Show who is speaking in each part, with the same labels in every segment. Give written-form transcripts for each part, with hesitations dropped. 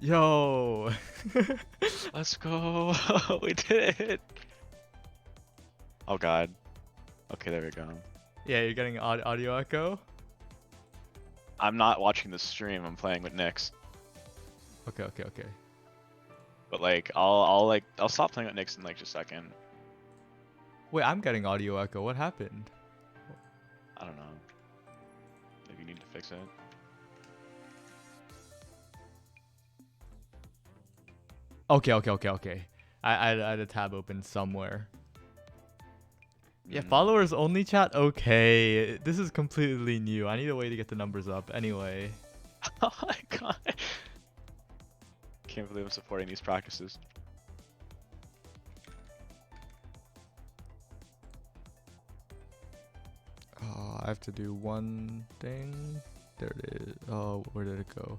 Speaker 1: Yo.
Speaker 2: Let's go. We did it. Oh god. Okay, there we go.
Speaker 1: Yeah, you're getting audio echo.
Speaker 2: I'm not watching the stream. I'm playing with Nyx.
Speaker 1: Okay.
Speaker 2: But like, I'll stop playing with Nyx in like just a second.
Speaker 1: Wait, I'm getting audio echo. What happened?
Speaker 2: I don't know. Maybe you need to fix it.
Speaker 1: Okay. I had a tab open somewhere. Yeah,
Speaker 2: Mm.
Speaker 1: followers only chat. Okay, this is completely new. I need a way to get the numbers up. Anyway.
Speaker 2: Oh my god. Can't believe I'm supporting these practices.
Speaker 1: I have to do one thing. There it is. Oh, where did it go?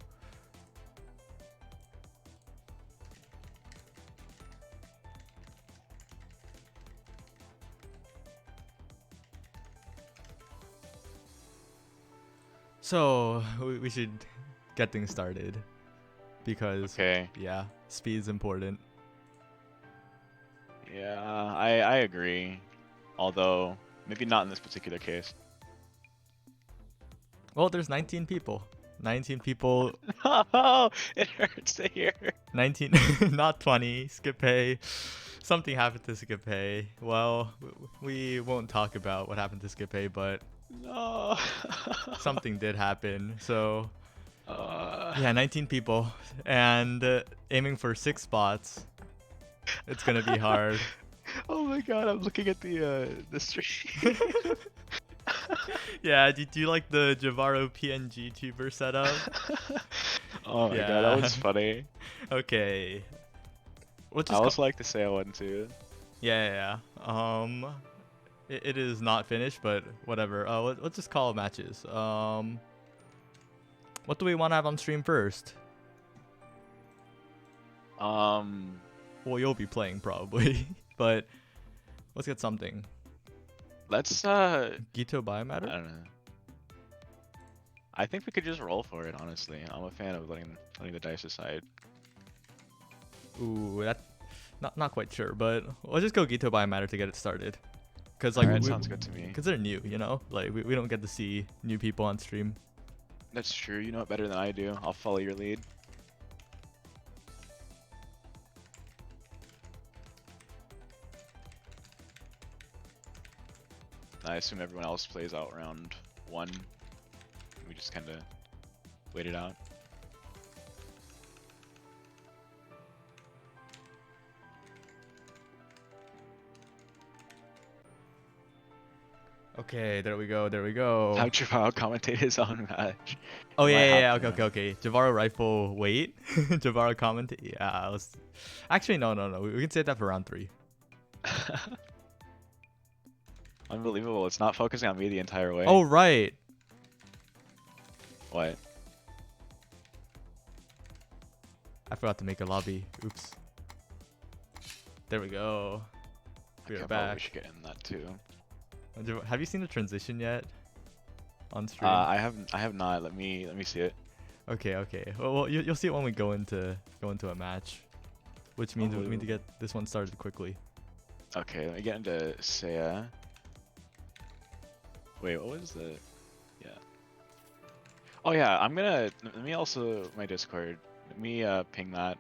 Speaker 1: So we should get things started because yeah, speed's important.
Speaker 2: Yeah, I agree. Although maybe not in this particular case.
Speaker 1: Well, there's 19 people. 19 people.
Speaker 2: Oh, it hurts to hear.
Speaker 1: 19, not 20. Skip pay. Something happened to Skip pay. Well, we won't talk about what happened to Skip pay, but
Speaker 2: no.
Speaker 1: something did happen. So yeah, 19 people and aiming for 6 spots. It's gonna be hard.
Speaker 2: Oh my god, I'm looking at the stream.
Speaker 1: Yeah, do you like the Jahvaro PNG tuber setup?
Speaker 2: Oh my god, that was funny.
Speaker 1: Okay.
Speaker 2: I also like to say I won too.
Speaker 1: Yeah. It is not finished, but whatever. Let's just call matches. What do we want to have on stream first? Well, you'll be playing probably, but let's get something.
Speaker 2: Let's
Speaker 1: Gito Biomatter?
Speaker 2: I don't know. I think we could just roll for it, honestly. I'm a fan of letting the dice decide.
Speaker 1: Ooh, that not quite sure, but let's just go Gito Biomatter to get it started. Cause like
Speaker 2: Alright, sounds good to me.
Speaker 1: Cause they're new, you know. Like we don't get to see new people on stream.
Speaker 2: That's true. You know it better than I do. I'll follow your lead. I assume everyone else plays out round 1. We just kind of wait it out.
Speaker 1: Okay, there we go.
Speaker 2: How Jahvaro commentate his own match.
Speaker 1: Oh yeah. Okay. Jahvaro rifle. Wait, Jahvaro commentate. Yeah, let's. Actually, no. We can save that for round 3.
Speaker 2: Unbelievable. It's not focusing on me the entire way.
Speaker 1: Oh right.
Speaker 2: What?
Speaker 1: I forgot to make a lobby. Oops. There we go. We're
Speaker 2: Okay,
Speaker 1: back.
Speaker 2: We should get in that too.
Speaker 1: Have you seen the transition yet? On stream?
Speaker 2: I have not. Let me see it.
Speaker 1: Okay. Well, you'll see it when we go into a match, which means we need to get this one started quickly.
Speaker 2: Okay, let me get into Seiya. Wait, what was the? Yeah. Oh yeah, let me also my Discord. Let me ping that.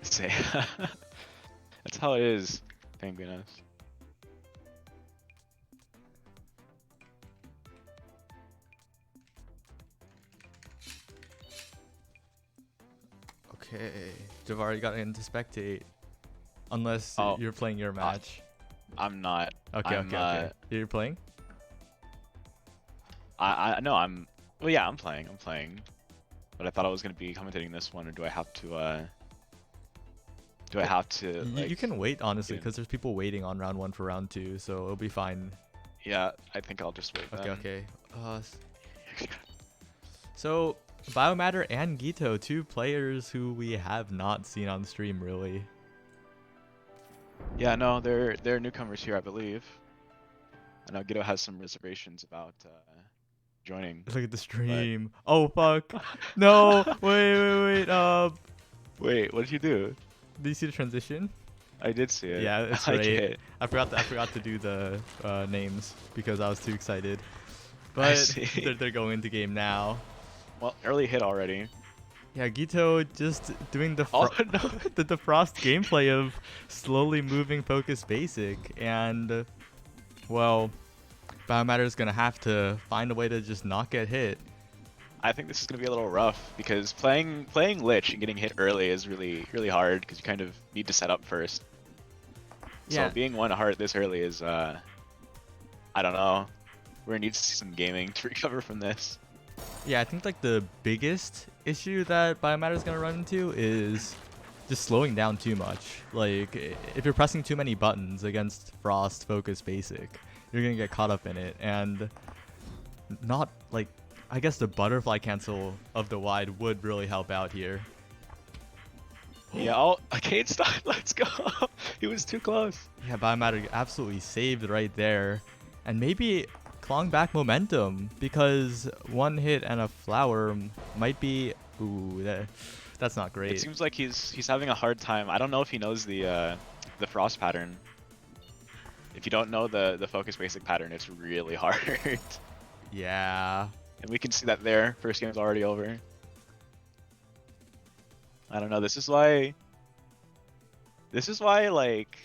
Speaker 2: Seiya. That's how it is. Thank goodness.
Speaker 1: Okay, Jahvaro, you got into spectate. Unless you're playing your match.
Speaker 2: I'm not.
Speaker 1: Okay. You're playing?
Speaker 2: No, I'm. Well, yeah, I'm playing. But I thought I was gonna be commentating this one, or do I have to? Do I have to? Like,
Speaker 1: you can wait honestly, because there's people waiting on round 1 for round 2, so it'll be fine.
Speaker 2: Yeah, I think I'll just wait.
Speaker 1: Okay. So Biomatter and Gito, 2 players who we have not seen on stream really.
Speaker 2: Yeah, no, they're newcomers here, I believe. I know Gito has some reservations about joining.
Speaker 1: Look at the stream. Oh fuck. No. Wait.
Speaker 2: Wait, what did you do?
Speaker 1: Did you see the transition?
Speaker 2: I did see it.
Speaker 1: Yeah, it's
Speaker 2: I like
Speaker 1: great.
Speaker 2: it.
Speaker 1: I forgot to do the names because I was too excited.
Speaker 2: I
Speaker 1: But
Speaker 2: see.
Speaker 1: they're going into game now.
Speaker 2: Well, early hit already.
Speaker 1: Yeah, Gito just doing the
Speaker 2: Oh no.
Speaker 1: the Frost gameplay of slowly moving focus basic, and well, Biomatter is gonna have to find a way to just not get hit.
Speaker 2: I think this is gonna be a little rough because playing Lich and getting hit early is really hard because you kind of need to set up first.
Speaker 1: Yeah.
Speaker 2: So being one heart this early is I don't know. We're gonna need to see some gaming to recover from this.
Speaker 1: Yeah, I think like the biggest issue that Biomatter is gonna run into is just slowing down too much. Like if you're pressing too many buttons against Frost Focus Basic, you're gonna get caught up in it, and not like I guess the butterfly cancel of the wide would really help out here.
Speaker 2: Yeah, Arcade stop. Let's go. He was too close.
Speaker 1: Yeah, Biomatter absolutely saved right there, and maybe clawing back momentum because one hit and a flower might be. Ooh, that's not great.
Speaker 2: It seems like he's having a hard time. I don't know if he knows the frost pattern. If you don't know the focus basic pattern, it's really hard.
Speaker 1: Yeah.
Speaker 2: And we can see that there. First game's already over. I don't know. This is why like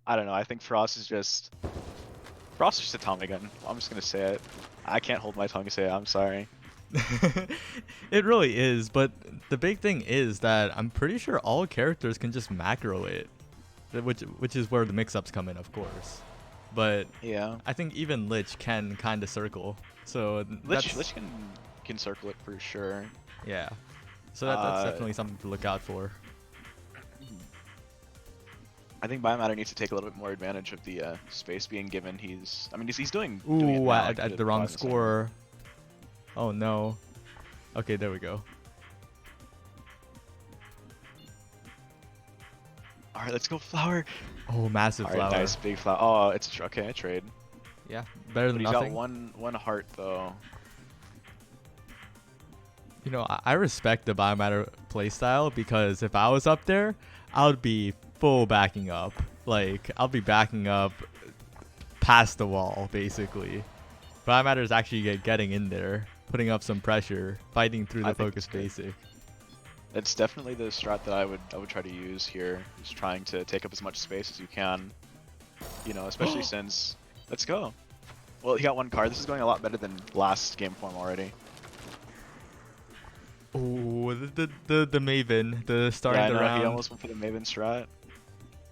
Speaker 2: I don't know. I think Frost is just a Tommy gun. I'm just gonna say it. I can't hold my tongue to say it. I'm sorry.
Speaker 1: It really is, but the big thing is that I'm pretty sure all characters can just macro it, which is where the mix-ups come in, of course. But
Speaker 2: yeah,
Speaker 1: I think even Lich can kind of circle. So
Speaker 2: Lich can circle it for sure.
Speaker 1: Yeah. So that's definitely something to look out for.
Speaker 2: I think Biomatter needs to take a little bit more advantage of the space being given. He's doing.
Speaker 1: Ooh,
Speaker 2: doing it now,
Speaker 1: at the wrong score. Oh no. Okay, there we go.
Speaker 2: All right, let's go flower.
Speaker 1: Oh, massive flower.
Speaker 2: Nice big flower. Oh, it's okay. I trade.
Speaker 1: Yeah, better than
Speaker 2: He's
Speaker 1: nothing.
Speaker 2: got one heart though.
Speaker 1: You know, I respect the Biomatter playstyle because if I was up there, I would be full backing up. Like, I'll be backing up past the wall, basically. Biomatter is actually getting in there, putting up some pressure, fighting through the focus basic.
Speaker 2: It's definitely the strat that I would try to use here. Just trying to take up as much space as you can. You know, especially since. Let's go. Well, he got one card. This is going a lot better than last game form already.
Speaker 1: Oh, the Maven, the starting the round.
Speaker 2: He almost went for the Maven strat.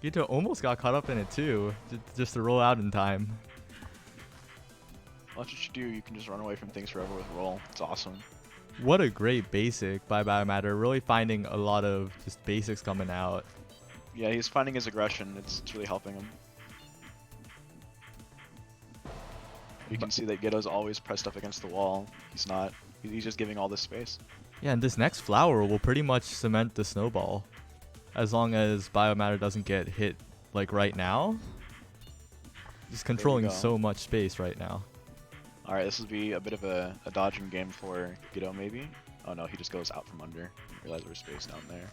Speaker 1: Gito almost got caught up in it too, just to roll out in time.
Speaker 2: Well, that's what you do. You can just run away from things forever with roll. It's awesome.
Speaker 1: What a great basic by Biomatter. Really finding a lot of just basics coming out.
Speaker 2: Yeah, he's finding his aggression. It's really helping him. You can see that Gito's always pressed up against the wall. He's not. He's just giving all this space.
Speaker 1: Yeah, and this next flower will pretty much cement the snowball. As long as Biomatter doesn't get hit like right now. Just controlling so much space right now.
Speaker 2: Alright, this will be a bit of a dodging game for Gito maybe. Oh no, he just goes out from under. Realize there's space down there.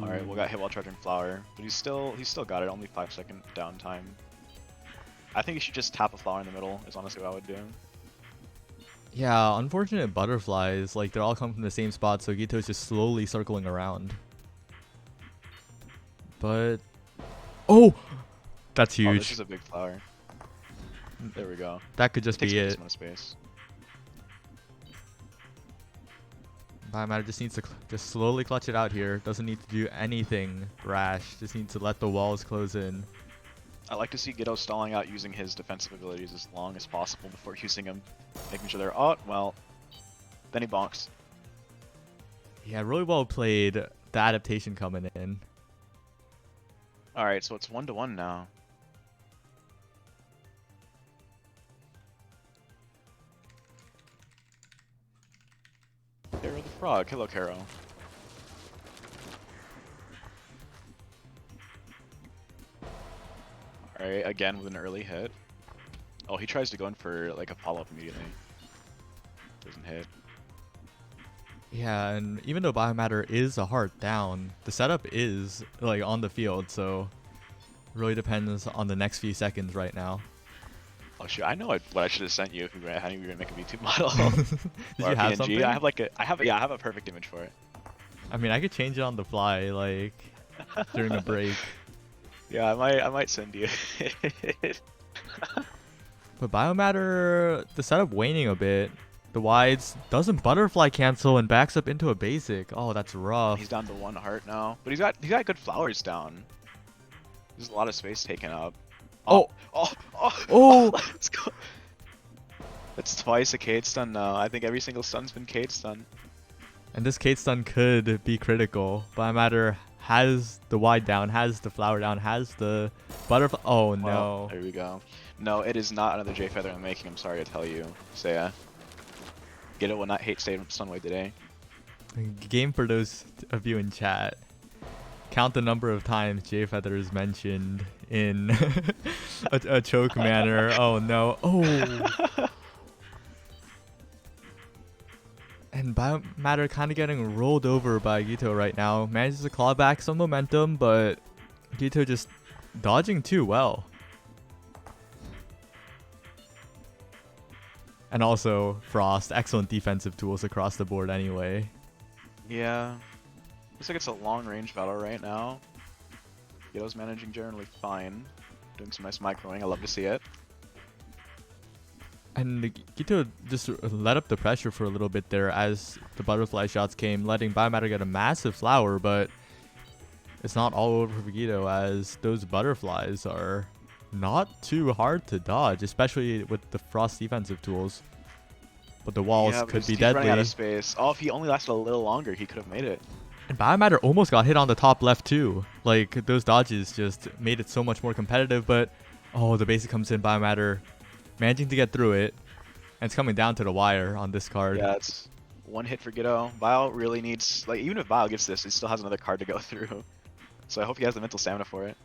Speaker 2: Alright, we got hit while charging flower, but he's still got it, only 5-second downtime. I think you should just tap a flower in the middle, is honestly what I would do.
Speaker 1: Yeah, unfortunate butterflies, like they're all coming from the same spot, so Gito's just slowly circling around. But oh, that's huge.
Speaker 2: Oh, this is a big flower. There we go.
Speaker 1: That could just be it.
Speaker 2: Space.
Speaker 1: Biomatter just needs to just slowly clutch it out here. Doesn't need to do anything rash. Just needs to let the walls close in.
Speaker 2: I like to see Gito stalling out using his defensive abilities as long as possible before using them. Making sure they're out. Well, then he bonks.
Speaker 1: Yeah, really well played. The adaptation coming in.
Speaker 2: Alright, so it's 1-1 now. Caro the Frog. Hello, Caro. Alright, again with an early hit. Oh, he tries to go in for like a follow-up immediately. Doesn't hit.
Speaker 1: Yeah, and even though Biomatter is a hard down, the setup is like on the field, so really depends on the next few seconds right now.
Speaker 2: Oh shoot, I know what I should have sent you if we hadn't even make a V2 model.
Speaker 1: Did
Speaker 2: Or
Speaker 1: you
Speaker 2: a
Speaker 1: have
Speaker 2: PNG.
Speaker 1: something?
Speaker 2: I have a perfect image for it.
Speaker 1: I mean, I could change it on the fly, like during a break.
Speaker 2: Yeah, I might send you.
Speaker 1: But Biomatter, the setup waning a bit. The wides doesn't butterfly cancel and backs up into a basic. Oh, that's rough.
Speaker 2: He's down to 1 heart now, but he's got good flowers down. There's a lot of space taken up.
Speaker 1: Oh,
Speaker 2: Oh! Let's go. That's twice a Cade stun now. I think every single stun's been Cade stun.
Speaker 1: and this Kate stun could be critical. Biomatter has the wide down, has the flower down, has the butterfly. Oh no.
Speaker 2: Well, there we go. No, it is not another J Feather I'm making. I'm sorry to tell you, Saya. Get it will not hate Sunway today.
Speaker 1: Game for those of you in chat. Count the number of times J Feather is mentioned in a choke manner. Oh no. Oh. And Biomatter kind of getting rolled over by Gito right now. Manages to claw back some momentum, but Gito just dodging too well. And also Frost, excellent defensive tools across the board anyway.
Speaker 2: Yeah. Looks like it's a long range battle right now. Gito's managing generally fine. Doing some nice microing. I love to see it.
Speaker 1: And Gito just let up the pressure for a little bit there as the butterfly shots came, letting Biomatter get a massive flower, but it's not all over for Gito as those butterflies are not too hard to dodge, especially with the Frost defensive tools. But the walls could be
Speaker 2: he's running out
Speaker 1: deadly.
Speaker 2: of space. Oh, if he only lasted a little longer, he could have made it.
Speaker 1: And Biomatter almost got hit on the top left too. Like, those dodges just made it so much more competitive, but oh, the basic comes in, Biomatter managing to get through it. And it's coming down to the wire on this card.
Speaker 2: Yeah, it's one hit for Gito. Bio really needs, like, even if Bio gets this, he still has another card to go through. So I hope he has the mental stamina for it.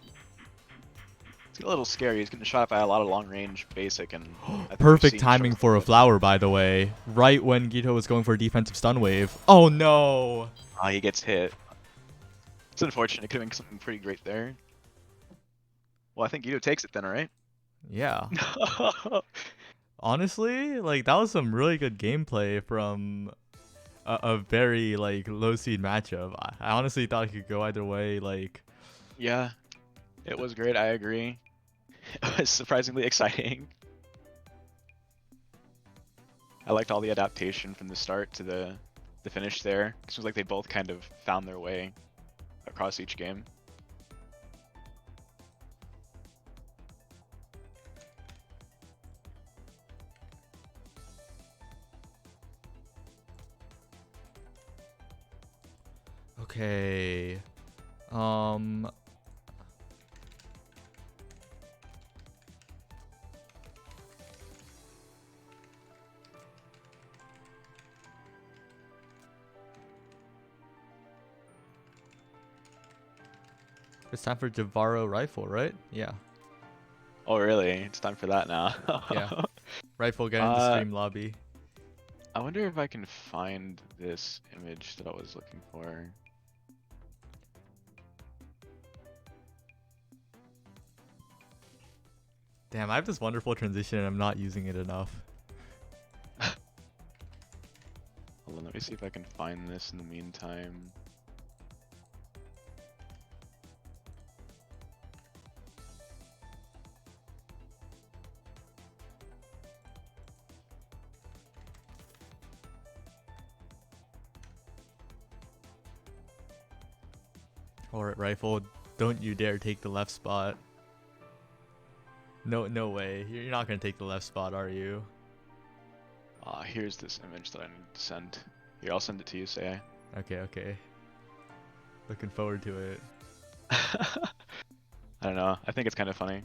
Speaker 2: It's a little scary. He's getting shot at by a lot of long range basic and
Speaker 1: perfect timing for a flower, by the way. Right when Gito was going for a defensive stun wave. Oh no!
Speaker 2: Oh, he gets hit. It's unfortunate. It could have been something pretty great there. Well, I think Gito takes it then, right?
Speaker 1: Yeah. Honestly, like, that was some really good gameplay from a very, like, low seed matchup. I honestly thought it could go either way. Like,
Speaker 2: yeah, it was great. I agree. It was surprisingly exciting. I liked all the adaptation from the start to the finish there. It seems like they both kind of found their way across each game.
Speaker 1: okay. It's time for Jahvaro rifle, right? Yeah.
Speaker 2: Oh, really? It's time for that now.
Speaker 1: Yeah. Rifle, get in the stream lobby.
Speaker 2: I wonder if I can find this image that I was looking for.
Speaker 1: Damn, I have this wonderful transition and I'm not using it enough.
Speaker 2: Hold on, let me see if I can find this in the meantime.
Speaker 1: Alright, rifle, don't you dare take the left spot. No way. You're not gonna take the left spot, are you?
Speaker 2: Here's this image that I need to send. Here, I'll send it to you, Say.
Speaker 1: Okay. Looking forward to it.
Speaker 2: I don't know. I think it's kind of funny.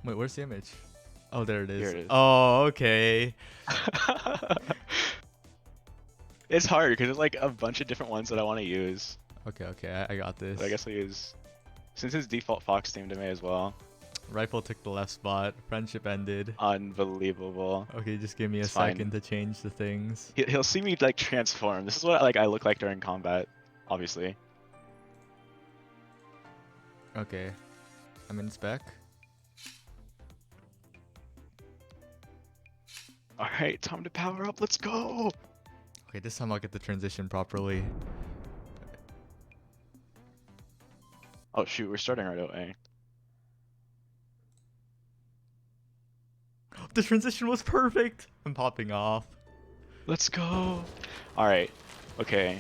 Speaker 1: Wait, where's the image? Oh, there it is.
Speaker 2: Here it is.
Speaker 1: Oh, okay.
Speaker 2: It's hard because there's like a bunch of different ones that I want to use.
Speaker 1: Okay, I got this.
Speaker 2: But I guess I'll use, since it's default Fox themed to me as well.
Speaker 1: Rifle took the left spot. Friendship ended.
Speaker 2: Unbelievable.
Speaker 1: Okay, just give me a
Speaker 2: It's fine.
Speaker 1: second to change the things.
Speaker 2: He'll see me like transform. This is what like I look like during combat, obviously.
Speaker 1: Okay, I'm in spec.
Speaker 2: All right, time to power up. Let's go.
Speaker 1: Okay, this time I'll get the transition properly.
Speaker 2: Oh shoot, we're starting right away.
Speaker 1: The transition was perfect. I'm popping off.
Speaker 2: Let's go. All right. Okay.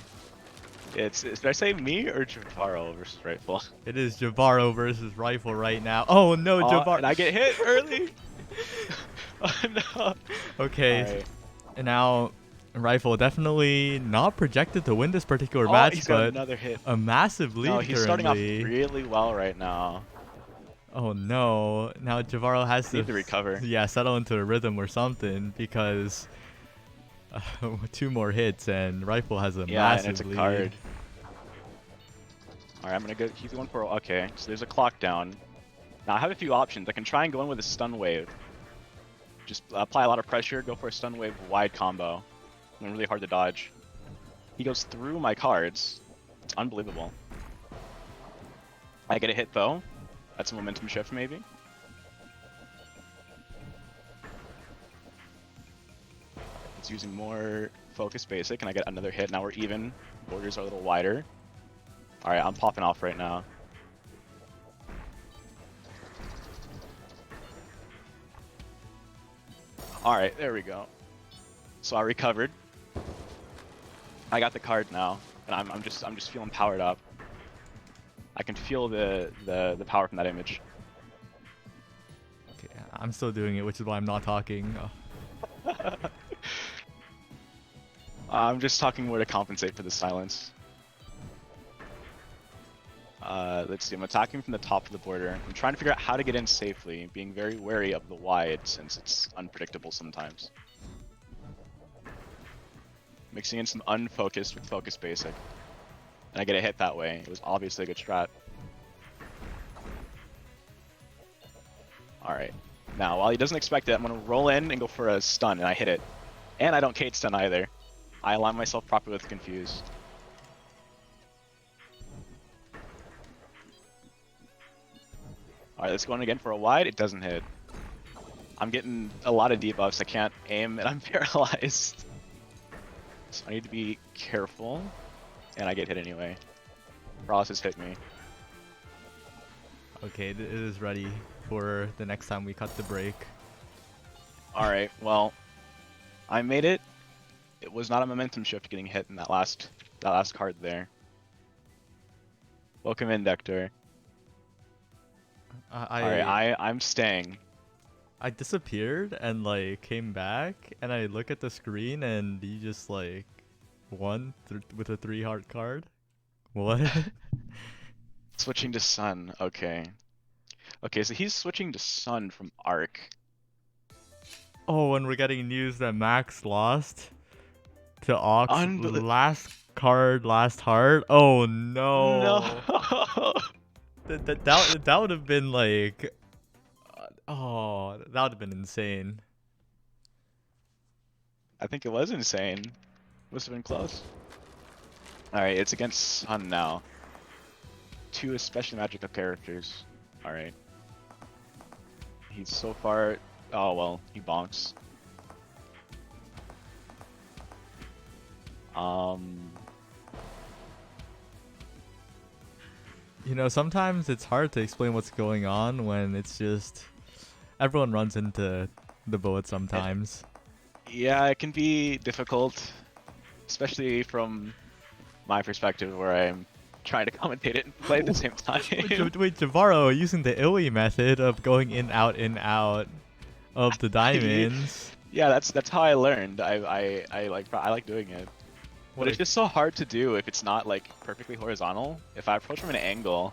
Speaker 2: Did I say me or Jahvaro versus Rifle?
Speaker 1: It is Jahvaro versus Rifle right now. Oh no, Jahvaro!
Speaker 2: And I get hit early. Oh no.
Speaker 1: Okay,
Speaker 2: Right.
Speaker 1: and now Rifle definitely not projected to win this particular
Speaker 2: Oh,
Speaker 1: match,
Speaker 2: he's got
Speaker 1: but
Speaker 2: another hit.
Speaker 1: a massive lead
Speaker 2: No, he's starting off
Speaker 1: currently.
Speaker 2: really well right now.
Speaker 1: Oh no! Now Jahvaro has
Speaker 2: Need to recover.
Speaker 1: Yeah, settle into a rhythm or something because 2 more hits and Rifle has a
Speaker 2: Yeah,
Speaker 1: massive
Speaker 2: and it's a
Speaker 1: lead.
Speaker 2: card. All right, I'm gonna go. He's going for. Okay, so there's a clock down. Now I have a few options. I can try and go in with a stun wave. Just apply a lot of pressure. Go for a stun wave wide combo. And really hard to dodge. He goes through my cards. It's unbelievable. I get a hit though. That's a momentum shift maybe. It's using more focus basic and I get another hit. Now we're even. Borders are a little wider. Alright, I'm popping off right now. Alright, there we go. So I recovered. I got the card now, and I'm just feeling powered up. I can feel the power from that image.
Speaker 1: Okay, I'm still doing it, which is why I'm not talking. Oh.
Speaker 2: I'm just talking more to compensate for the silence. Let's see, I'm attacking from the top of the border. I'm trying to figure out how to get in safely, being very wary of the wide since it's unpredictable sometimes. Mixing in some unfocused with focus basic. And I get a hit that way. It was obviously a good strat. Alright. Now, while he doesn't expect it, I'm going to roll in and go for a stun, and I hit it. And I don't Kate stun either. I align myself properly with Confuse. Alright, let's go in again for a wide. It doesn't hit. I'm getting a lot of debuffs. I can't aim, and I'm paralyzed. So I need to be careful. And I get hit anyway. Ross has hit me.
Speaker 1: Okay, it is ready for the next time we cut the break.
Speaker 2: Alright, well, I made it. It was not a momentum shift getting hit in that last card there. Welcome in, Dector. Alright, I'm staying.
Speaker 1: I disappeared and like came back and I look at the screen and you just like won with a 3 heart card. What?
Speaker 2: Switching to Sun, okay. Okay, so he's switching to Sun from Arc.
Speaker 1: Oh, and we're getting news that Max lost to Ox. Last card, last heart. Oh no.
Speaker 2: No.
Speaker 1: that would have been like, oh, that would have been insane.
Speaker 2: I think it was insane. Must have been close. Alright, it's against Sun now. 2 especially magical characters. Alright. He's so far... Oh, well, he bonks.
Speaker 1: You know, sometimes it's hard to explain what's going on when it's just... Everyone runs into the bullet sometimes.
Speaker 2: Yeah, it can be difficult. Especially from my perspective where I'm trying to commentate it and play at the same time.
Speaker 1: Wait, Jahvaro using the Illy method of going in out of the diamonds.
Speaker 2: Yeah, that's how I learned. I like doing it. But it's just so hard to do if it's not like perfectly horizontal. If I approach from an angle,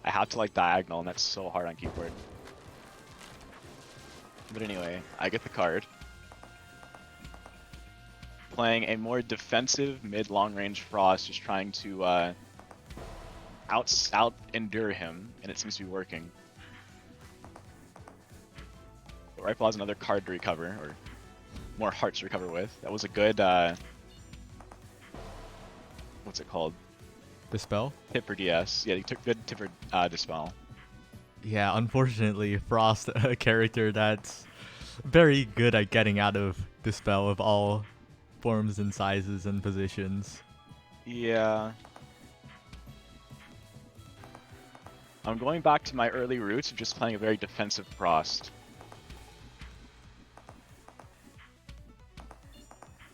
Speaker 2: I have to like diagonal, and that's so hard on keyboard. But anyway, I get the card. Playing a more defensive mid-long range Frost, just trying to out endure him, and it seems to be working. But Rifle has another card to recover, or more hearts to recover with. That was a good what's it called?
Speaker 1: Dispel?
Speaker 2: Tip for DS. Yeah, he took good tip for Dispel.
Speaker 1: Yeah, unfortunately, Frost, a character that's very good at getting out of Dispel of all forms and sizes and positions.
Speaker 2: Yeah. I'm going back to my early roots of just playing a very defensive Frost.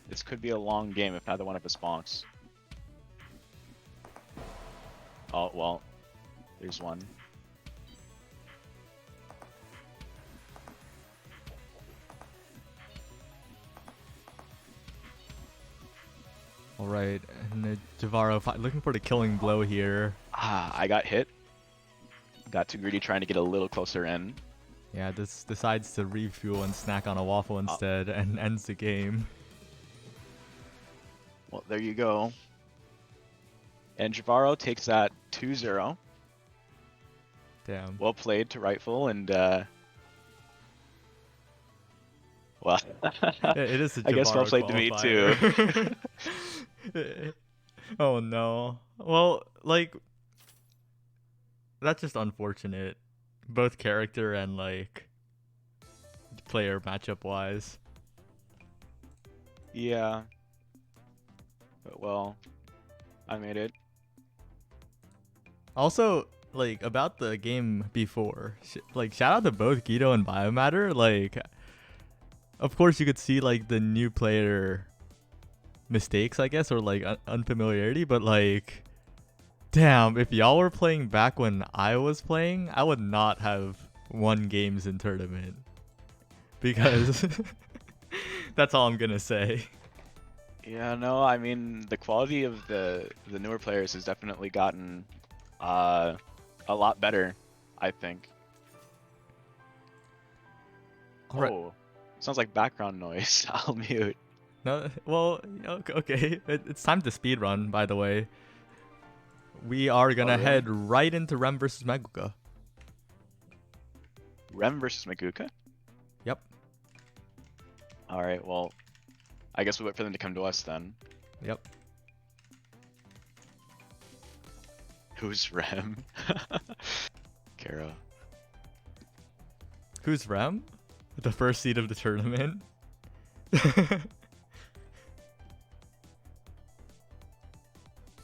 Speaker 2: This could be a long game if neither one of us bonks. Oh, well, there's one.
Speaker 1: Alright, and Jahvaro looking for the killing blow here.
Speaker 2: Ah, I got hit. Got too greedy trying to get a little closer in.
Speaker 1: Yeah, this decides to refuel and snack on a waffle instead and ends the game.
Speaker 2: Well, there you go. And Jahvaro takes that 2-0.
Speaker 1: Damn.
Speaker 2: Well played to Rightful, and well,
Speaker 1: It is a
Speaker 2: I guess well
Speaker 1: Jahvaro
Speaker 2: played to me
Speaker 1: qualifier.
Speaker 2: too.
Speaker 1: Oh no. Well, like, that's just unfortunate. Both character and, like, player matchup wise.
Speaker 2: Yeah. But well, I made it.
Speaker 1: Also, like, about the game before, like, shout out to both Guido and Biomatter. Like, of course you could see, like, the new player mistakes, I guess, or, like, unfamiliarity, but, like, damn, if y'all were playing back when I was playing, I would not have won games in tournament. Because that's all I'm gonna say.
Speaker 2: Yeah, no, I mean the quality of the newer players has definitely gotten a lot better, I think.
Speaker 1: All right.
Speaker 2: Oh, sounds like background noise. I'll mute.
Speaker 1: No, well, okay. It's time to speedrun, by the way. We are gonna
Speaker 2: really?
Speaker 1: head right into Rem versus Meguka.
Speaker 2: Rem versus Maguka?
Speaker 1: Yep.
Speaker 2: Alright, well, I guess we wait for them to come to us then.
Speaker 1: Yep.
Speaker 2: Who's Rem? Kara.
Speaker 1: Who's Rem? The first seed of the tournament.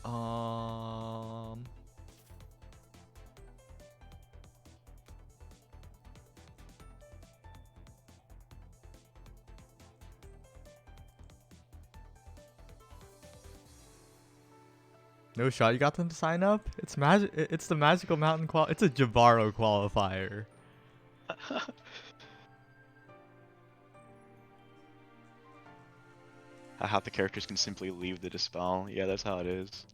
Speaker 1: um. No shot. You got them to sign up. It's magic. It's the magical mountain It's a Jahvaro qualifier.
Speaker 2: How the characters can simply leave the Dispel. Yeah, that's how it is.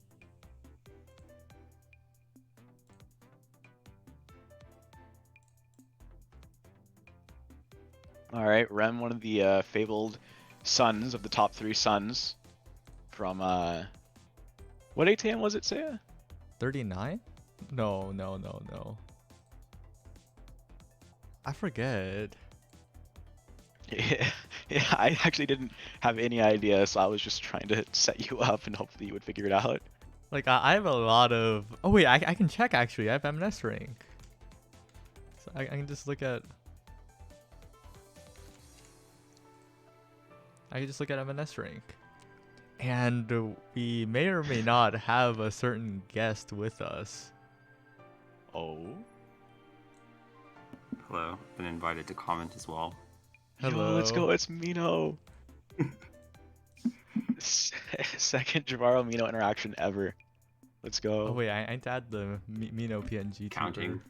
Speaker 2: Alright, Rem, one of the fabled sons of the top 3 sons from, what ATM was it, Saya?
Speaker 1: 39? No. I forget.
Speaker 2: Yeah, I actually didn't have any idea, so I was just trying to set you up and hopefully you would figure it out.
Speaker 1: Like, I have a lot of... Oh, wait, I can check, actually. I have MNS rank. So I can just look at... I can just look at MNS rank. And we may or may not have a certain guest with us.
Speaker 2: Oh?
Speaker 3: Hello, been invited to comment as well.
Speaker 1: Hello.
Speaker 2: Yo, let's go, it's Mino! Second Jahvaro Mino interaction ever. Let's go.
Speaker 1: Oh, wait, I need to add the Mino PNG
Speaker 3: Counting.
Speaker 1: tuber.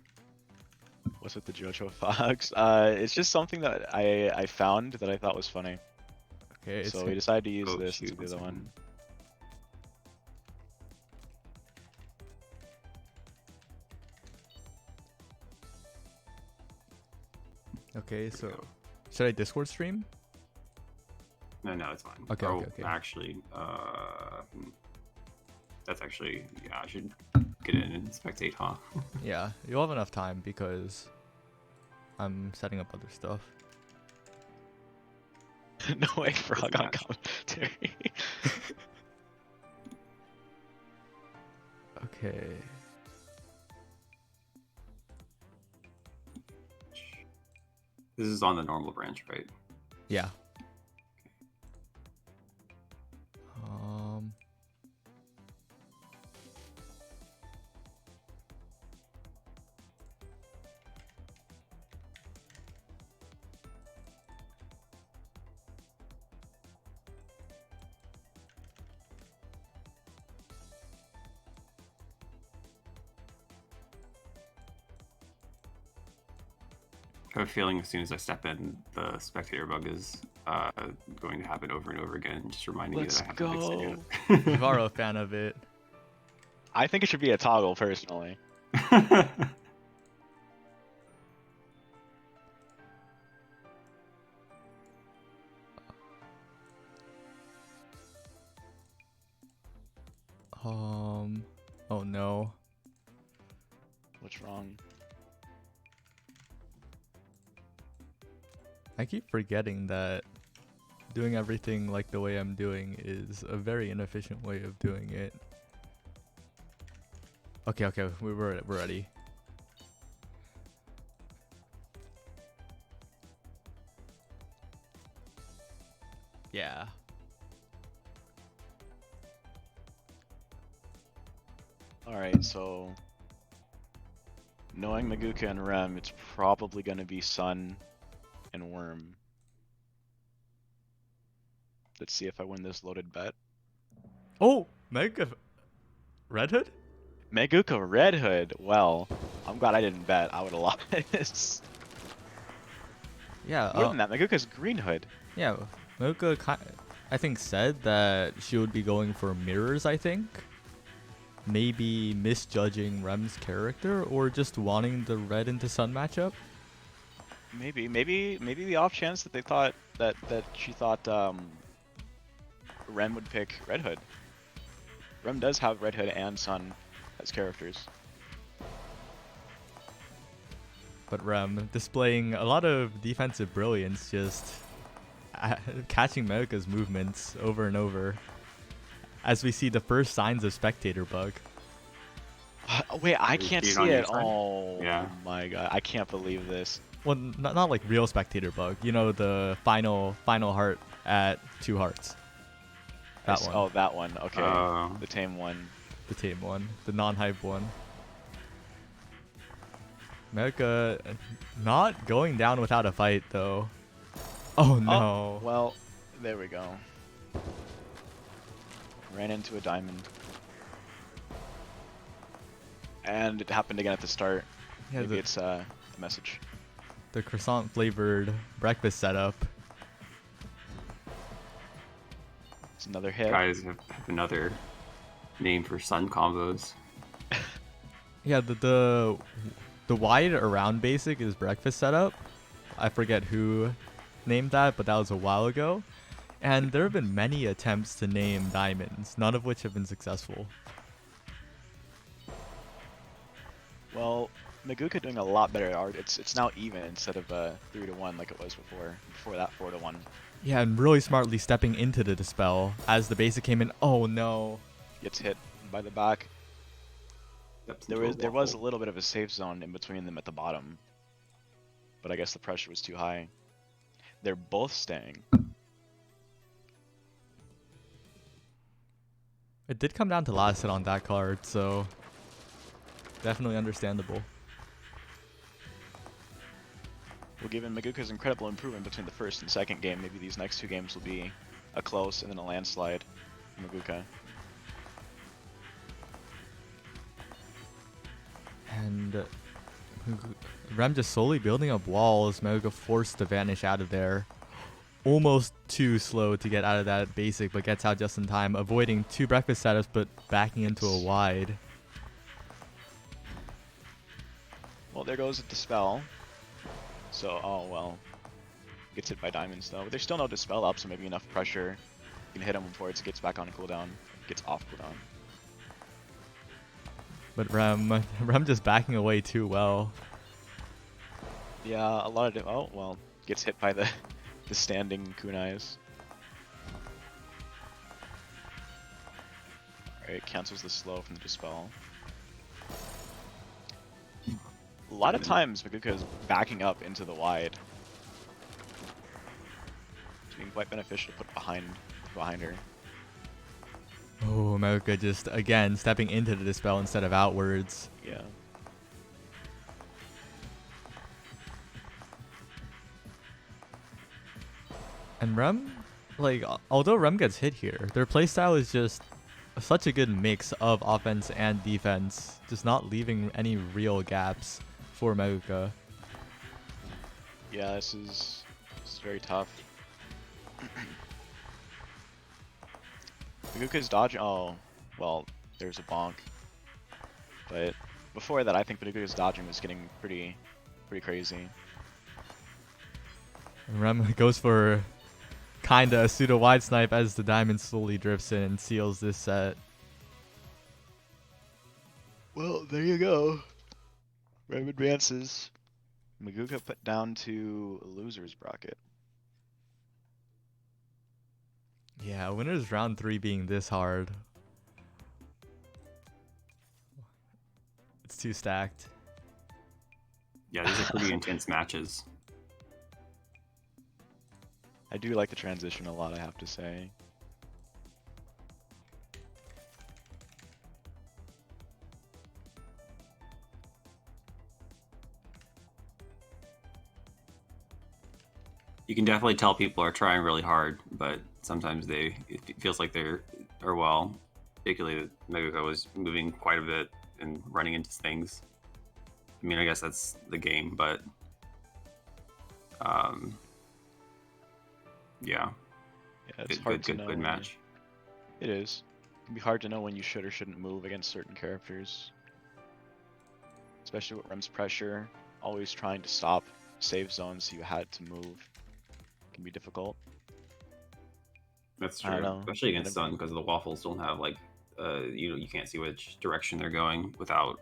Speaker 2: What's with the Jojo Fox? It's just something that I found that I thought was funny.
Speaker 1: Okay, it's
Speaker 2: So we decided to use
Speaker 3: Oh,
Speaker 2: this
Speaker 3: shoot,
Speaker 2: to do the one.
Speaker 1: okay, so Should I Discord stream?
Speaker 3: No, it's fine.
Speaker 1: Okay,
Speaker 3: Oh,
Speaker 1: okay, okay.
Speaker 3: Actually, that's actually, yeah, I should get in and spectate, huh?
Speaker 1: Yeah, you'll have enough time because I'm setting up other stuff.
Speaker 2: No way, Frog on
Speaker 3: match.
Speaker 2: commentary.
Speaker 1: Okay.
Speaker 3: This is on the normal branch, right?
Speaker 1: Yeah. Um.
Speaker 3: I have a feeling as soon as I step in, the spectator bug is going to happen over and over again, just reminding
Speaker 2: Let's
Speaker 3: me that I haven't fixed it yet.
Speaker 1: Jahvaro, a fan of it.
Speaker 2: I think it should be a toggle, personally.
Speaker 1: Oh no.
Speaker 2: What's wrong?
Speaker 1: I keep forgetting that doing everything like the way I'm doing is a very inefficient way of doing it. Okay, we're ready. Yeah.
Speaker 2: Alright, so knowing Maguka and Rem, it's probably gonna be Sun and Worm. Let's see if I win this loaded bet.
Speaker 1: Oh, Mega Red Hood?
Speaker 2: Maguka Red Hood. Well, I'm glad I didn't bet. I would have lost.
Speaker 1: Yeah.
Speaker 2: More than that, Maguka's Green Hood.
Speaker 1: Yeah, Mocha, I think, said that she would be going for mirrors, I think. Maybe misjudging Rem's character or just wanting the red into Sun matchup.
Speaker 2: Maybe the off chance that they thought that she thought Rem would pick Red Hood. Rem does have Red Hood and Sun as characters.
Speaker 1: But Rem displaying a lot of defensive brilliance, just catching Mocha's movements over and over. As we see the first signs of spectator bug.
Speaker 2: Wait, I
Speaker 3: Is
Speaker 2: can't
Speaker 3: it
Speaker 2: see
Speaker 3: on your
Speaker 2: it.
Speaker 3: side?
Speaker 2: Oh
Speaker 3: Yeah.
Speaker 2: my god, I can't believe this.
Speaker 1: Well, not like real spectator bug. You know, the final heart at 2 hearts. That one.
Speaker 2: Oh, that one. Okay.
Speaker 3: Oh.
Speaker 2: The tame one.
Speaker 1: The tame one. The non-hype one. Mocha not going down without a fight, though. Oh, no.
Speaker 2: Oh, well, there we go. Ran into a diamond. And it happened again at the start.
Speaker 1: Yeah,
Speaker 2: Maybe it's a message.
Speaker 1: the croissant-flavored breakfast setup.
Speaker 2: It's another hit.
Speaker 3: Guys have another name for Sun combos.
Speaker 1: Yeah, the wide around basic is breakfast setup. I forget who named that, but that was a while ago. And there have been many attempts to name diamonds, none of which have been successful.
Speaker 2: Well, Maguka doing a lot better art. It's now even instead of 3-1 like it was before. Before that 4-1.
Speaker 1: Yeah, and really smartly stepping into the dispel as the basic came in. Oh no.
Speaker 2: Gets hit by the back.
Speaker 3: Steps
Speaker 2: There
Speaker 3: into
Speaker 2: was a
Speaker 3: waffle.
Speaker 2: little bit of a safe zone in between them at the bottom. But I guess the pressure was too high. They're both staying.
Speaker 1: It did come down to last hit on that card, so definitely understandable.
Speaker 2: Well, given Maguka's incredible improvement between the first and second game, maybe these next 2 games will be a close and then a landslide for Maguka.
Speaker 1: And Rem just slowly building up walls. Mocha forced to vanish out of there. Almost too slow to get out of that basic, but gets out just in time. Avoiding 2 breakfast setups, but backing into a wide.
Speaker 2: Well, there goes the spell. So, oh well. Gets hit by diamonds though. But there's still no dispel up, so maybe enough pressure. You can hit him before it gets back on cooldown. Gets off cooldown.
Speaker 1: But Rem just backing away too well.
Speaker 2: Yeah, a lot of oh well, gets hit by the standing kunais. Alright, cancels the slow from the dispel. A lot of times Maguka is backing up into the wide. It's being quite beneficial to put behind her.
Speaker 1: Oh, Maguka just again stepping into the dispel instead of outwards.
Speaker 2: Yeah.
Speaker 1: And Rem, like, although Rem gets hit here, their playstyle is just such a good mix of offense and defense, just not leaving any real gaps for Maguka.
Speaker 2: Yeah, this is very tough. Maguka's dodging. Oh, well, there's a bonk. But before that, I think Maguka's dodging was getting pretty crazy.
Speaker 1: And Rem goes for kinda a pseudo wide snipe as the diamond slowly drifts in and seals this set.
Speaker 2: Well, there you go. Rem advances. Maguka put down to loser's bracket.
Speaker 1: Yeah, winners round 3 being this hard. It's too stacked.
Speaker 3: Yeah, these are pretty intense matches.
Speaker 2: I do like the transition a lot, I have to say.
Speaker 3: You can definitely tell people are trying really hard, but sometimes it feels like well, particularly Maguka was moving quite a bit and running into things. I mean, I guess that's the game, but yeah,
Speaker 2: it's hard to know.
Speaker 3: Good match.
Speaker 2: It is. It can be hard to know when you should or shouldn't move against certain characters. Especially with Rem's pressure, always trying to stop safe zones so you had to move. It can be difficult.
Speaker 3: That's true, especially against Sun, because the waffles don't have like, you can't see which direction they're going without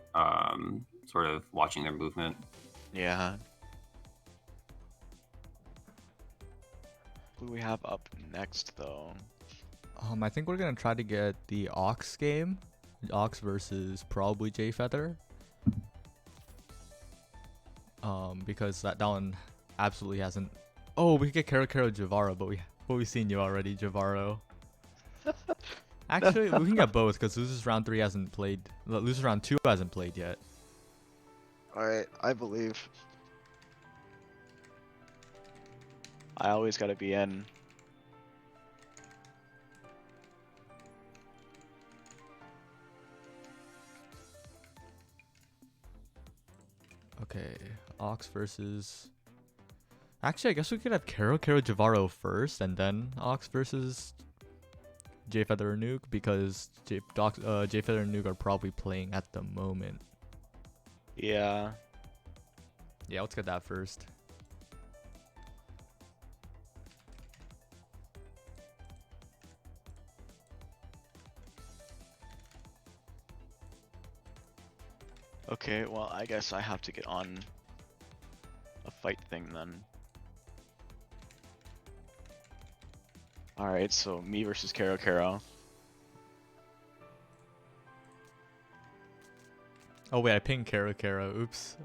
Speaker 3: sort of watching their movement.
Speaker 2: Yeah. Who do we have up next, though?
Speaker 1: I think we're gonna try to get the Ox game, Ox versus probably J Feather. Because that one absolutely hasn't. Oh, we could get Kero Jahvaro, but we've seen you already, Jahvaro. Actually, we can get both because Losers Round 3 hasn't played. Losers Round 2 hasn't played yet.
Speaker 2: Alright, I believe. I always gotta be in.
Speaker 1: Okay, Ox versus. Actually, I guess we could have Kero Jahvaro first, and then Ox versus J Feather or Nuke, because J Feather and Nuke are probably playing at the moment.
Speaker 2: Yeah.
Speaker 1: Yeah, let's get that first.
Speaker 2: Okay, well, I guess I have to get on a fight thing then. Alright, so me versus Kero.
Speaker 1: Oh wait, I pinged Kero. Oops.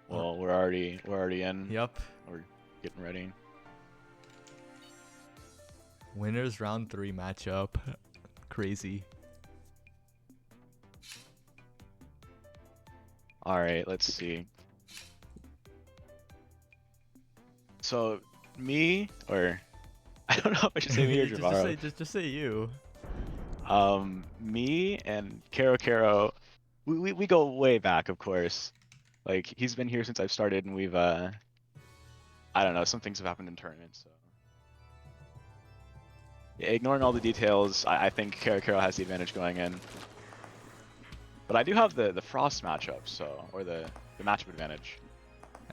Speaker 2: Well, we're already in.
Speaker 1: Yep.
Speaker 2: We're getting ready.
Speaker 1: Winners round 3 matchup. Crazy.
Speaker 2: Alright, let's see. So, me, or I don't know if I should say me or Jahvaro.
Speaker 1: just say you.
Speaker 2: Me and Kero, we go way back, of course. Like, he's been here since I've started, and we've, I don't know, some things have happened in tournaments, so. Yeah, ignoring all the details, I think Kero has the advantage going in. But I do have the Frost matchup, so, or the matchup advantage.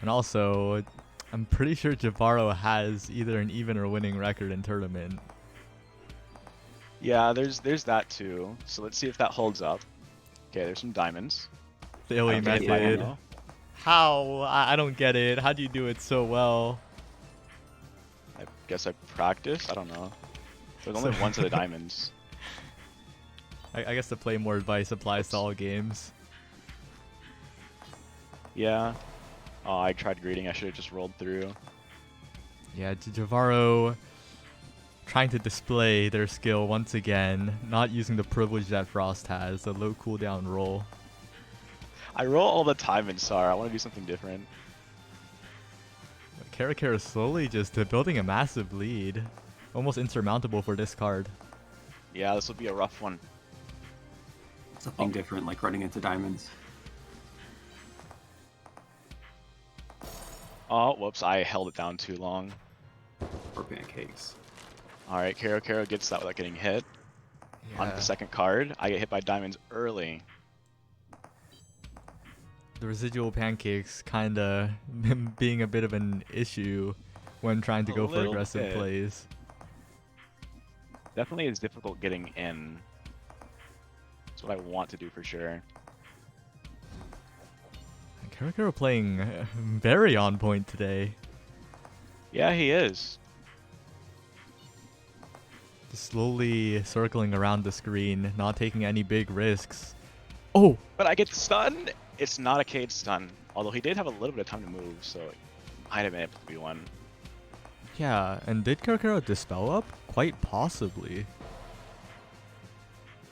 Speaker 1: And also, I'm pretty sure Jahvaro has either an even or winning record in tournament.
Speaker 2: Yeah, there's that too. So let's see if that holds up. Okay, there's some diamonds.
Speaker 1: Daily
Speaker 2: I don't get hit by one,
Speaker 1: method.
Speaker 2: though.
Speaker 1: How? I don't get it. How do you do it so well?
Speaker 2: I guess I practice. I don't know. There's only one set of diamonds.
Speaker 1: I guess the play more advice applies to all games.
Speaker 2: Yeah. Oh, I tried greeting. I should have just rolled through.
Speaker 1: Yeah, Jahvaro trying to display their skill once again, not using the privilege that Frost has, the low cooldown roll.
Speaker 2: I roll all the time in SAR. I want to do something different.
Speaker 1: Kara is slowly just building a massive lead. Almost insurmountable for this card.
Speaker 2: Yeah, this will be a rough one.
Speaker 3: Something different, like running into diamonds.
Speaker 2: Oh, whoops. I held it down too long.
Speaker 3: Or pancakes.
Speaker 2: Alright, Karo gets that without getting hit. On the second card, I get hit by diamonds early.
Speaker 1: The residual pancakes kinda being a bit of an issue when trying to go for aggressive
Speaker 2: bit.
Speaker 1: plays.
Speaker 2: Definitely is difficult getting in. That's what I want to do for sure.
Speaker 1: Kara playing very on point today.
Speaker 2: Yeah, he is.
Speaker 1: Just slowly circling around the screen, not taking any big risks. Oh!
Speaker 2: But I get stunned. It's not a cage stun. Although he did have a little bit of time to move, so it might have been able to be one.
Speaker 1: Yeah, and did Kara dispel up? Quite possibly.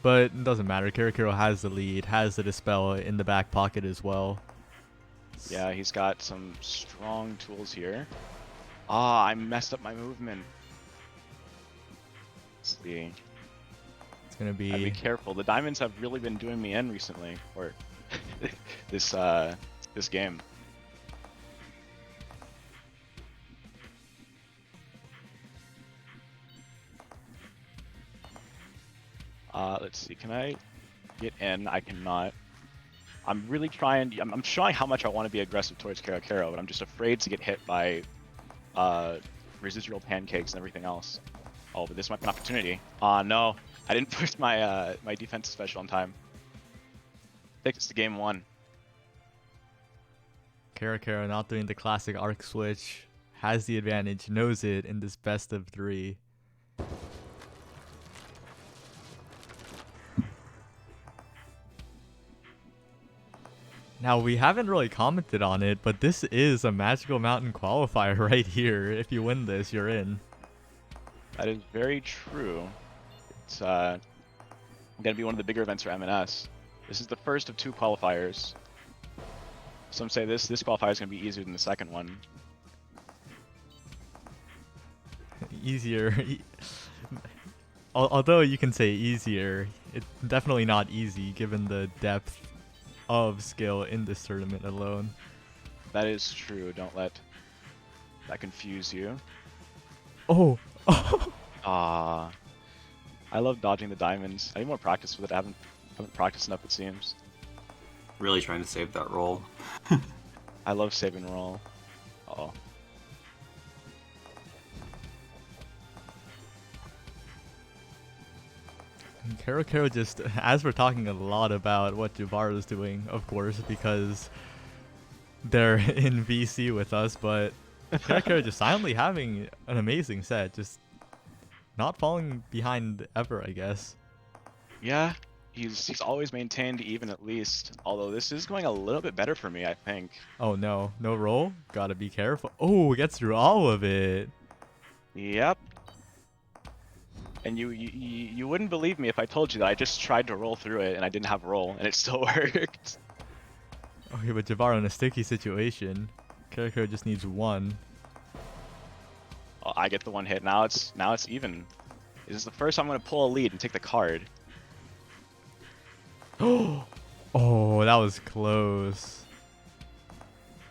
Speaker 1: But it doesn't matter. Kara has the lead, has the dispel in the back pocket as well.
Speaker 2: Yeah, he's got some strong tools here. Ah, I messed up my movement. Let's see.
Speaker 1: It's gonna
Speaker 2: I'd be careful. The diamonds have really been doing me in recently, or this game. Let's see. Can I get in? I cannot. I'm really trying. I'm showing how much I want to be aggressive towards Karo, but I'm just afraid to get hit by residual pancakes and everything else. Oh, but this might be an opportunity. No. I didn't push my my defensive special in time. Takes us to game 1.
Speaker 1: Kara not doing the classic arc switch. Has the advantage, knows it in this best of 3. Now, we haven't really commented on it, but this is a Magical Mountain qualifier right here. If you win this, you're in.
Speaker 2: That is very true. It's going to be one of the bigger events for MNS. This is the first of 2 qualifiers. Some say this qualifier is going to be easier than the second one.
Speaker 1: Easier. Although you can say easier, it's definitely not easy given the depth of skill in this tournament alone.
Speaker 2: That is true. Don't let that confuse you.
Speaker 1: Oh!
Speaker 2: I love dodging the diamonds. I need more practice with it. I haven't practiced enough, it seems.
Speaker 3: Really trying to save that roll.
Speaker 2: I love saving roll. Uh-oh.
Speaker 1: Karo just, as we're talking a lot about what Jahvaro is doing, of course, because they're in VC with us, but Karo just silently having an amazing set, just not falling behind ever, I guess.
Speaker 2: Yeah, he's always maintained even at least. Although this is going a little bit better for me, I think.
Speaker 1: Oh no, no roll? Gotta be careful. Oh, gets through all of it.
Speaker 2: Yep. And you wouldn't believe me if I told you that I just tried to roll through it and I didn't have roll and it still worked.
Speaker 1: Okay, but Jahvaro in a sticky situation. Karo just needs 1.
Speaker 2: Oh, I get the 1 hit. Now it's even. This is the first time I'm going to pull a lead and take the card.
Speaker 1: Oh, that was close.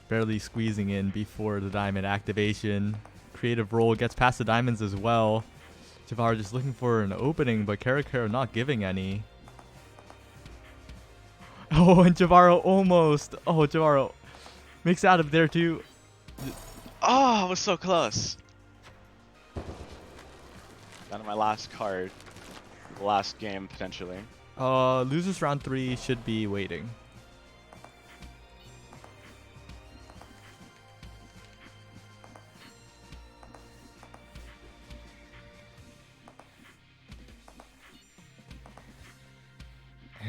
Speaker 1: Barely squeezing in before the diamond activation. Creative roll gets past the diamonds as well. Jahvaro just looking for an opening, but Karo not giving any. Oh, and Jahvaro almost. Oh, Jahvaro makes out of there too.
Speaker 2: Oh, I was so close. Down to my last card. The last game, potentially.
Speaker 1: Losers round 3 should be waiting.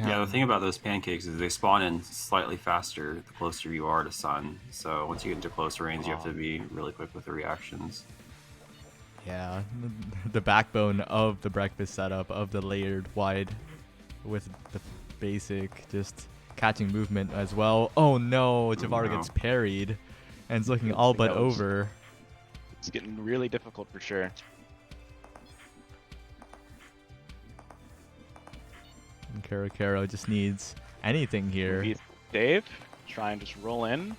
Speaker 3: Yeah, the thing about those pancakes is they spawn in slightly faster the closer you are to sun. So once you get into close range, you have to be really quick with the reactions.
Speaker 1: Yeah, the backbone of the breakfast setup of the layered wide with the basic just catching movement as well. Oh no, Jahvaro gets parried and it's looking all but over.
Speaker 2: It's getting really difficult for sure.
Speaker 1: And Caro just needs anything here.
Speaker 2: Dave, try and just roll in.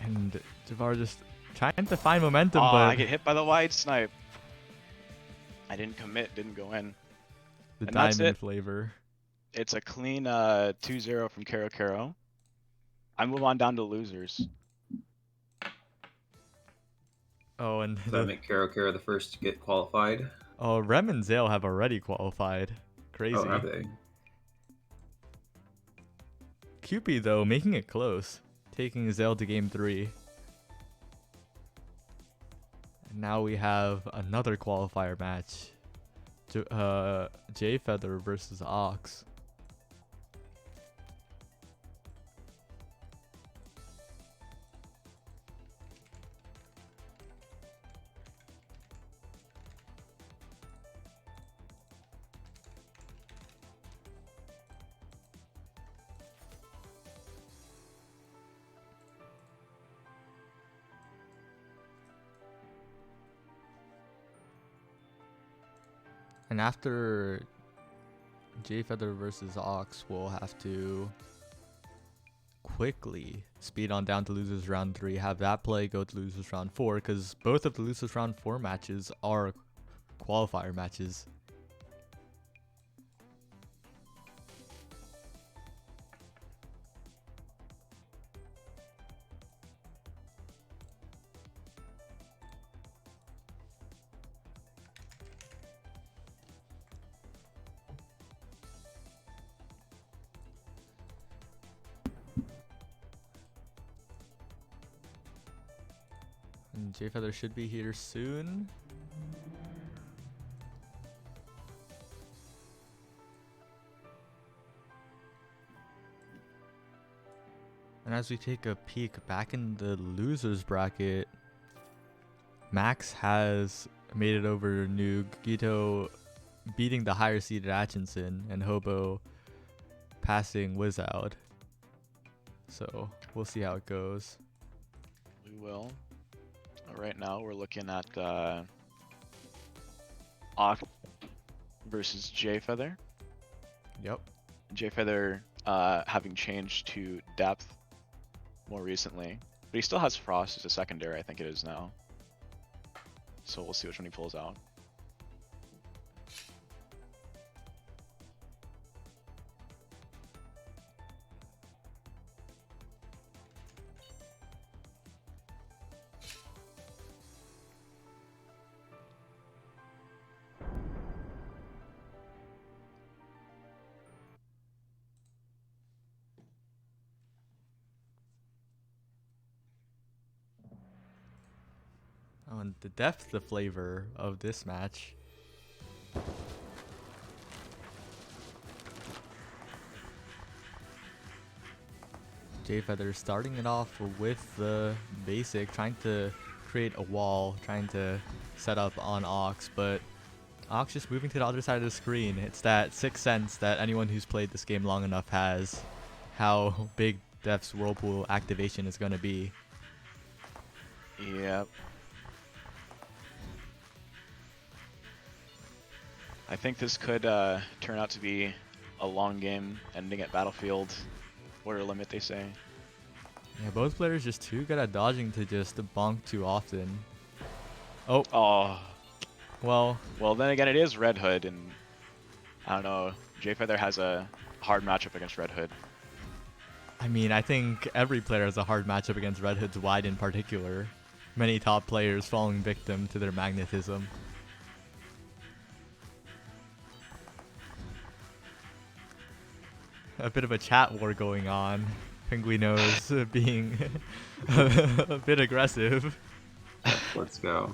Speaker 1: And Jahvaro just trying to find momentum,
Speaker 2: but
Speaker 1: but
Speaker 2: I get hit by the wide snipe. I didn't commit, didn't go in.
Speaker 1: the
Speaker 2: And that's
Speaker 1: diamond
Speaker 2: it.
Speaker 1: flavor.
Speaker 2: It's a clean 2-0 from Caro. I move on down to losers.
Speaker 1: Oh, and
Speaker 3: Does that make Caro the first to get qualified?
Speaker 1: oh, Rem and Zale have already qualified. Crazy.
Speaker 3: Oh, have they?
Speaker 1: Cupid though making it close, taking Zale to game 3. And now we have another qualifier match. J Feather versus Ox. And after J Feather versus Ox, we'll have to quickly speed on down to losers round 3, have that play go to losers round 4, because both of the losers round 4 matches are qualifier matches. And J Feather should be here soon. And as we take a peek back in the losers bracket, Max has made it over Noog, Gito beating the higher seeded Atchinson, and Hobo passing Wizout. So we'll see how it goes.
Speaker 2: We will. Right now we're looking at Ox versus J Feather.
Speaker 1: Yep.
Speaker 2: J Feather having changed to depth more recently, but he still has Frost as a secondary, I think it is now. So we'll see which one he pulls out.
Speaker 1: Oh, and the depth, the flavor of this match. J Feather starting it off with the basic, trying to create a wall, trying to set up on Ox, but Ox just moving to the other side of the screen. It's that sixth sense that anyone who's played this game long enough has, how big Def's Whirlpool activation is going to be.
Speaker 2: Yep. I think this could turn out to be a long game, ending at Battlefield Order Limit, they say.
Speaker 1: Yeah, both players just too good at dodging to just bonk too often. Oh.
Speaker 2: Oh.
Speaker 1: Well,
Speaker 2: then again, it is Red Hood, and I don't know. J Feather has a hard matchup against Red Hood.
Speaker 1: I mean, I think every player has a hard matchup against Red Hood's wide in particular. Many top players falling victim to their magnetism. A bit of a chat war going on. Pinguino's being a bit aggressive.
Speaker 3: Let's go.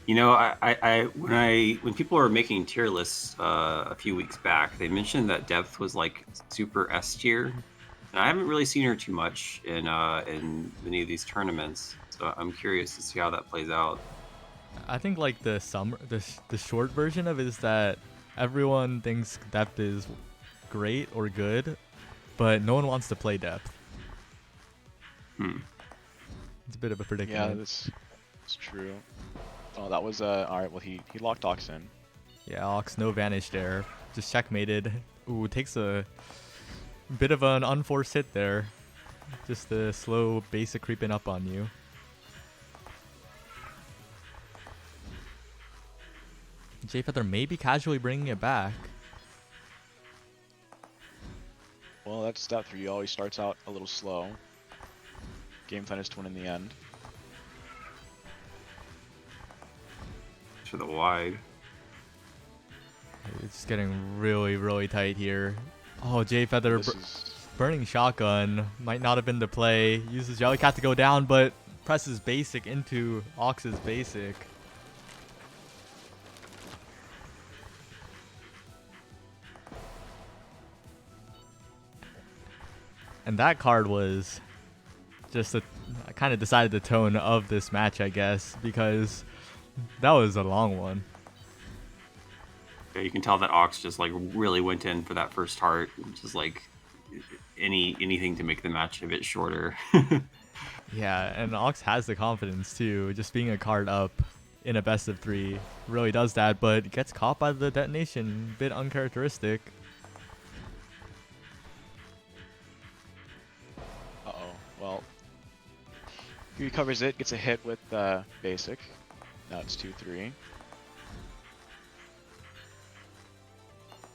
Speaker 3: You know, when people were making tier lists a few weeks back, they mentioned that Depth was like super S tier, and I haven't really seen her too much in many of these tournaments. So I'm curious to see how that plays out.
Speaker 1: I think like the short version of it is that everyone thinks Depth is great or good, but no one wants to play Depth. It's a bit of a predicament.
Speaker 2: Yeah, that's true. Oh, that was alright. Well, he locked Ox in.
Speaker 1: Yeah, Ox, no vanish there. Just checkmated. Ooh, takes a bit of an unforced hit there. Just the slow basic creeping up on you. Jfeather may be casually bringing it back.
Speaker 2: Well, that's step 3. He always starts out a little slow. Game plan is to win in the end.
Speaker 3: For the wide.
Speaker 1: It's getting really, really tight here. Oh, Jfeather burning shotgun. Might not have been the play. Uses Jellycat to go down, but presses basic into Ox's basic. And that card was just kind of decided the tone of this match, I guess, because that was a long one.
Speaker 3: Yeah, you can tell that Ox just like really went in for that first heart, just like anything to make the match a bit shorter.
Speaker 1: Yeah, and Ox has the confidence too. Just being a card up in a best of 3 really does that, but gets caught by the detonation. Bit uncharacteristic.
Speaker 2: Well, he recovers it, gets a hit with basic. Now it's 2-3.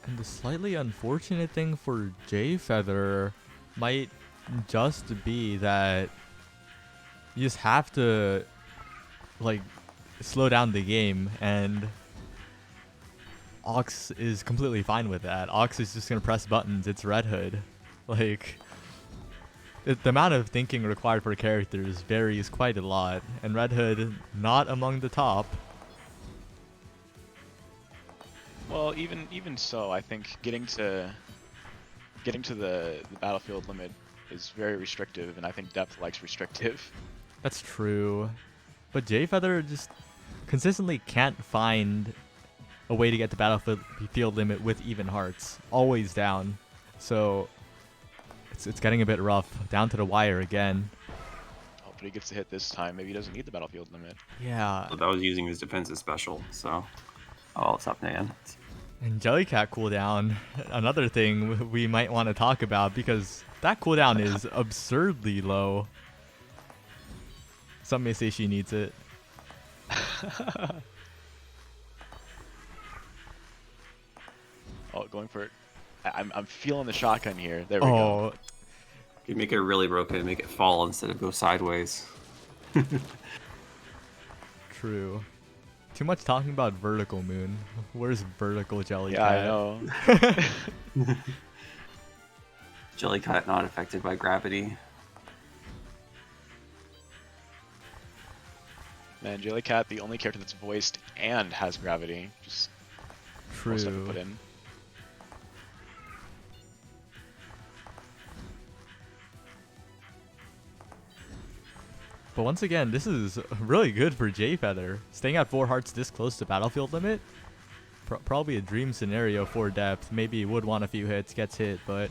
Speaker 1: And the slightly unfortunate thing for Jfeather might just be that you just have to like slow down the game, and Ox is completely fine with that. Ox is just gonna press buttons. It's Red Hood. Like, the amount of thinking required for characters varies quite a lot, and Red Hood not among the top.
Speaker 2: Well, even so, I think getting to the battlefield limit is very restrictive, and I think Depth likes restrictive.
Speaker 1: That's true, but Jfeather just consistently can't find a way to get the battlefield limit with even hearts. Always down, so it's getting a bit rough. Down to the wire again.
Speaker 2: Oh, but he gets a hit this time. Maybe he doesn't need the battlefield limit.
Speaker 1: Yeah.
Speaker 3: So that was using his defensive special, so oh, it's up man.
Speaker 1: And Jellycat cooldown, another thing we might want to talk about, because that cooldown is absurdly low. Some may say she needs it.
Speaker 2: Oh, going for it. I'm feeling the shotgun here. There we go.
Speaker 3: You make it really broken, make it fall instead of go sideways.
Speaker 1: True. Too much talking about vertical moon. Where's vertical Jellycat?
Speaker 2: Yeah, I know.
Speaker 3: Jellycat not affected by gravity.
Speaker 2: Man, Jellycat, the only character that's voiced and has gravity. Just
Speaker 1: True.
Speaker 2: stuff to put in.
Speaker 1: But once again, this is really good for Jfeather. Staying at 4 hearts this close to battlefield limit, probably a dream scenario for Depth. Maybe he would want a few hits, gets hit, but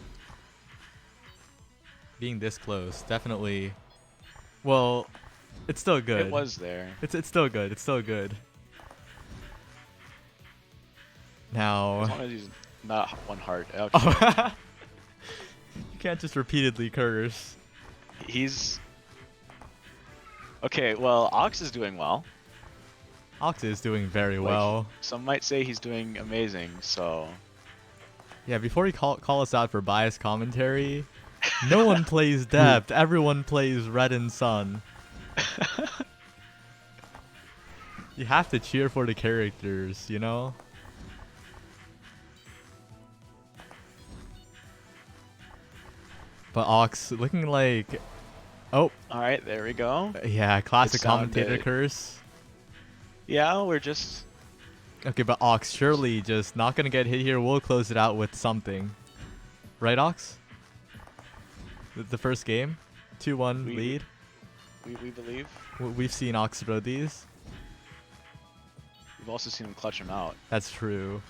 Speaker 1: being this close, definitely. Well, it's still good.
Speaker 2: It was there.
Speaker 1: It's still good. It's still good. Now.
Speaker 2: As long as he's not 1 heart. Okay.
Speaker 1: You can't just repeatedly curse.
Speaker 2: He's. Okay, well, Ox is doing well.
Speaker 1: Ox is doing very well.
Speaker 2: Some might say he's doing amazing, so.
Speaker 1: Yeah, before we call us out for biased commentary, No one plays depth. Everyone plays red and sun. You have to cheer for the characters, you know? But Ox looking like... Oh,
Speaker 2: Alright, there we go.
Speaker 1: yeah, classic
Speaker 2: It sounded-
Speaker 1: commentator curse.
Speaker 2: Yeah, we're just...
Speaker 1: Okay, but Ox, surely just not gonna get hit here. We'll close it out with something. Right, Ox? The first game? 2-1 lead?
Speaker 2: We believe.
Speaker 1: We've seen Ox throw these.
Speaker 2: We've also seen him clutch him out.
Speaker 1: That's true.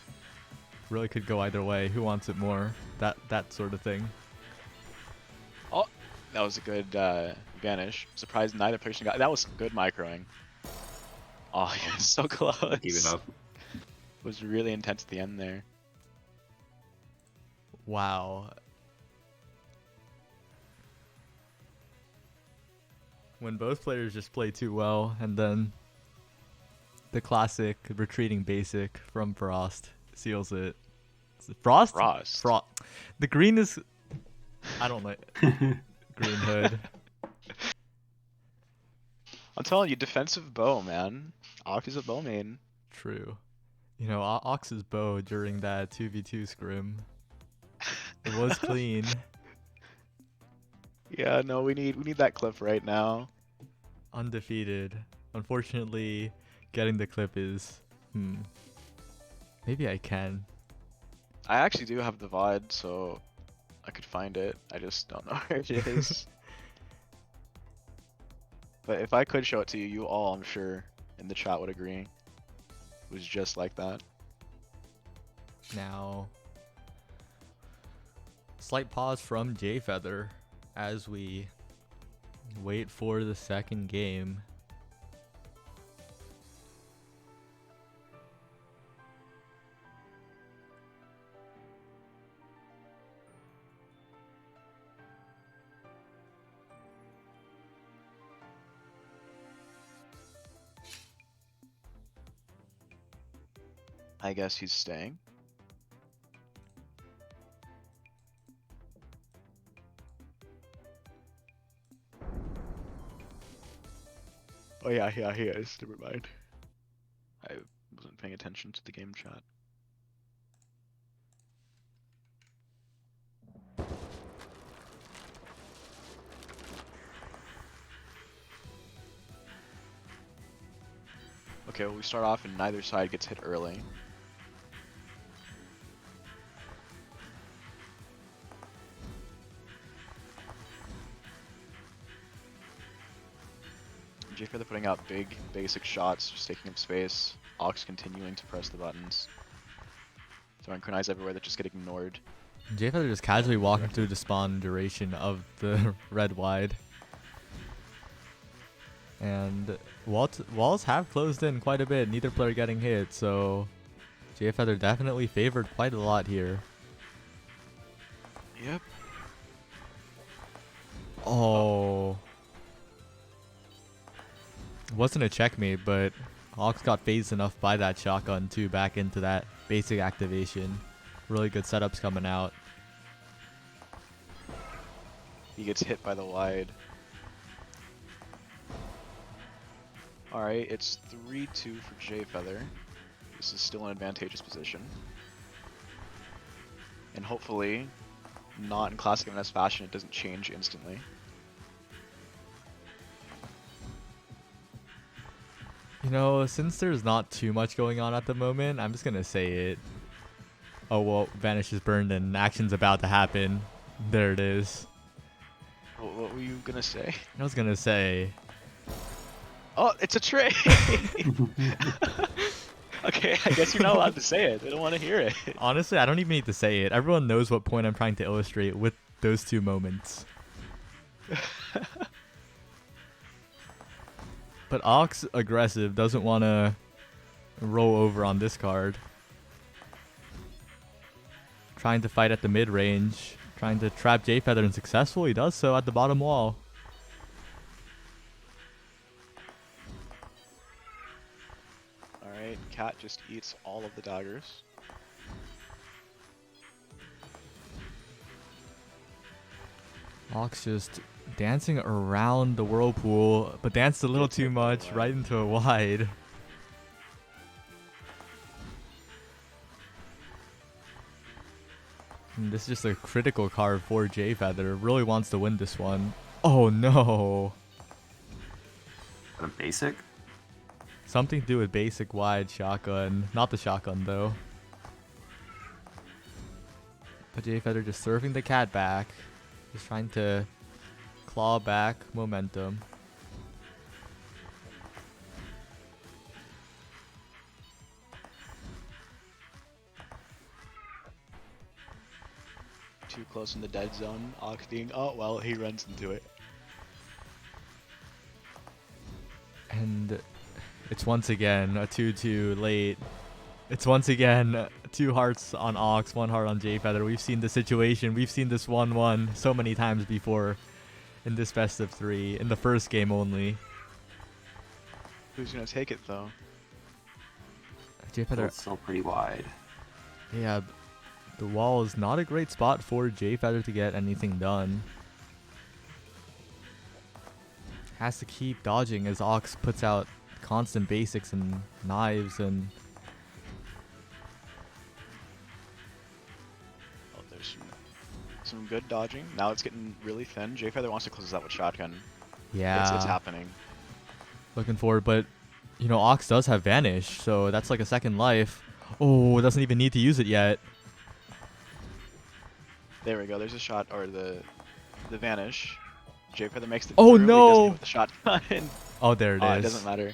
Speaker 1: Really could go either way. Who wants it more? That sort of thing.
Speaker 2: Oh, that was a good vanish. Surprised neither person got... That was some good microing. Oh, he was so close.
Speaker 3: Keep it up.
Speaker 2: Was really intense at the end there.
Speaker 1: Wow. When both players just play too well, and then the classic retreating basic from Frost seals it. Is it Frost?
Speaker 2: Frost.
Speaker 1: The green is... I don't like... Green hood.
Speaker 2: I'm telling you, defensive bow, man. Ox is a bow main.
Speaker 1: True. You know, Ox's bow during that 2v2 scrim. It was clean.
Speaker 2: Yeah, no, we need that clip right now.
Speaker 1: Undefeated. Unfortunately, getting the clip is... Maybe I can.
Speaker 2: I actually do have the VOD, so I could find it. I just don't know where it is. But if I could show it to you, you all, I'm sure, in the chat would agree. It was just like that.
Speaker 1: Now, slight pause from Jfeather as we wait for the second game.
Speaker 2: I guess he's staying. Oh yeah, he is. Never mind. I wasn't paying attention to the game chat. Okay, well we start off and neither side gets hit early. Jfeather putting out big, basic shots, just taking up space. Ox continuing to press the buttons. Throwing kunais everywhere that just get ignored.
Speaker 1: Jfeather just casually walking through the spawn duration of the red wide. And walls have closed in quite a bit, neither player getting hit, so Jfeather definitely favored quite a lot here.
Speaker 2: Yep.
Speaker 1: Oh. Wasn't a checkmate, but Ox got phased enough by that shotgun to back into that basic activation. Really good setups coming out.
Speaker 2: He gets hit by the wide. Alright, it's 3-2 for Jfeather. This is still an advantageous position. And hopefully, not in classic MS fashion, it doesn't change instantly.
Speaker 1: You know, since there's not too much going on at the moment, I'm just gonna say it. Oh well, Vanish is burned and action's about to happen. There it is.
Speaker 2: What were you gonna say?
Speaker 1: I was gonna say...
Speaker 2: Oh, it's a trade! Okay, I guess you're not allowed to say it. They don't want to hear it.
Speaker 1: Honestly, I don't even need to say it. Everyone knows what point I'm trying to illustrate with those two moments. But Ox, aggressive, doesn't want to roll over on this card. Trying to fight at the mid-range. Trying to trap Jfeather, and successfully does so at the bottom wall.
Speaker 2: Alright, Cat just eats all of the daggers.
Speaker 1: Ox just dancing around the whirlpool, but danced a little too much right into a wide. And this is just a critical card for Jfeather. Really wants to win this one. Oh no!
Speaker 3: A basic?
Speaker 1: Something to do with basic wide shotgun. Not the shotgun though. But Jfeather just serving the cat back. Just trying to claw back momentum.
Speaker 2: Too close in the dead zone. Ox being, oh well, he runs into it.
Speaker 1: And it's once again a 2-2 late. It's once again 2 hearts on Ox, 1 heart on Jfeather. We've seen this situation. We've seen this 1-1 so many times before in this best of 3, in the first game only.
Speaker 2: Who's gonna take it though?
Speaker 1: Jfeather,
Speaker 3: It's still pretty wide.
Speaker 1: yeah, the wall is not a great spot for Jfeather to get anything done. Has to keep dodging as Ox puts out constant basics and knives and...
Speaker 2: Oh, there's some good dodging. Now it's getting really thin. Jfeather wants to close this out with shotgun.
Speaker 1: Yeah.
Speaker 2: It's happening.
Speaker 1: Looking forward, but you know, Ox does have Vanish, so that's like a second life. Oh, doesn't even need to use it yet.
Speaker 2: There we go. There's a shot, or the Vanish. Jfeather makes the
Speaker 1: Oh
Speaker 2: through,
Speaker 1: no!
Speaker 2: He doesn't hit with the shotgun.
Speaker 1: Oh, there it is.
Speaker 2: It doesn't matter.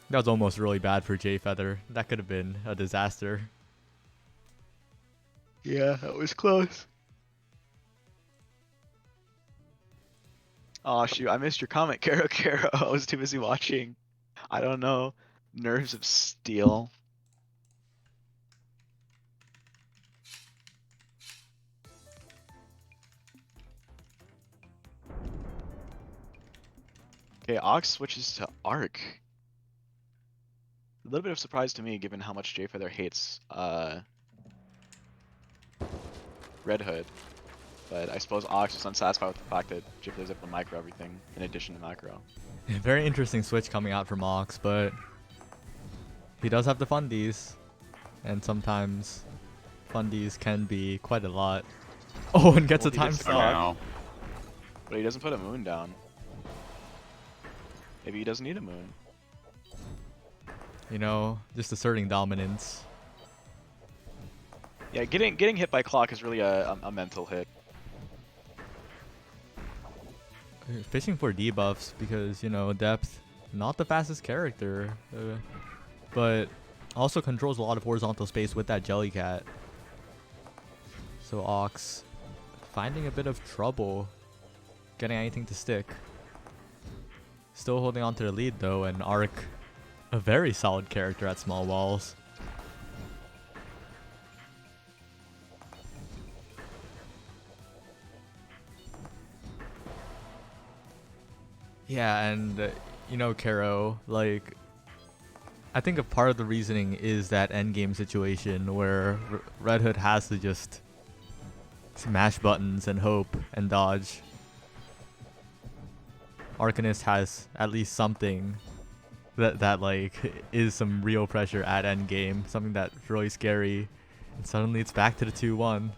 Speaker 1: That was almost really bad for Jfeather. That could have been a disaster.
Speaker 2: Yeah, that was close. Oh shoot, I missed your comment, Caro Caro. I was too busy watching. I don't know. Nerves of steel. Okay, Ox switches to Arc. A little bit of surprise to me, given how much Jfeather hates Red Hood. But I suppose Ox is unsatisfied with the fact that Jfeather's able to micro everything in addition to macro.
Speaker 1: Very interesting switch coming out from Ox, but he does have the fundies, and sometimes fundies can be quite a lot. Oh, and gets
Speaker 2: Well,
Speaker 1: a
Speaker 2: he
Speaker 1: time
Speaker 2: gets the
Speaker 1: stop.
Speaker 3: Now,
Speaker 2: But he doesn't put a moon down. Maybe he doesn't need a moon.
Speaker 1: You know, just asserting dominance.
Speaker 2: Yeah, getting hit by clock is really a mental hit.
Speaker 1: Fishing for debuffs because, you know, depth, not the fastest character, but also controls a lot of horizontal space with that Jellycat. So Ox finding a bit of trouble getting anything to stick. Still holding on to the lead though, and Arc, a very solid character at small walls. Yeah, and you know, Caro, like, I think a part of the reasoning is that endgame situation where Red Hood has to just smash buttons and hope and dodge. Arcanist has at least something that like is some real pressure at endgame, something that's really scary, and suddenly it's back to the 2-1.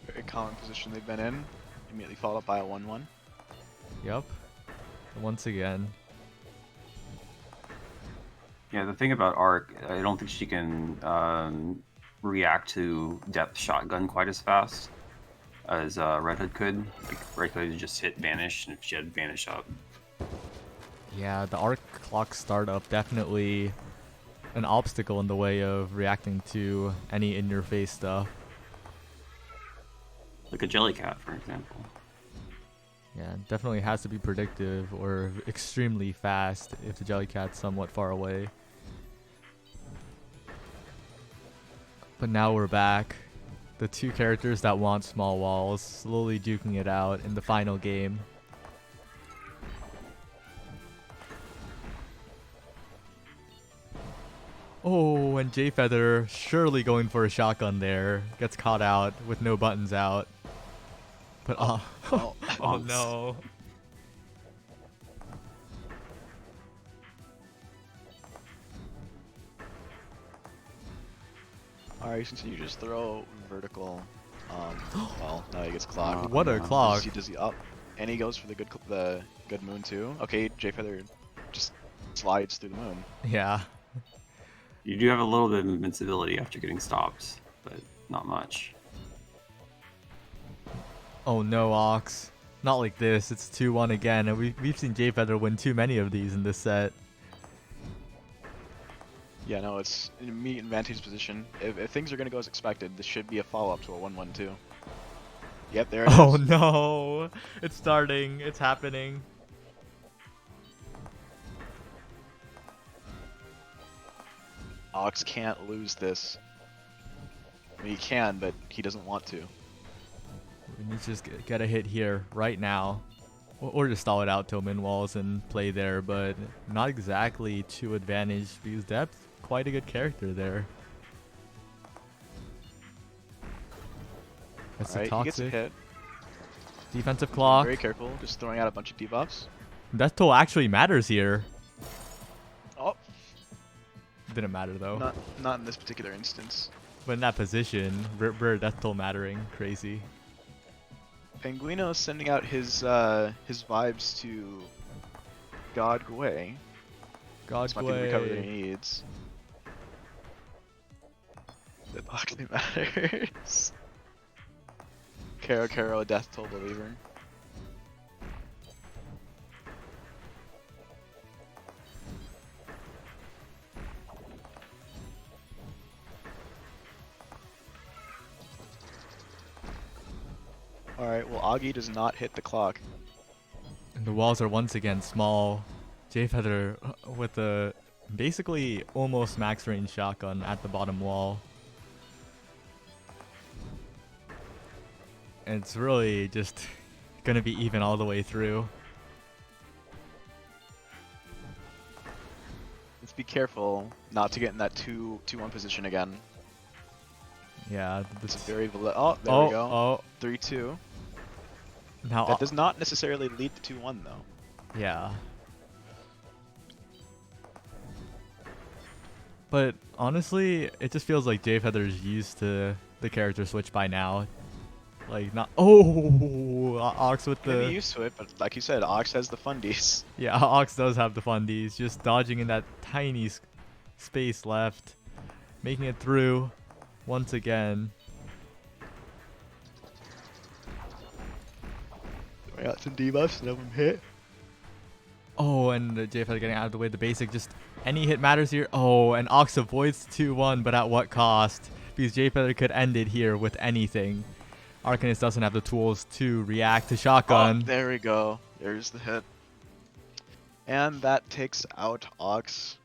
Speaker 2: Very common position they've been in. Immediately followed up by a 1-1.
Speaker 1: Yep. Once again.
Speaker 3: yeah, the thing about Arc, I don't think she can react to depth shotgun quite as fast as Red Hood could. Like, Red Hood just hit Vanish, and if she had Vanish up.
Speaker 1: Yeah, the Arc clock startup definitely an obstacle in the way of reacting to any in-your-face stuff.
Speaker 3: Like a Jellycat, for example.
Speaker 1: Yeah, definitely has to be predictive or extremely fast if the Jellycat's somewhat far away. But now we're back. The two characters that want small walls slowly duking it out in the final game. Oh, and Jfeather surely going for a shotgun there. Gets caught out with no buttons out. But
Speaker 2: Oh,
Speaker 1: oh,
Speaker 2: oh.
Speaker 1: oh no.
Speaker 2: Alright, since you just throw vertical, well, now he gets clocked.
Speaker 1: What a
Speaker 3: no.
Speaker 1: clock.
Speaker 2: Does he up? And he goes for the good moon too. Okay, J Feather just slides through the moon.
Speaker 1: Yeah.
Speaker 3: You do have a little bit of invincibility after getting stopped, but not much.
Speaker 1: Oh no, Ox. Not like this. It's 2-1 again, and we've seen J Feather win too many of these in this set.
Speaker 2: Yeah, no, it's in a meat advantage position. If things are gonna go as expected, this should be a follow-up to a 1-1-2. Yep, there it is.
Speaker 1: Oh no. It's starting. It's happening.
Speaker 2: Ox can't lose this. I mean, he can, but he doesn't want to.
Speaker 1: We need to just get a hit here right now. Or just stall it out till min walls and play there, but not exactly to advantage because Depth, quite a good character there. That's
Speaker 2: Alright, he gets a
Speaker 1: toxic.
Speaker 2: hit.
Speaker 1: Defensive clock.
Speaker 2: Very careful, just throwing out a bunch of debuffs.
Speaker 1: Death toll actually matters here.
Speaker 2: Oh,
Speaker 1: Didn't matter though.
Speaker 2: not in this particular instance.
Speaker 1: But in that position, rare death toll mattering. Crazy.
Speaker 2: Penguino sending out his vibes to God Gwei.
Speaker 1: God
Speaker 2: This might be the recovery that he needs. It actually matters. Caro, a death toll believer. Alright, well Augie does not hit the clock.
Speaker 1: And the walls are once again small. J Feather with a basically almost max range shotgun at the bottom wall. And it's really just gonna be even all the way through.
Speaker 2: Let's be careful not to get in that 2-1 position again.
Speaker 1: Yeah.
Speaker 2: It's
Speaker 1: That's,
Speaker 2: very oh, there we go.
Speaker 1: Oh.
Speaker 2: 3-2.
Speaker 1: Now,
Speaker 2: That does not necessarily lead to 2-1 though.
Speaker 1: yeah. But honestly, it just feels like J Feather's used to the character switch by now. Like not. Oh, Ox with
Speaker 2: Maybe
Speaker 1: the.
Speaker 2: used to it, but like you said, Ox has the fundies.
Speaker 1: Yeah, Ox does have the fundies, just dodging in that tiny space left, making it through once again.
Speaker 2: I got some debuffs, none of them hit.
Speaker 1: Oh, and J Feather getting out of the way. The basic, just any hit matters here. Oh, and Ox avoids 2-1, but at what cost? Because J Feather could end it here with anything. Arcanist doesn't have the tools to react to shotgun.
Speaker 2: Oh, there we go. There's the hit. And that takes out Ox.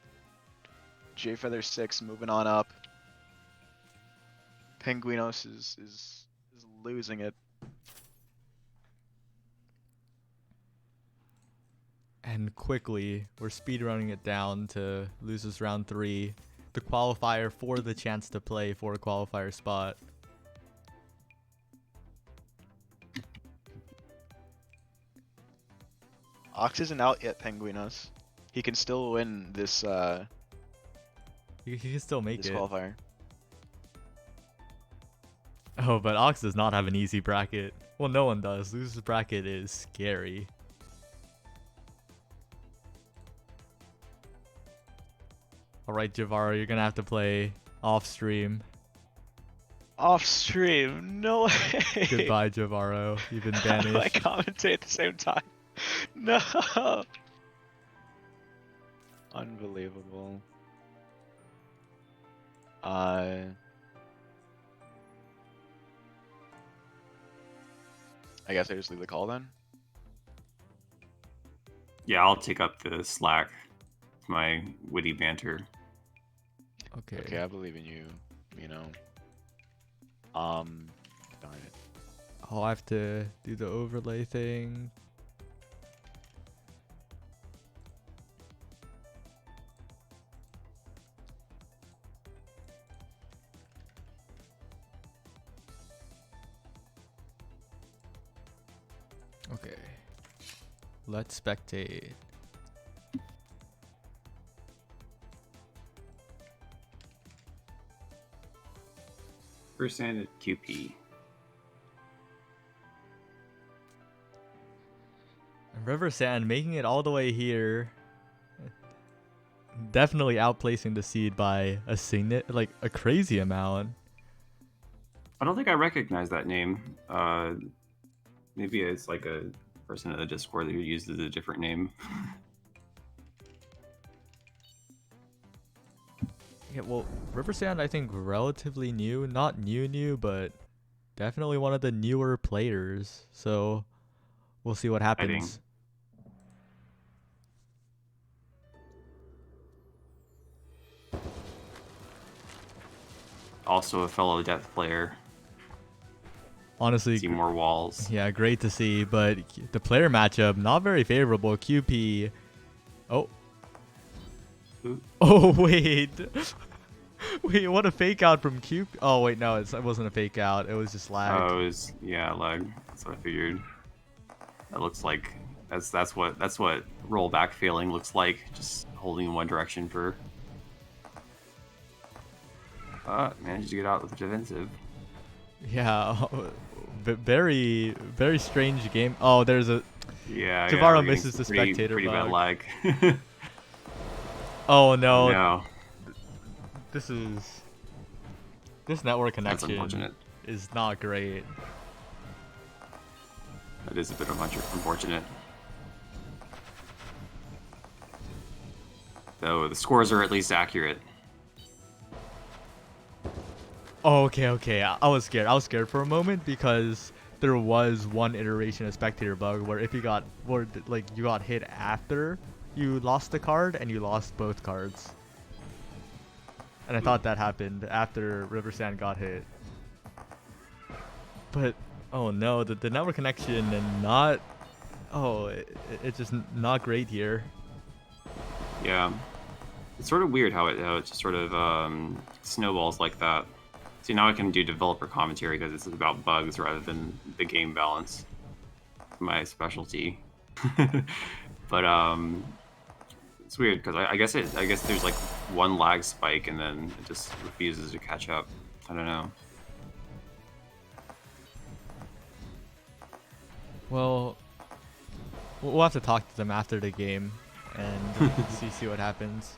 Speaker 2: J Feather 6 moving on up. Penguinos is losing it.
Speaker 1: And quickly, we're speedrunning it down to loses round 3. The qualifier for the chance to play for a qualifier spot.
Speaker 2: Ox isn't out yet, Penguinos. He can still win this
Speaker 1: He can still make
Speaker 2: this
Speaker 1: it.
Speaker 2: qualifier.
Speaker 1: Oh, but Ox does not have an easy bracket. Well, no one does. Loser's bracket is scary. Alright, Jahvaro, you're gonna have to play off stream.
Speaker 2: Off stream, no way.
Speaker 1: Goodbye, Jahvaro. You've been
Speaker 2: How do I
Speaker 1: banished.
Speaker 2: commentate at the same time? No. Unbelievable. I guess I just leave the call then.
Speaker 3: Yeah, I'll take up the slack. My witty banter.
Speaker 1: Okay.
Speaker 2: Okay, I believe in you. You know. Darn it.
Speaker 1: I'll have to do the overlay thing. Okay. Let's spectate.
Speaker 3: First hand at QP.
Speaker 1: River Sand making it all the way here. Definitely outplacing the seed by a crazy amount.
Speaker 3: I don't think I recognize that name. Maybe it's like a person in the Discord who uses a different name.
Speaker 1: Yeah, well, River Sand I think relatively new, not new, but definitely one of the newer players. So we'll see what happens.
Speaker 3: Also a fellow Death player.
Speaker 1: Honestly,
Speaker 3: See more walls.
Speaker 1: yeah, great to see, but the player matchup not very favorable. QP. Oh.
Speaker 3: Ooh.
Speaker 1: Oh wait. Wait, what a fake out from QP. Oh wait, no, it wasn't a fake out. It was just lag.
Speaker 3: Oh, it was, yeah, lag. That's what I figured. That looks like that's what rollback failing looks like. Just holding in one direction for. Managed to get out with the defensive.
Speaker 1: Yeah, very strange game. Oh, there's a
Speaker 3: Yeah.
Speaker 1: Jahvaro
Speaker 3: Yeah,
Speaker 1: misses the spectator
Speaker 3: pretty bad
Speaker 1: bug.
Speaker 3: lag.
Speaker 1: Oh no.
Speaker 3: No.
Speaker 1: This network
Speaker 3: That's
Speaker 1: connection
Speaker 3: unfortunate.
Speaker 1: is not great.
Speaker 3: That is a bit unfortunate. Though the scores are at least accurate.
Speaker 1: Oh, okay. I was scared. I was scared for a moment because there was one iteration of spectator bug where if you got you got hit after you lost the card and you lost both cards. And I thought that happened after River Sand got hit. But oh no, the network connection and not it's just not great here.
Speaker 3: Yeah. It's sort of weird how it just sort of snowballs like that. See, now I can do developer commentary because this is about bugs rather than the game balance. My specialty. But it's weird because I guess there's like one lag spike and then it just refuses to catch up. I don't know.
Speaker 1: Well, we'll have to talk to them after the game and see what happens.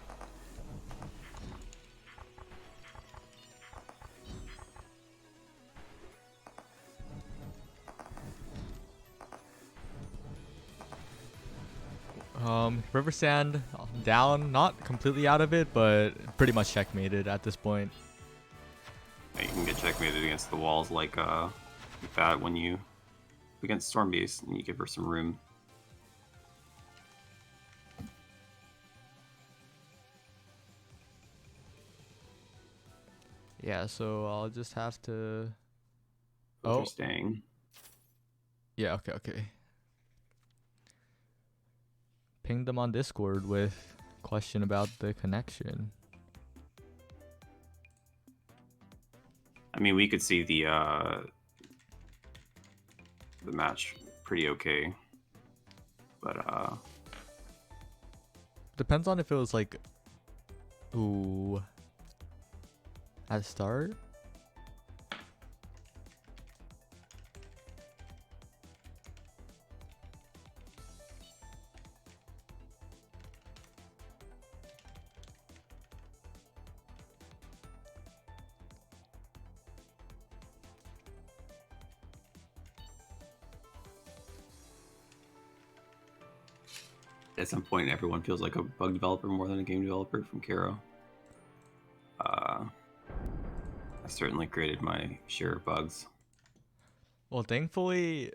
Speaker 1: River Sand down, not completely out of it, but pretty much checkmated at this point.
Speaker 3: Yeah, you can get checkmated against the walls like that when you against Storm Beast and you give her some room.
Speaker 1: Yeah, so I'll just have to.
Speaker 3: Interesting.
Speaker 1: Yeah, okay. Ping them on Discord with question about the connection.
Speaker 3: I mean, we could see the match pretty okay, but
Speaker 1: depends on if it was like, ooh, at start.
Speaker 3: at some point everyone feels like a bug developer more than a game developer from Karo. I certainly created my share of bugs.
Speaker 1: Well, thankfully,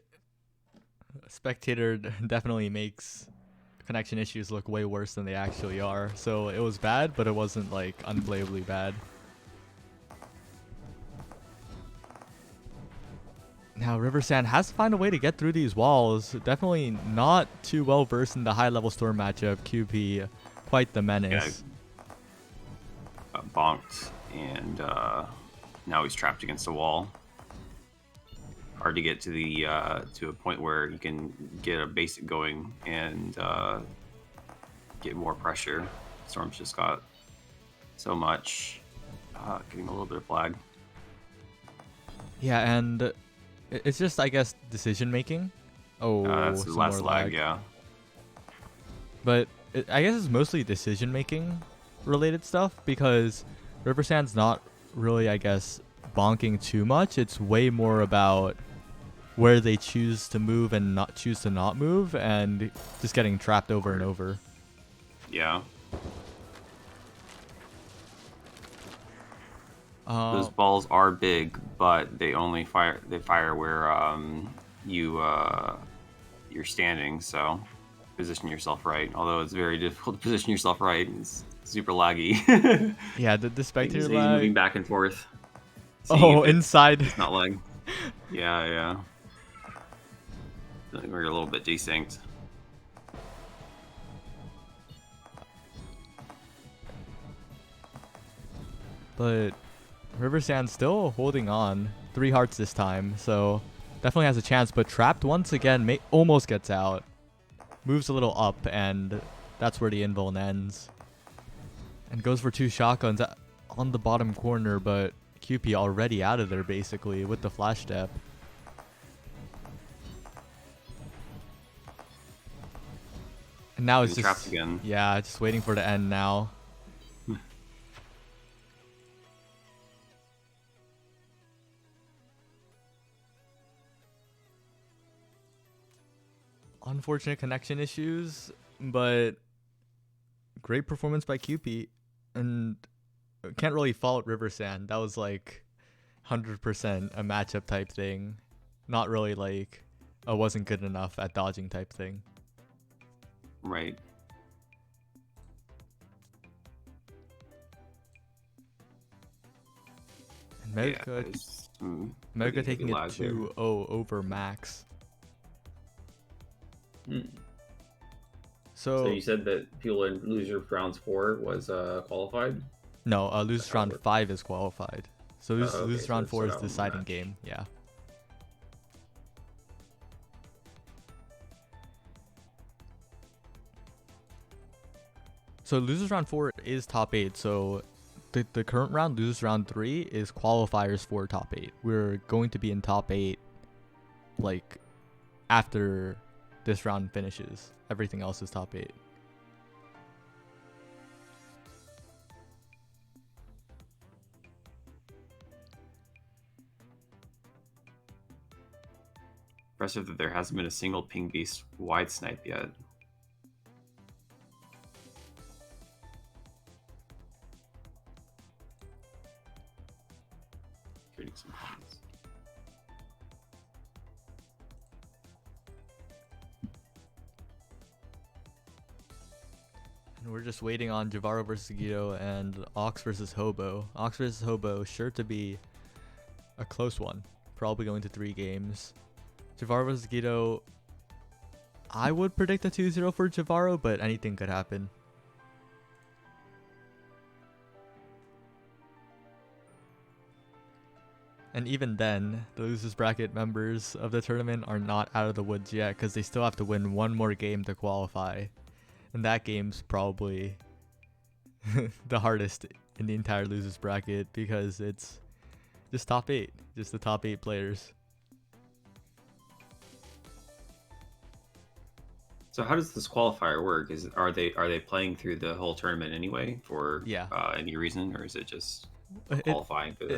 Speaker 1: Spectator definitely makes connection issues look way worse than they actually are. So it was bad, but it wasn't like unplayably bad. Now, River Sand has to find a way to get through these walls. Definitely not too well versed in the high-level storm matchup. QP, quite the menace.
Speaker 3: Yeah, bonked, and now he's trapped against a wall. hard to get to the to a point where you can get a basic going and get more pressure. Storm's just got so much. Getting a little bit of flag.
Speaker 1: Yeah, and it's just, I guess, decision making. Oh,
Speaker 3: That's the
Speaker 1: some
Speaker 3: last
Speaker 1: more
Speaker 3: lag, yeah.
Speaker 1: But I guess it's mostly decision making related stuff because River Sand's not really, I guess, bonking too much. It's way more about where they choose to move and not choose to not move, and just getting trapped over and over.
Speaker 3: Yeah. Those balls are big, but they only fire. They fire where you're standing. So position yourself right. Although it's very difficult to position yourself right. It's super laggy.
Speaker 1: Yeah, the spectator
Speaker 3: He's
Speaker 1: lag.
Speaker 3: moving back and forth.
Speaker 1: Oh, inside.
Speaker 3: It's not lag. Yeah, yeah. We're a little bit desynced.
Speaker 1: But River Sand's still holding on. 3 hearts this time, so definitely has a chance. But trapped once again, almost gets out. Moves a little up, and that's where the invuln ends. And goes for 2 shotguns on the bottom corner, but QP already out of there basically with the flash step. And now it's
Speaker 3: He's
Speaker 1: just
Speaker 3: trapped again.
Speaker 1: Yeah, just waiting for the end now. Unfortunate connection issues, but great performance by QP, and can't really fault River Sand. That was like 100% a matchup type thing, not really like a wasn't good enough at dodging type thing.
Speaker 3: Right.
Speaker 1: And Mega taking it 2-0 over Max.
Speaker 4: So you said that people in loser rounds 4 was qualified?
Speaker 1: No, lose round 5 is qualified. So lose round 4 is
Speaker 4: so
Speaker 1: deciding
Speaker 4: match.
Speaker 1: game. Yeah. So losers round 4 is top 8. So the current round, losers round 3, is qualifiers for top 8. We're going to be in top 8 like after this round finishes. Everything else is top 8.
Speaker 3: Impressive that there hasn't been a single ping beast wide snipe yet. Shooting some points.
Speaker 1: And we're just waiting on Jahvaro versus Guido and Ox versus Hobo. Ox versus Hobo sure to be a close one. Probably going to 3 games. Jahvaro versus Guido, I would predict a 2-0 for Jahvaro, but anything could happen. And even then, the losers bracket members of the tournament are not out of the woods yet because they still have to win 1 more game to qualify. And that game's probably the hardest in the entire losers bracket because it's just top 8, just the top 8 players.
Speaker 3: So how does this qualifier work? Are they playing through the whole tournament anyway for any reason, or is it just qualifying for the...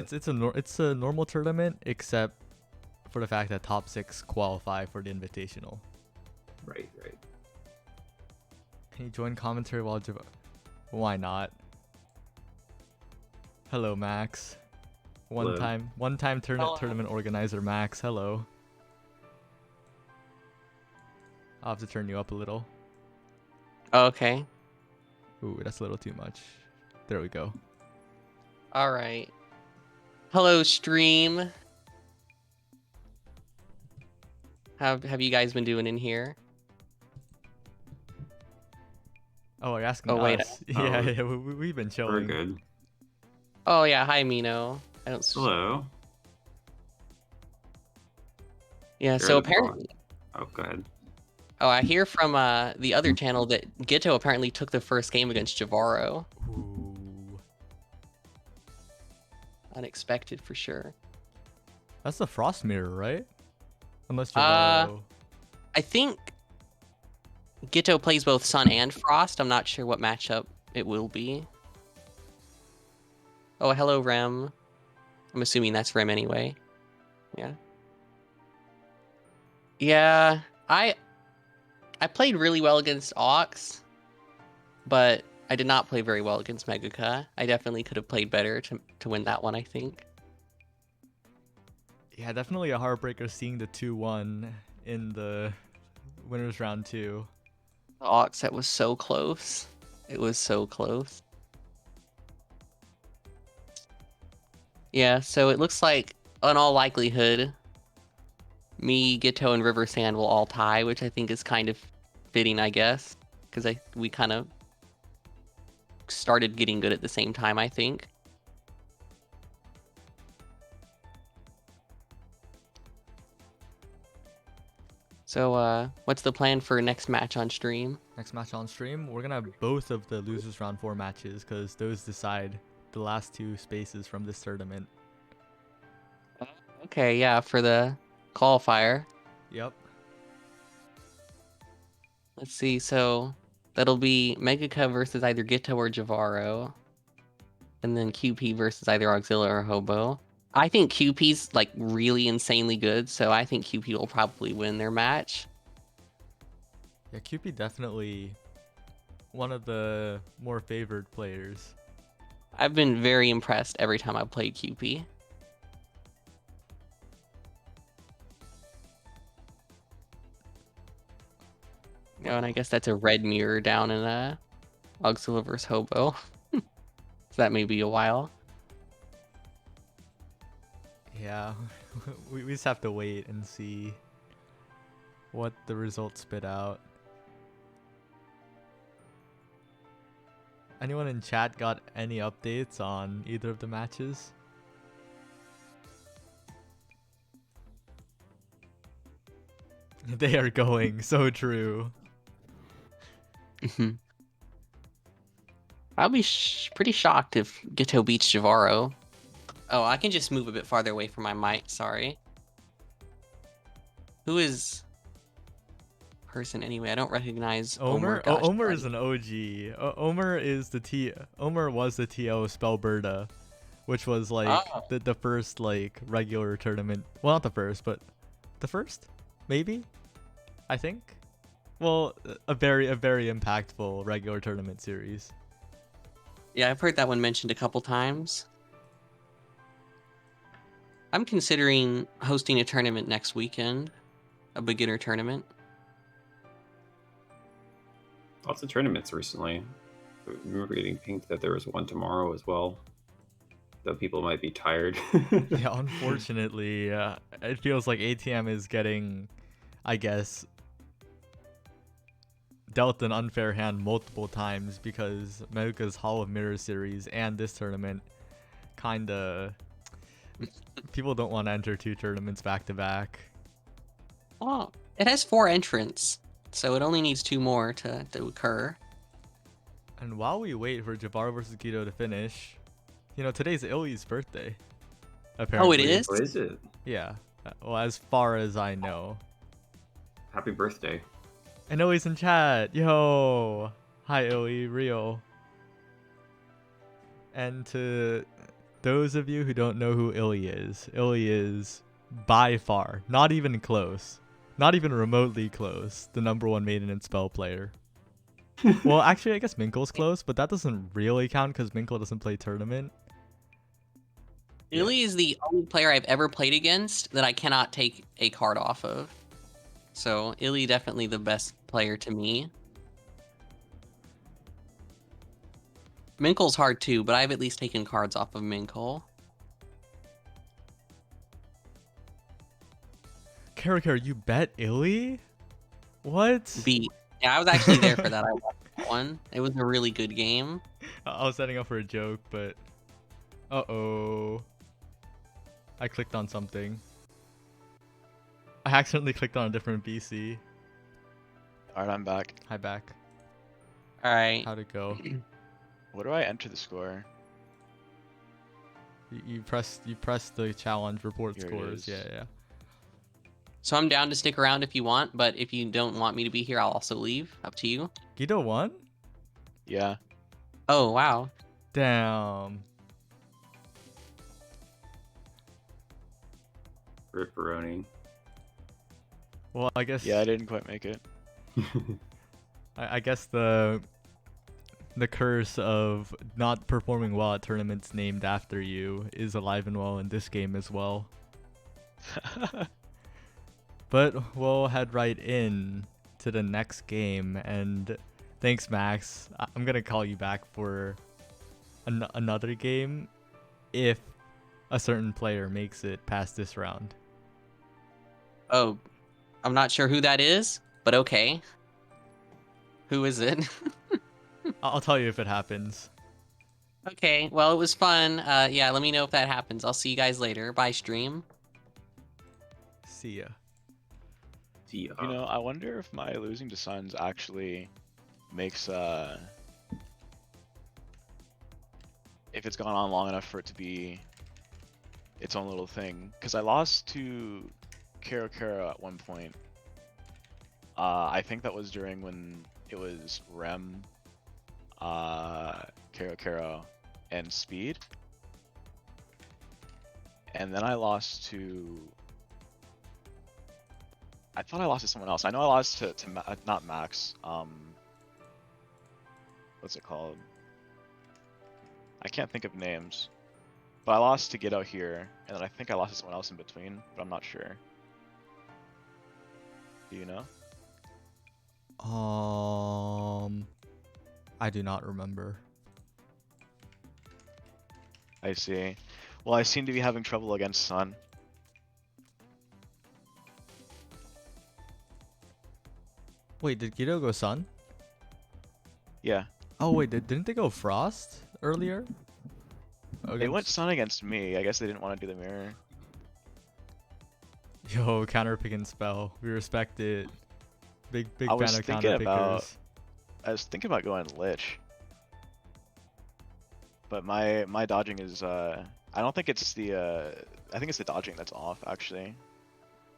Speaker 1: It's a normal tournament except for the fact that top 6 qualify for the invitational.
Speaker 3: Right.
Speaker 1: Can you join commentary while Why not? Hello, Max. One time tournament organizer, Max. Hello. I'll have to turn you up a little.
Speaker 5: Okay.
Speaker 1: Ooh, that's a little too much. There we go.
Speaker 5: All right. Hello, stream. How have you guys been doing in here?
Speaker 1: Oh, you're asking us? Yeah, we've been chilling.
Speaker 3: We're good.
Speaker 5: Oh yeah, hi Mino. I don't.
Speaker 3: Hello.
Speaker 5: Yeah,
Speaker 3: Sure,
Speaker 5: so
Speaker 3: that's fine.
Speaker 5: apparently,
Speaker 3: Oh, go ahead.
Speaker 5: oh, I hear from the other channel that Gitto apparently took the first game against Jahvaro.
Speaker 1: Ooh.
Speaker 5: Unexpected for sure.
Speaker 1: That's the Frost Mirror, right? Unless
Speaker 5: Uh,
Speaker 1: Jahvaro...
Speaker 5: I think Gitto plays both Sun and Frost. I'm not sure what matchup it will be. Oh, hello, Rem. I'm assuming that's Rem anyway. Yeah. Yeah, I played really well against Ox, but I did not play very well against Meguka. I definitely could have played better to win that one, I think.
Speaker 1: Yeah, definitely a heartbreaker seeing the 2-1 in the winners round 2.
Speaker 5: The Ox, that was so close. It was so close. Yeah, so it looks like, in all likelihood, me, Gitto, and River Sand will all tie, which I think is kind of fitting, I guess, because we kind of started getting good at the same time, I think. So, what's the plan for next match on stream?
Speaker 1: Next match on stream, we're gonna have both of the losers round 4 matches because those decide the last 2 spaces from this tournament.
Speaker 5: Okay, yeah, for the qualifier.
Speaker 1: Yep.
Speaker 5: Let's see, so that'll be Meguka versus either Gitto or Jahvaro. And then QP versus either Auxilla or Hobo. I think QP's like really insanely good, so I think QP will probably win their match.
Speaker 1: Yeah, QP definitely one of the more favored players.
Speaker 5: I've been very impressed every time I've played QP. Oh, and I guess that's a red mirror down in Auxilla versus Hobo. So that may be a while.
Speaker 1: Yeah, we just have to wait and see what the results spit out. Anyone in chat got any updates on either of the matches? They are going, so true.
Speaker 5: I'll be pretty shocked if Gitto beats Jahvaro. Oh, I can just move a bit farther away from my mic, sorry. Who is person anyway? I don't recognize Omer. Gosh,
Speaker 1: Omer is an OG. Omer is Omer was the TL of Spellberta, which was like the first like regular tournament. Well, not the first, but the first, maybe. I think. Well, a very impactful regular tournament series.
Speaker 5: Yeah, I've heard that one mentioned a couple times. I'm considering hosting a tournament next weekend, a beginner tournament.
Speaker 3: Lots of tournaments recently. I remember getting pinged that there was one tomorrow as well. Though people might be tired.
Speaker 1: Yeah, unfortunately, it feels like ATM is getting, I guess, dealt an unfair hand multiple times because Meguka's Hall of Mirrors series and this tournament kinda people don't want to enter 2 tournaments back to back.
Speaker 5: Oh, it has 4 entrants, so it only needs 2 more to occur.
Speaker 1: And while we wait for Jahvaro versus Gitto to finish, you know, today's Illy's birthday. Apparently.
Speaker 5: Oh, it is?
Speaker 3: What is it?
Speaker 1: Yeah. Well, as far as I know.
Speaker 3: Happy birthday.
Speaker 1: I know he's in chat. Yo. Hi, Illy. Real. And to those of you who don't know who Illy is by far, not even close, not even remotely close, the #1 Maiden Spell player. Well, actually, I guess Minkle's close, but that doesn't really count because Minkle doesn't play tournament.
Speaker 5: Illy is the only player I've ever played against that I cannot take a card off of. So, Illy definitely the best player to me. Minkle's hard too, but I've at least taken cards off of Minkle.
Speaker 1: Kara, you bet Illy? What?
Speaker 5: Beat. Yeah, I was actually there for that. I won that one. It was a really good game.
Speaker 1: I was setting up for a joke, but... Uh-oh. I clicked on something. I accidentally clicked on a different BC.
Speaker 2: Alright, I'm back.
Speaker 1: Hi back.
Speaker 5: All right.
Speaker 1: How'd it go?
Speaker 2: What do I enter the score?
Speaker 1: You press the challenge report
Speaker 2: Here it
Speaker 1: scores.
Speaker 2: is.
Speaker 1: Yeah.
Speaker 5: So I'm down to stick around if you want, but if you don't want me to be here, I'll also leave. Up to you.
Speaker 1: Guido won?
Speaker 2: Yeah.
Speaker 5: Oh, wow.
Speaker 1: Damn.
Speaker 3: Ripperoni.
Speaker 1: Well, I guess.
Speaker 2: Yeah, I didn't quite make it.
Speaker 1: I guess the curse of not performing well at tournaments named after you is alive and well in this game as well. But we'll head right in to the next game, and thanks, Max. I'm gonna call you back for another game if a certain player makes it past this round.
Speaker 5: Oh, I'm not sure who that is, but okay. Who is it?
Speaker 1: I'll tell you if it happens.
Speaker 5: Okay, well, it was fun. Yeah, let me know if that happens. I'll see you guys later. Bye, stream.
Speaker 1: See ya.
Speaker 3: See,
Speaker 2: You know, I wonder if my losing to Suns actually makes if it's gone on long enough for it to be its own little thing. Because I lost to Karo at one point. I think that was during when it was Rem, Karo, and Speed. And then I lost to... I thought I lost to someone else. I know I lost to not Max. What's it called? I can't think of names. But I lost to Get Out here, and then I think I lost to someone else in between, but I'm not sure. Do you know?
Speaker 1: I do not remember.
Speaker 2: I see. Well, I seem to be having trouble against Sun.
Speaker 1: Wait, did Guido go Sun?
Speaker 2: Yeah.
Speaker 1: Oh wait, didn't they go Frost earlier?
Speaker 2: They went Sun against me. I guess they didn't want to do the mirror.
Speaker 1: Yo, counter pick and spell. We respect it. Big
Speaker 2: I
Speaker 1: fan
Speaker 2: was
Speaker 1: of
Speaker 2: thinking
Speaker 1: counter
Speaker 2: about-
Speaker 1: pickers.
Speaker 2: I was thinking about going Lich. But my dodging is I don't think it's the I think it's the dodging that's off actually.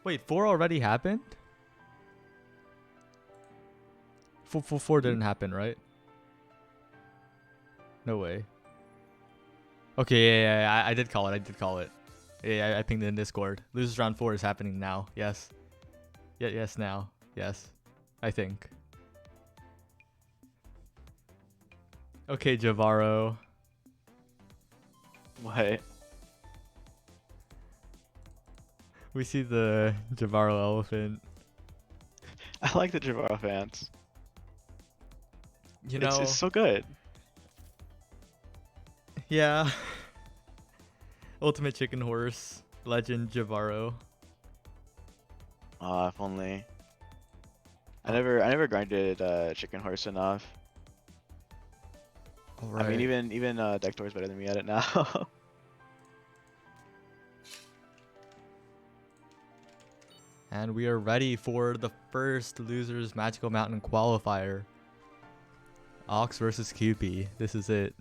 Speaker 1: Wait, 4 already happened? 4 didn't happen, right? No way. Okay, yeah, I did call it. Yeah, I pinged it in Discord. Losers round 4 is happening now. Yes. Yeah, yes now. Yes. I think. Okay, Jahvaro.
Speaker 2: What?
Speaker 1: We see the Jahvaro elephant.
Speaker 2: I like the Jahvaro fans.
Speaker 1: You know,
Speaker 2: It's so good.
Speaker 1: yeah. Ultimate Chicken Horse, Legend Jahvaro.
Speaker 2: If only. I never grinded Chicken Horse enough.
Speaker 1: Alright.
Speaker 2: I mean, even Dektor's better than me at it now.
Speaker 1: And we are ready for the first Losers Magical Mountain Qualifier. Ox versus QP. This is it.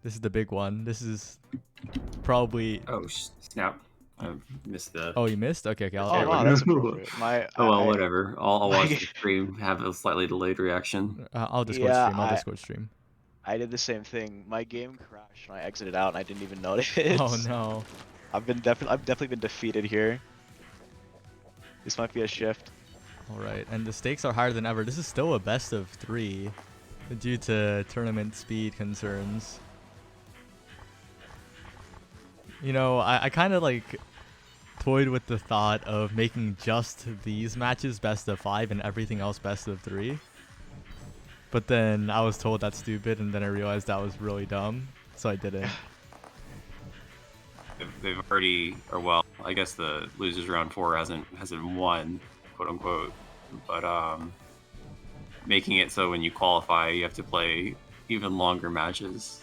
Speaker 1: This is the big one. This is probably...
Speaker 3: Oh, snap. I missed the...
Speaker 1: Oh, you missed? Okay, I'll...
Speaker 2: Oh wow, that's appropriate.
Speaker 3: Oh well, whatever. I'll watch the stream, have a slightly delayed reaction.
Speaker 1: I'll Discord
Speaker 2: Yeah,
Speaker 1: stream. I'll Discord stream.
Speaker 2: I did the same thing. My game crashed and I exited out and I didn't even notice.
Speaker 1: Oh no.
Speaker 2: I've definitely been defeated here. This might be a shift.
Speaker 1: Alright, and the stakes are higher than ever. This is still a best of 3 due to tournament speed concerns. You know, I kind of like toyed with the thought of making just these matches best of 5 and everything else best of 3. But then I was told that's stupid, and then I realized that was really dumb, so I didn't.
Speaker 3: They've already, or well, I guess the losers round 4 hasn't won, quote unquote, but making it so when you qualify you have to play even longer matches.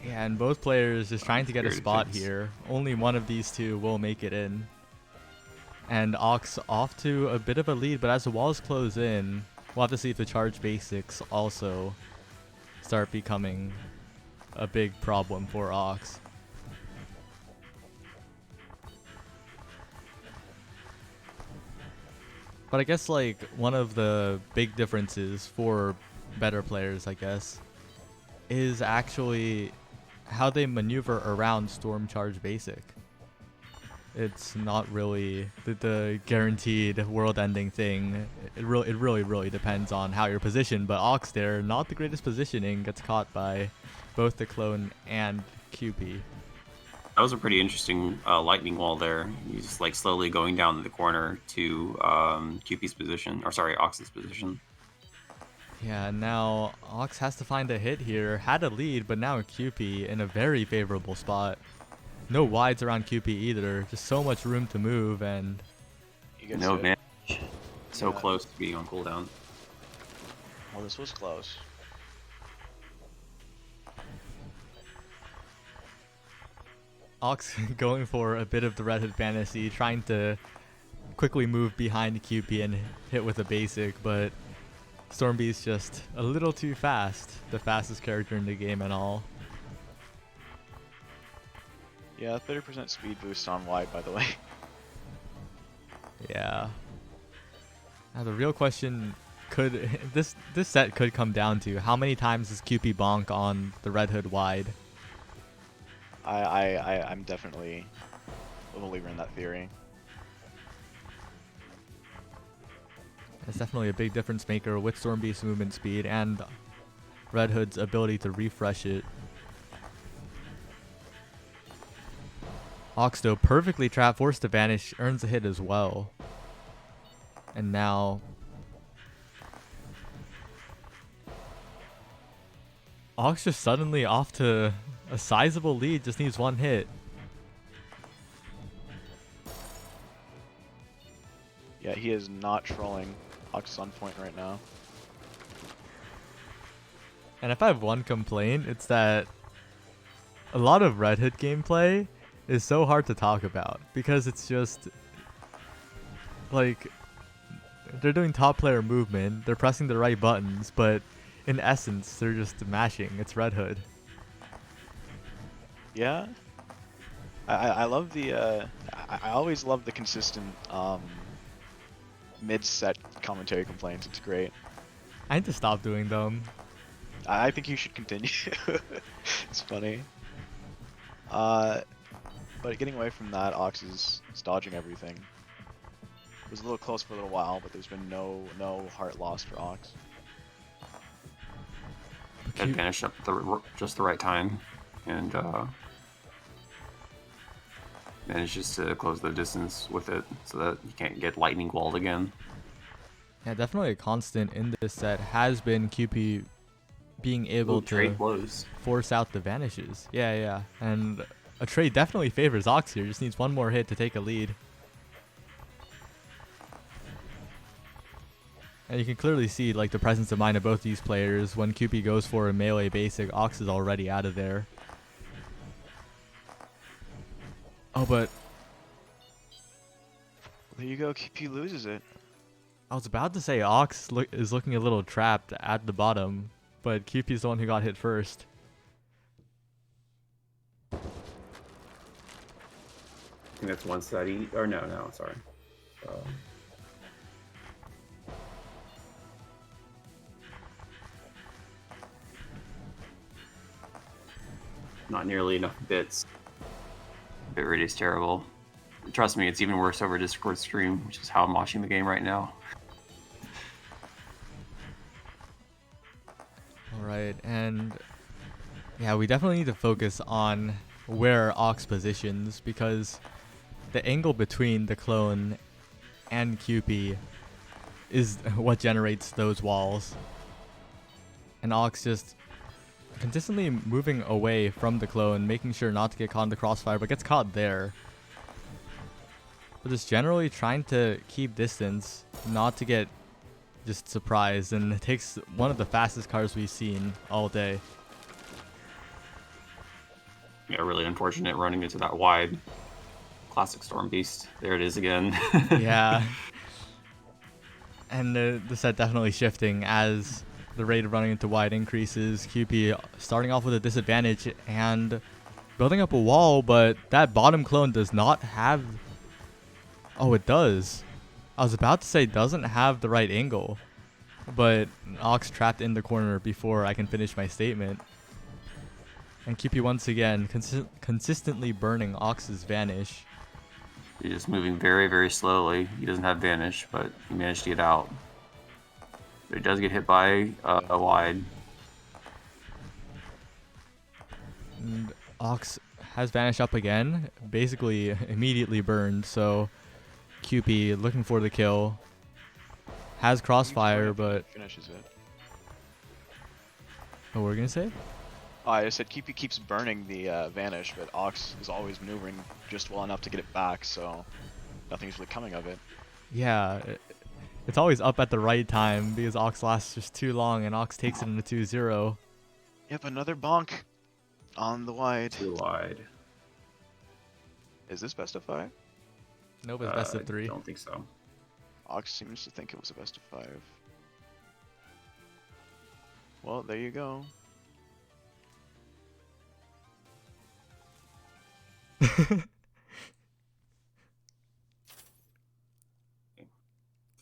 Speaker 1: Yeah, and both players just trying to get a
Speaker 3: Spirit
Speaker 1: spot
Speaker 3: Defense.
Speaker 1: here. Only one of these two will make it in. And Ox off to a bit of a lead, but as the walls close in, we'll have to see if the charge basics also start becoming a big problem for Ox. But I guess like one of the big differences for better players, I guess, is actually how they maneuver around Storm Charge Basic. It's not really the guaranteed world-ending thing. It really depends on how you're positioned. But Ox there, not the greatest positioning, gets caught by both the clone and QP.
Speaker 3: That was a pretty interesting lightning wall there. He's just like slowly going down the corner to QP's position, or sorry, Ox's position.
Speaker 1: Yeah, now Ox has to find a hit here. Had a lead, but now QP in a very favorable spot. No wides around QP either. Just so much room to move, and
Speaker 2: You get
Speaker 3: No
Speaker 2: it.
Speaker 3: advantage. So
Speaker 2: Yeah.
Speaker 3: close to being on cooldown.
Speaker 2: Well, this was close.
Speaker 1: Ox going for a bit of the Red Hood fantasy, trying to quickly move behind QP and hit with a basic, but Stormbeast's just a little too fast. The fastest character in the game and all.
Speaker 2: Yeah, 30% speed boost on wide, by the way.
Speaker 1: Yeah. Now the real question could this set could come down to how many times does QP bonk on the Red Hood wide?
Speaker 2: I'm definitely a believer in that theory.
Speaker 1: It's definitely a big difference maker with Stormbeast's movement speed and Red Hood's ability to refresh it. Ox though perfectly trapped, forced to vanish, earns a hit as well. And now Ox just suddenly off to a sizable lead, just needs one hit.
Speaker 2: Yeah, he is not trolling. Ox is on point right now.
Speaker 1: And if I have one complaint, it's that a lot of Red Hood gameplay is so hard to talk about because it's just like they're doing top player movement, they're pressing the right buttons, but in essence they're just mashing. It's Red Hood.
Speaker 2: Yeah, I love the I always love the consistent mid-set commentary complaints. It's great.
Speaker 1: I need to stop doing them.
Speaker 2: I think you should continue. It's funny. But getting away from that, Ox is dodging everything. It was a little close for a little while, but there's been no heart lost for Ox.
Speaker 3: That vanished up at just the right time, and manages to close the distance with it so that you can't get lightning walled again.
Speaker 1: Yeah, definitely a constant in this set has been QP being able to
Speaker 3: trade blows.
Speaker 1: force out the vanishes. Yeah. And a trade definitely favors Ox here. Just needs one more hit to take a lead. And you can clearly see like the presence of mind of both these players. When QP goes for a melee basic, Ox is already out of there. Oh, but
Speaker 2: There you go. QP loses it.
Speaker 1: I was about to say Ox is looking a little trapped at the bottom, but QP's the one who got hit first.
Speaker 4: I think that's one study. Or no, sorry.
Speaker 3: Not nearly enough bits. Bit rate is terrible. Trust me, it's even worse over Discord stream, which is how I'm watching the game right now.
Speaker 1: Alright, and yeah, we definitely need to focus on where Ox positions because the angle between the clone and QP is what generates those walls. And Ox just consistently moving away from the clone, making sure not to get caught in the crossfire, but gets caught there. But just generally trying to keep distance, not to get just surprised, and it takes one of the fastest cars we've seen all day.
Speaker 3: Yeah, really unfortunate running into that wide. Classic Storm Beast. There it is again.
Speaker 1: Yeah. And the set definitely shifting as the rate of running into wide increases. QP starting off with a disadvantage and building up a wall, but that bottom clone does not have... Oh, it does. I was about to say doesn't have the right angle, but Ox trapped in the corner before I can finish my statement. And QP once again consistently burning Ox's Vanish.
Speaker 3: He's just moving very, very slowly. He doesn't have Vanish, but he managed to get out. But he does get hit by a wide.
Speaker 1: And Ox has Vanish up again, basically immediately burned, so QP looking for the kill. Has Crossfire, but...
Speaker 2: Finishes it.
Speaker 1: What were we going to say?
Speaker 2: Oh, I said QP keeps burning the Vanish, but Ox is always maneuvering just well enough to get it back, so nothing's really coming of it.
Speaker 1: Yeah, it's always up at the right time because Ox lasts just too long and Ox takes it into 2-0.
Speaker 2: Yep, another bonk on the wide.
Speaker 3: Too wide.
Speaker 2: Is this best of 5?
Speaker 1: Nope, it's best of 3.
Speaker 3: I don't think so.
Speaker 2: Ox seems to think it was a best of 5. Well, there you go.
Speaker 3: Let's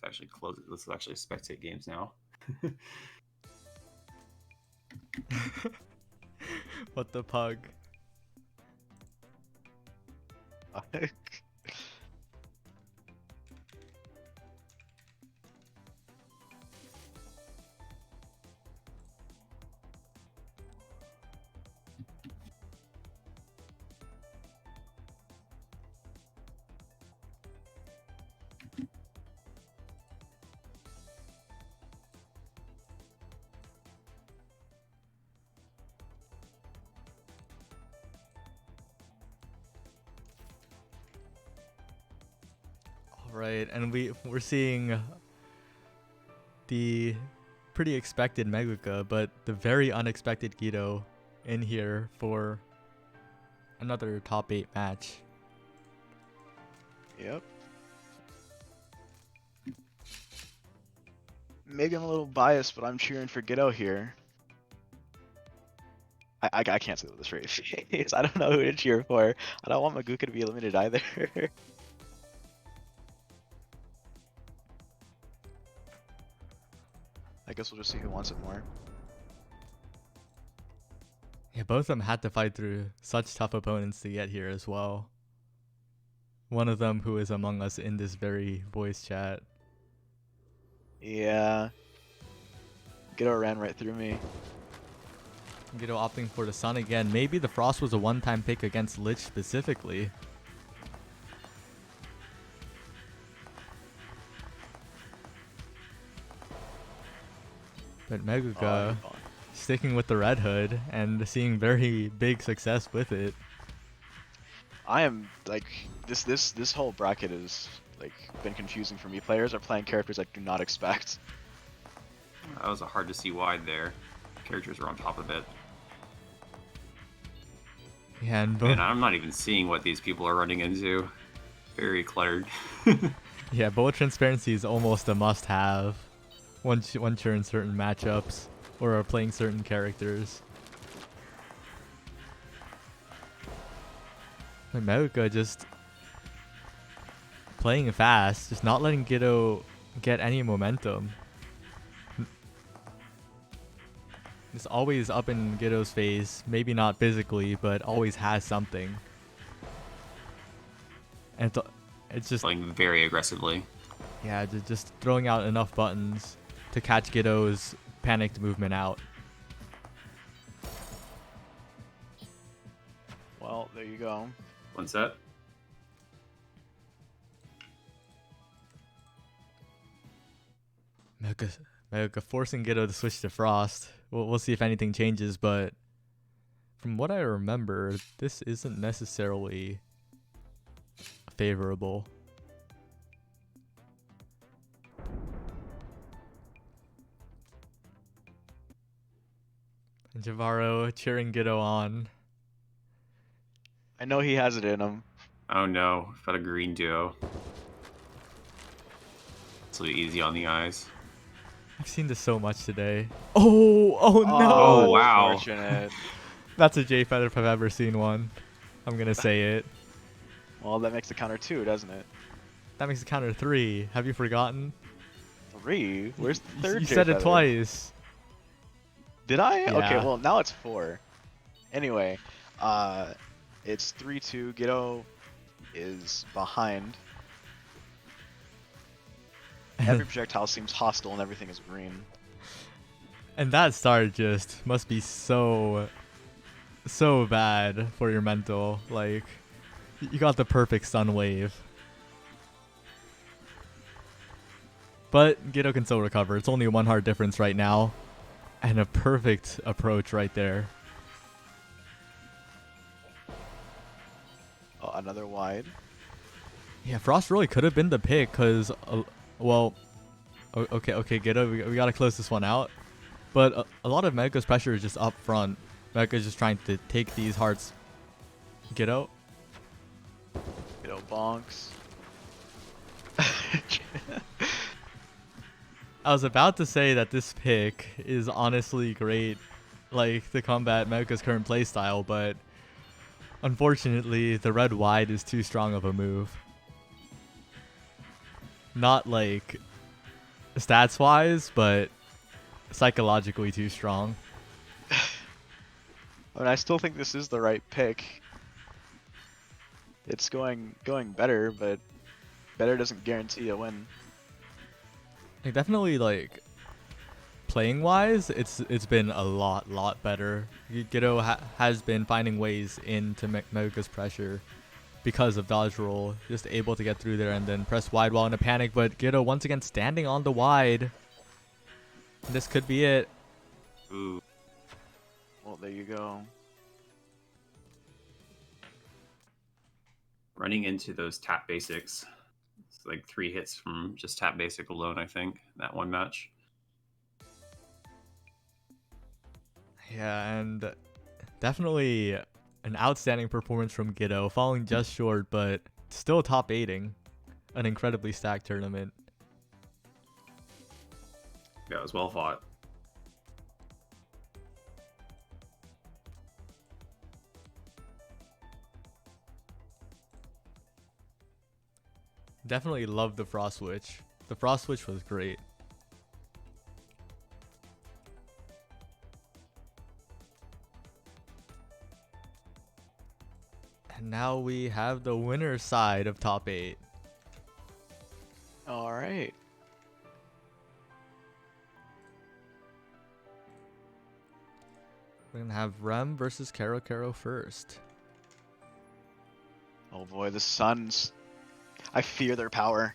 Speaker 3: actually close it. Let's actually spectate games now.
Speaker 1: What the pug? Right, and we're seeing the pretty expected Meguka, but the very unexpected Guido in here for another top 8 match.
Speaker 2: Yep. Maybe I'm a little biased, but I'm cheering for Ghetto here. I can't say that with a straight face. I don't know who to cheer for. I don't want Maguka to be eliminated either. I guess we'll just see who wants it more.
Speaker 1: Yeah, both of them had to fight through such tough opponents to get here as well. One of them who is among us in this very voice chat.
Speaker 2: Yeah. Ghetto ran right through me.
Speaker 1: Guido opting for the Sun again. Maybe the Frost was a one-time pick against Lich specifically. But Meguka sticking with the Red Hood and seeing very big success with it.
Speaker 2: I am like this whole bracket is like been confusing for me. Players are playing characters I do not expect.
Speaker 3: That was a hard to see wide there. Characters are on top of it.
Speaker 1: Yeah, and
Speaker 3: And I'm not even seeing what these people are running into. Very cluttered.
Speaker 1: yeah, bullet transparency is almost a must-have once you're in certain matchups or are playing certain characters. But Meguka just playing fast, just not letting Guido get any momentum. It's always up in Guido's face, maybe not physically, but always has something. And it's just
Speaker 3: Playing very aggressively.
Speaker 1: yeah, just throwing out enough buttons to catch Guido's panicked movement out.
Speaker 2: Well, there you go.
Speaker 3: One set.
Speaker 1: Meguka forcing Guido to switch to Frost. We'll see if anything changes, but from what I remember, this isn't necessarily favorable. And Jahvaro cheering Guido on.
Speaker 2: I know he has it in him.
Speaker 3: Oh no, I've got a green duo. This will be easy on the eyes.
Speaker 1: I've seen this so much today. Oh no!
Speaker 3: Oh, wow.
Speaker 2: Unfortunate.
Speaker 1: That's a J Feather if I've ever seen one. I'm gonna say it.
Speaker 2: Well, that makes the counter 2, doesn't it?
Speaker 1: That makes it counter 3. Have you forgotten?
Speaker 2: 3? Where's the third
Speaker 1: You
Speaker 2: J
Speaker 1: said it
Speaker 2: Feather?
Speaker 1: twice.
Speaker 2: Did I? Okay,
Speaker 1: Yeah.
Speaker 2: well now it's 4. Anyway, it's 3-2. Ghetto is behind. Every projectile seems hostile and everything is green.
Speaker 1: And that start just must be so bad for your mental. Like, you got the perfect stun wave. But Ghetto can still recover. It's only a 1 heart difference right now. And a perfect approach right there.
Speaker 2: Oh, another wide.
Speaker 1: Yeah, Frost really could have been the pick because, well, okay, Ghetto, we got to close this one out. But a lot of Mega's pressure is just up front. Mega's just trying to take these hearts. Ghetto.
Speaker 2: Ghetto bonks.
Speaker 1: I was about to say that this pick is honestly great, like, to combat Mega's current playstyle, but unfortunately, the red wide is too strong of a move. Not, like, stats-wise, but psychologically too strong.
Speaker 2: I mean, I still think this is the right pick. It's going better, but better doesn't guarantee a win.
Speaker 1: Like, definitely, like, playing-wise, it's been a lot better. Ghetto has been finding ways into Mega's pressure because of dodge roll, just able to get through there and then press wide while in a panic. But Ghetto once again standing on the wide. This could be it.
Speaker 3: Ooh.
Speaker 2: Well, there you go.
Speaker 3: Running into those tap basics. It's like 3 hits from just tap basic alone, I think, that one match.
Speaker 1: Yeah, and definitely an outstanding performance from Ghetto, falling just short, but still top 8ing an incredibly stacked tournament.
Speaker 3: Yeah, it was well fought.
Speaker 1: Definitely loved the Frost Switch. The Frost Switch was great. And now we have the winner's side of top 8.
Speaker 2: All right.
Speaker 1: We're gonna have Rem versus Karo first.
Speaker 2: Oh boy, the Suns. I fear their power.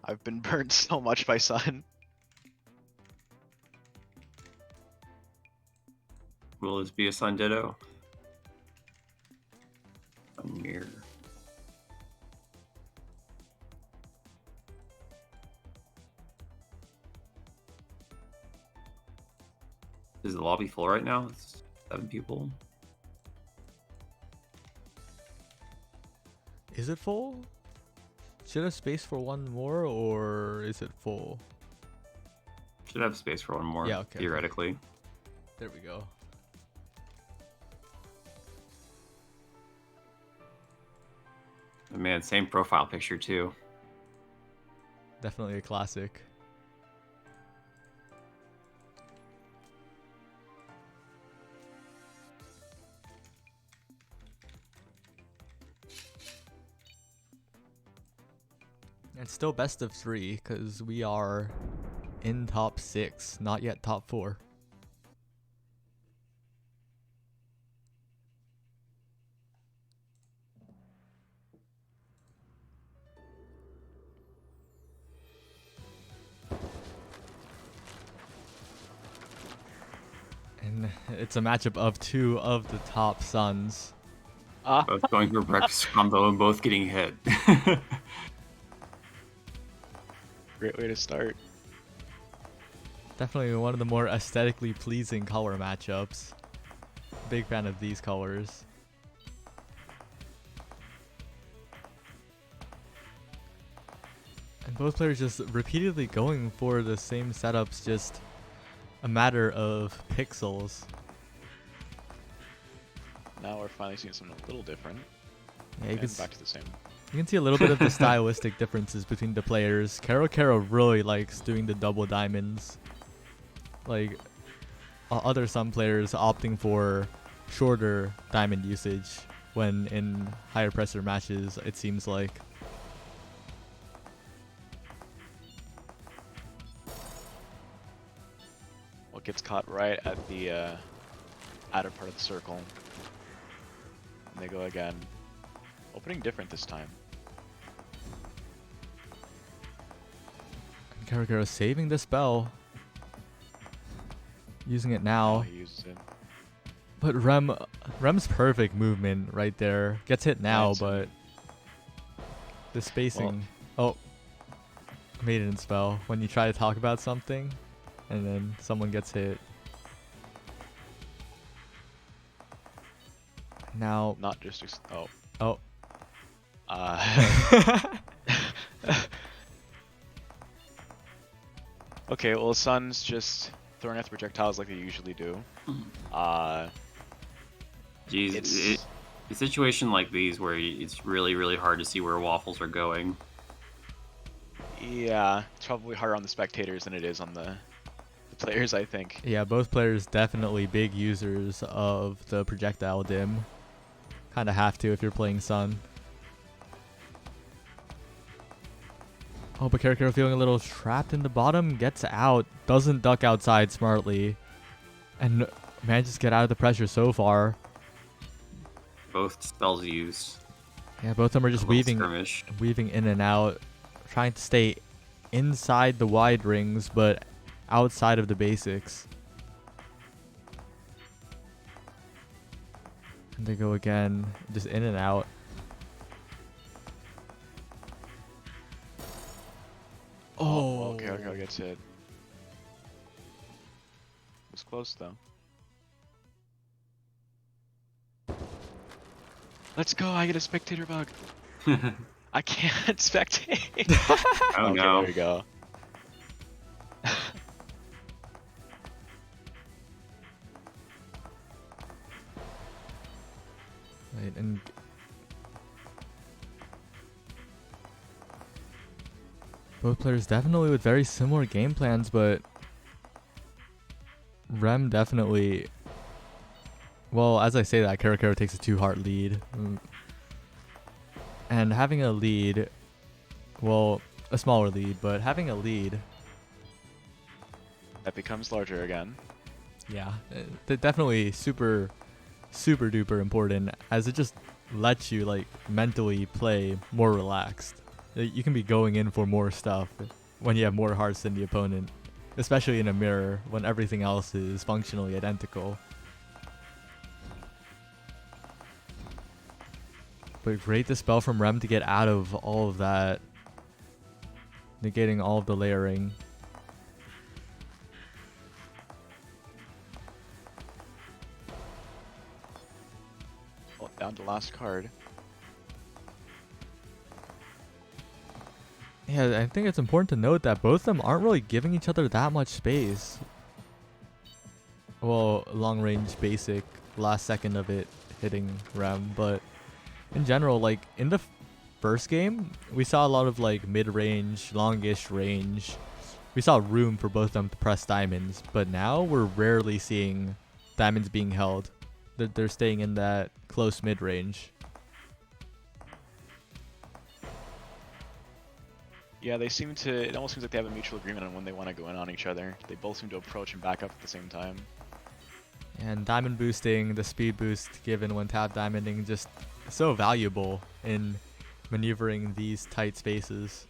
Speaker 2: I've been burned so much by Sun.
Speaker 3: Will this be a Sun Ditto? A mirror. Is the lobby full right now? It's 7 people.
Speaker 1: Is it full? Should have space for one more, or is it full?
Speaker 3: Should have space for one more,
Speaker 1: Yeah, okay.
Speaker 3: theoretically.
Speaker 1: There we go.
Speaker 3: And man, same profile picture too.
Speaker 1: Definitely a classic. And still best of 3 because we are in top 6, not yet top 4. And it's a matchup of 2 of the top Suns.
Speaker 3: Both going for breakfast combo and both getting hit.
Speaker 2: Great way to start.
Speaker 1: Definitely one of the more aesthetically pleasing color matchups. Big fan of these colors. And both players just repeatedly going for the same setups, just a matter of pixels.
Speaker 2: Now we're finally seeing something a little different.
Speaker 1: Yeah,
Speaker 2: And back to the same.
Speaker 1: you can see a little bit of the stylistic differences between the players. Karo really likes doing the double diamonds. Like, other some players opting for shorter diamond usage when in higher pressure matches, it seems like.
Speaker 2: Well, gets caught right at the outer part of the circle. And they go again. Opening different this time.
Speaker 1: Karo saving the spell. Using it
Speaker 2: Oh,
Speaker 1: now.
Speaker 2: he uses it.
Speaker 1: But Rem's perfect movement right there. Gets hit now,
Speaker 2: Right, so-
Speaker 1: but the spacing. Oh. Maiden Spell. When you try to talk about something and then someone gets hit. Now.
Speaker 2: Not just oh.
Speaker 1: Oh.
Speaker 2: Okay, well, Sun's just throwing out the projectiles like they usually do.
Speaker 3: Geez, a situation like these where it's really, really hard to see where waffles are going.
Speaker 2: Yeah, it's probably harder on the spectators than it is on the players, I think.
Speaker 1: Yeah, both players definitely big users of the projectile dim. Kind of have to if you're playing Sun. Oh, but Karo feeling a little trapped in the bottom, gets out, doesn't duck outside smartly, and manages to get out of the pressure so far.
Speaker 3: Both spells used.
Speaker 1: Yeah, both of them are just
Speaker 3: A little
Speaker 1: weaving
Speaker 3: skirmish.
Speaker 1: in and out, trying to stay inside the wide rings, but outside of the basics. And they go again, just in and out. Oh,
Speaker 2: Okay, gets hit. Was close though. Let's go! I get a spectator bug. I can't spectate.
Speaker 3: Oh
Speaker 2: Okay,
Speaker 3: no.
Speaker 2: there we go.
Speaker 1: Right, and both players definitely with very similar game plans, but Rem definitely. Well, as I say that, Karo takes a 2-heart lead. And having a lead, well, a smaller lead, but having a lead,
Speaker 2: That becomes larger again.
Speaker 1: yeah, definitely super duper important, as it just lets you like mentally play more relaxed. You can be going in for more stuff when you have more hearts than the opponent, especially in a mirror when everything else is functionally identical. But great dispel from Rem to get out of all of that, negating all of the layering.
Speaker 2: Well, down to last card.
Speaker 1: Yeah, I think it's important to note that both of them aren't really giving each other that much space. Well, long range basic, last second of it hitting Rem, but in general, like in the first game, we saw a lot of like mid-range, longish range. We saw room for both of them to press diamonds, but now we're rarely seeing diamonds being held. They're staying in that close mid-range.
Speaker 2: Yeah, they seem to. It almost seems like they have a mutual agreement on when they want to go in on each other. They both seem to approach and back up at the same time.
Speaker 1: And diamond boosting, the speed boost given when tap diamonding, just so valuable in maneuvering these tight spaces.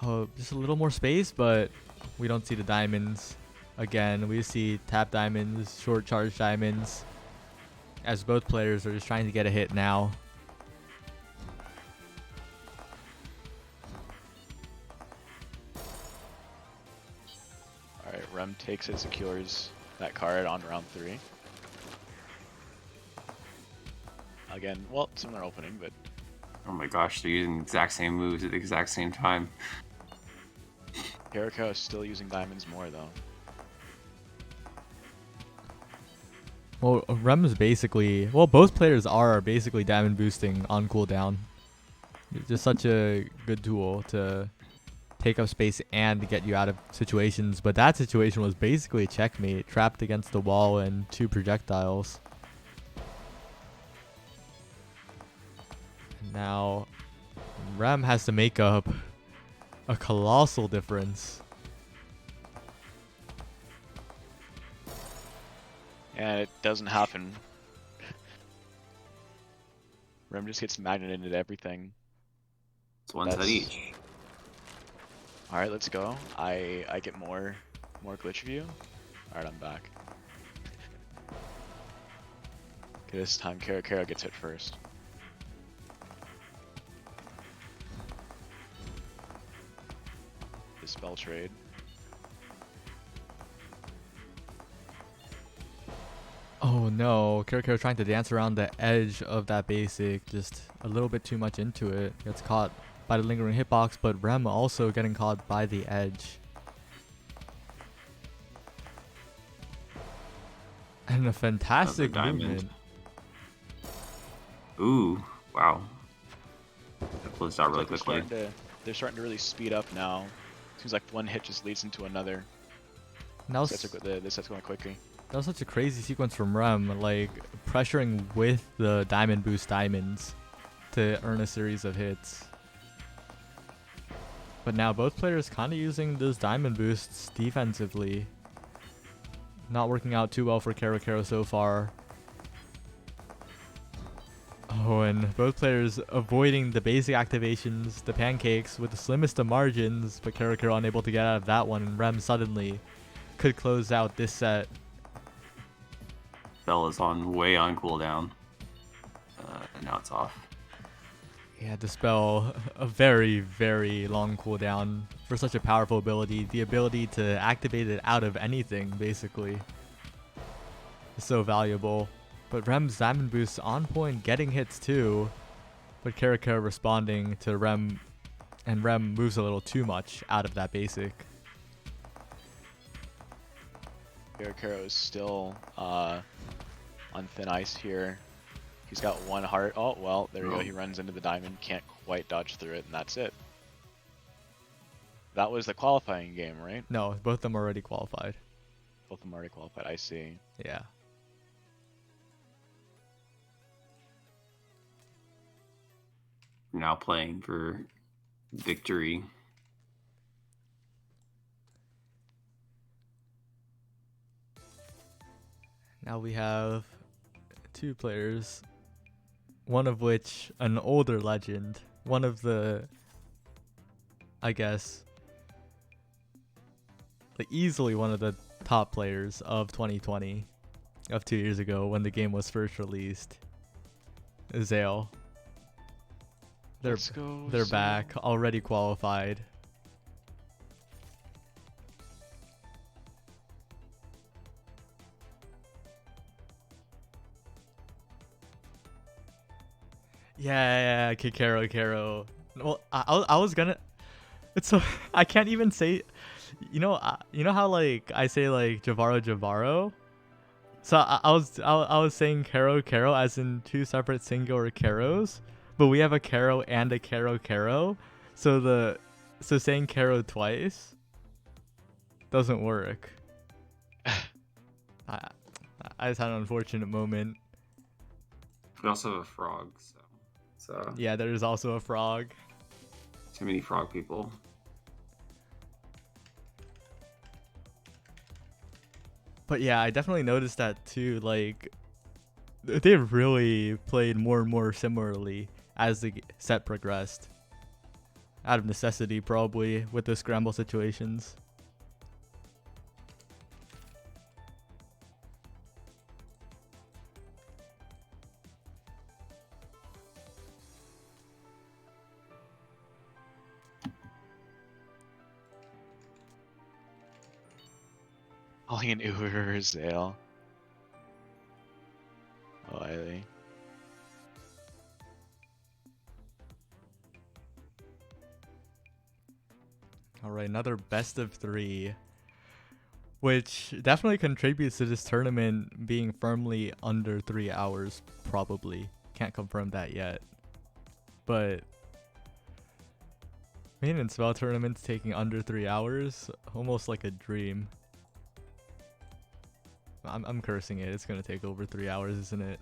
Speaker 1: Oh, just a little more space, but we don't see the diamonds. Again, we see tap diamonds, short charge diamonds, as both players are just trying to get a hit now.
Speaker 2: Alright, Rem takes it, secures that card on round 3. again, well, similar opening, but
Speaker 3: Oh my gosh, they're using the exact same moves at the exact same time.
Speaker 2: Caro is still using diamonds more though.
Speaker 1: Well, Rem is basically, well, both players are basically diamond boosting on cooldown. It's just such a good tool to take up space and get you out of situations. But that situation was basically a checkmate, trapped against the wall and 2 projectiles. And now Rem has to make up a colossal difference.
Speaker 2: And it doesn't happen. Rem just gets magneted into everything.
Speaker 3: It's one set each.
Speaker 2: Alright, let's go. I get more glitch view. Alright, I'm back. Okay, this time Caro gets hit first. The spell trade.
Speaker 1: Oh no, Kiro trying to dance around the edge of that basic, just a little bit too much into it. Gets caught by the lingering hitbox, but Rem also getting caught by the edge. And a fantastic movement.
Speaker 3: Ooh, wow. That closed out really quickly.
Speaker 2: They're starting to really speed up now. Seems like one hit just leads into another.
Speaker 1: Now
Speaker 2: This set's going quickly.
Speaker 1: that was such a crazy sequence from Rem, like pressuring with the diamond boost diamonds to earn a series of hits. But now both players kind of using those diamond boosts defensively. Not working out too well for Caro so far. Oh, and both players avoiding the basic activations, the pancakes with the slimmest of margins, but Caro unable to get out of that one, and Rem suddenly could close out this set.
Speaker 3: Spell is way on cooldown. And now it's off.
Speaker 1: Yeah, Dispel, a very, very long cooldown for such a powerful ability. The ability to activate it out of anything, basically, is so valuable. But Rem's Diamond Boost on point, getting hits too. But Caro responding to Rem, and Rem moves a little too much out of that basic.
Speaker 2: Caro is still on thin ice here. He's got one heart. Oh, well, there we go. He runs into the diamond, can't quite dodge through it, and that's it. That was the qualifying game, right?
Speaker 1: No, both of them already qualified.
Speaker 2: Both of them already qualified, I see.
Speaker 1: Yeah.
Speaker 3: Now playing for victory.
Speaker 1: Now we have 2 players, one of which an older legend, one of the, I guess, like easily one of the top players of 2020, of 2 years ago when the game was first released. Zale. They're
Speaker 2: Zale.
Speaker 1: back, already qualified. Yeah, Caro. Well, I was gonna. It's so I can't even say. You know how like I say like Jahvaro. So I was saying Caro as in 2 separate singular Caros, but we have a Caro and a Caro. So saying Caro twice doesn't work. I just had an unfortunate moment.
Speaker 3: We also have a frog, so
Speaker 1: Yeah, there is also a frog.
Speaker 3: too many frog people.
Speaker 1: But yeah, I definitely noticed that too. Like, they really played more and more similarly as the set progressed. Out of necessity, probably, with the scramble situations.
Speaker 2: Calling an Uber Zale. Oh, Eiley.
Speaker 1: All right, another best of 3, which definitely contributes to this tournament being firmly under 3 hours, probably. Can't confirm that yet. But Maiden Spell tournaments taking under 3 hours, almost like a dream. I'm cursing it. It's going to take over 3 hours, isn't it?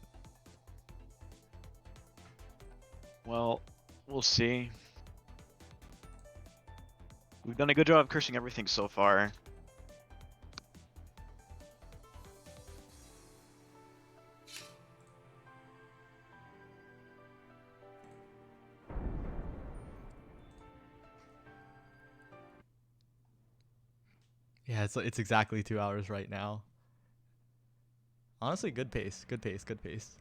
Speaker 2: Well, we'll see. We've done a good job of cursing everything so far.
Speaker 1: Yeah, it's exactly 2 hours right now. Honestly, good pace, good pace, good pace.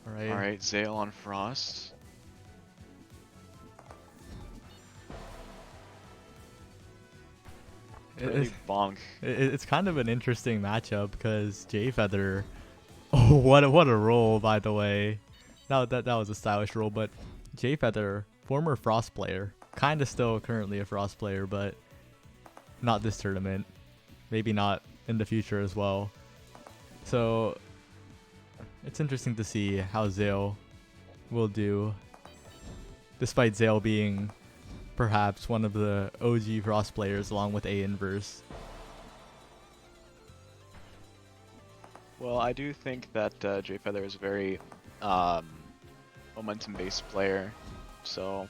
Speaker 2: All right, Zale on Frost. Really bonk.
Speaker 1: It's kind of an interesting matchup because Jayfeather. Oh, what a roll, by the way. That was a stylish roll, but Jayfeather, former Frost player, kind of still currently a Frost player, but not this tournament. Maybe not in the future as well. So it's interesting to see how Zale will do, despite Zale being perhaps one of the OG Frost players along with A Inverse.
Speaker 2: Well, I do think that Jayfeather is a very momentum-based player, so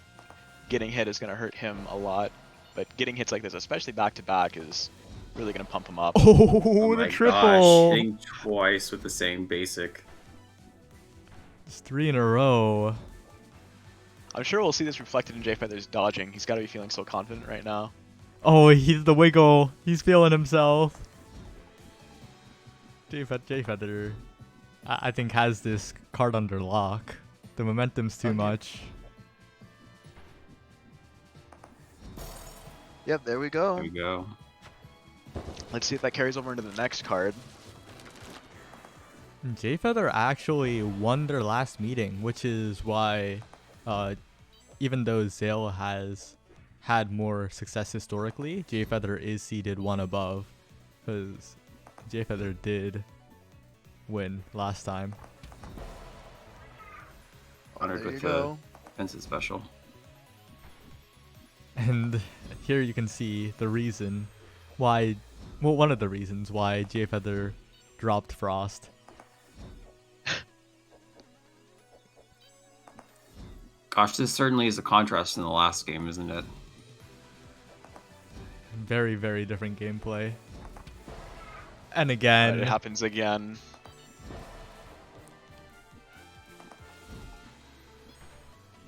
Speaker 2: getting hit is going to hurt him a lot, but getting hits like this, especially back-to-back, is really going to pump him up.
Speaker 1: Oh,
Speaker 3: my
Speaker 1: the triple!
Speaker 3: Gosh, hitting twice with the same basic.
Speaker 1: It's 3 in a row.
Speaker 2: I'm sure we'll see this reflected in Jayfeather's dodging. He's got to be feeling so confident right now.
Speaker 1: Oh, he's the wiggle. He's feeling himself. Jayfeather, I think, has this card under lock. The momentum's too much.
Speaker 2: Yep, there we go.
Speaker 3: There we go.
Speaker 2: Let's see if that carries over into the next card.
Speaker 1: Jayfeather actually won their last meeting, which is why, even though Zale has had more success historically, Jayfeather is seeded 1 above, because Jayfeather did win last time.
Speaker 3: Honored
Speaker 2: There you
Speaker 3: with
Speaker 2: go.
Speaker 3: the Vincent special.
Speaker 1: And here you can see the reason why, well, one of the reasons why Jayfeather dropped Frost.
Speaker 3: Gosh, this certainly is a contrast in the last game, isn't it?
Speaker 1: Very, very different gameplay. And again,
Speaker 2: Right, it happens again.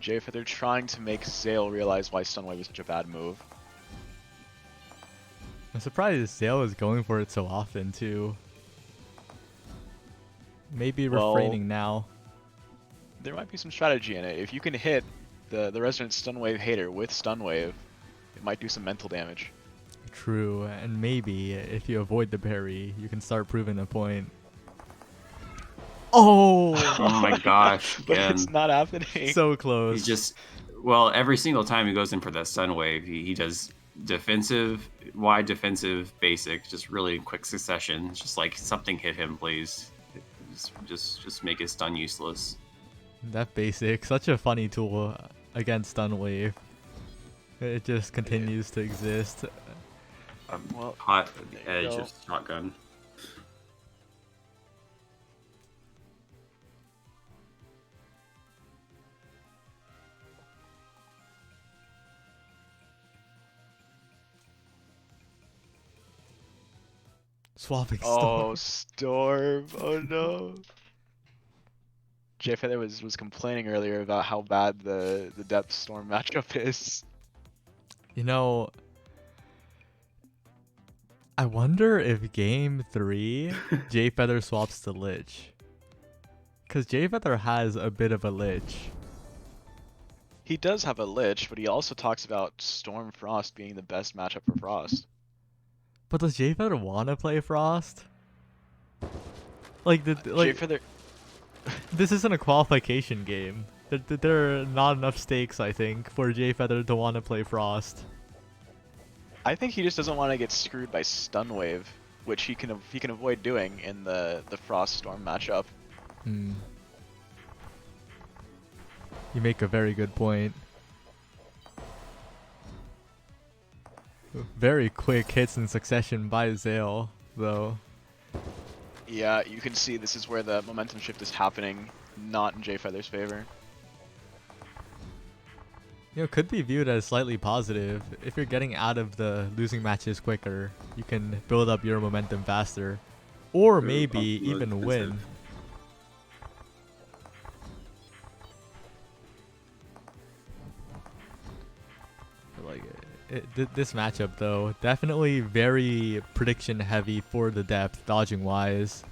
Speaker 2: Jayfeather trying to make Zale realize why Stunwave is such a bad move.
Speaker 1: I'm surprised Zale is going for it so often too. Maybe
Speaker 2: Well,
Speaker 1: refraining now.
Speaker 2: There might be some strategy in it. If you can hit the resident Stunwave hater with Stunwave, it might do some mental damage.
Speaker 1: True, and maybe if you avoid the parry, you can start proving the point. Oh!
Speaker 3: Oh my gosh,
Speaker 2: But
Speaker 3: again.
Speaker 2: it's not happening.
Speaker 1: So close.
Speaker 3: He's just, well, every single time he goes in for that stun wave, he does defensive, wide defensive, basic, just really in quick succession. It's just like, something hit him, please. Just make his stun useless.
Speaker 1: That basic, such a funny tool against stun wave. It just continues to exist.
Speaker 2: Well,
Speaker 3: Hot
Speaker 2: there you
Speaker 3: edge
Speaker 2: go.
Speaker 3: of shotgun.
Speaker 1: Swapping
Speaker 2: Oh,
Speaker 1: storm.
Speaker 2: Storm. Oh no. Jayfeather was complaining earlier about how bad the Depth Storm matchup is.
Speaker 1: You know, I wonder if game 3 Jayfeather swaps to Lich. Because Jayfeather has a bit of a Lich.
Speaker 2: He does have a Lich, but he also talks about Storm Frost being the best matchup for Frost.
Speaker 1: But does Jayfeather want to play Frost? Like,
Speaker 2: Jayfeather...
Speaker 1: this isn't a qualification game. There are not enough stakes, I think, for Jfeather to want to play Frost.
Speaker 2: I think he just doesn't want to get screwed by Stun Wave, which he can avoid doing in the Frost Storm matchup.
Speaker 1: Hmm. You make a very good point. Very quick hits in succession by Zale, though.
Speaker 2: Yeah, you can see this is where the momentum shift is happening, not in Jfeather's favor.
Speaker 1: You know, could be viewed as slightly positive. If you're getting out of the losing matches quicker, you can build up your momentum faster. Or maybe even win. Like this matchup though, definitely very prediction heavy for the depth, dodging wise.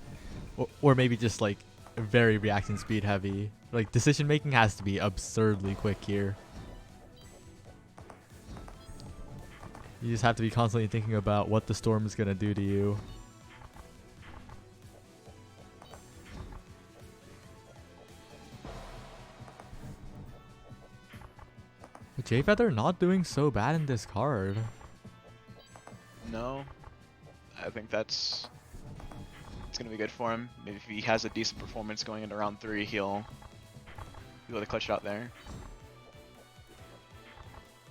Speaker 1: Or maybe just like very reaction speed heavy. Like decision making has to be absurdly quick here. You just have to be constantly thinking about what the storm is going to do to you. But Jfeather not doing so bad in this card.
Speaker 2: No, I think it's gonna be good for him. Maybe if he has a decent performance going into round 3, he'll be able to clutch it out there.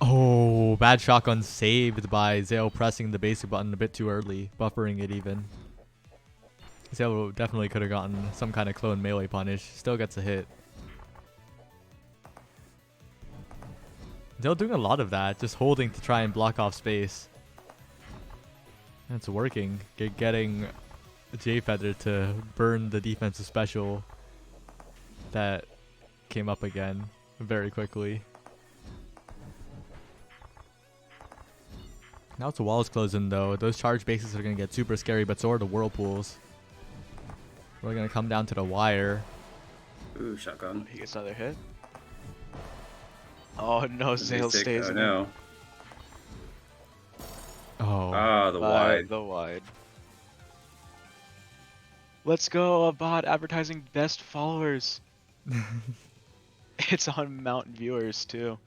Speaker 1: Oh, bad shotgun saved by Zale pressing the basic button a bit too early, buffering it even. Zale definitely could have gotten some kind of clone melee punish. Still gets a hit. Zale doing a lot of that, just holding to try and block off space. And it's working. Getting Jfeather to burn the defensive special that came up again very quickly. Now it's the walls closing though. Those charge bases are going to get super scary, but so are the whirlpools. We're going to come down to the wire.
Speaker 4: Ooh, shotgun.
Speaker 2: He gets another hit. Oh no, Zale stays in.
Speaker 4: No.
Speaker 1: Oh.
Speaker 4: Ah, the wide.
Speaker 2: The wide. Let's go, a bot advertising best followers. It's on Mountain viewers too.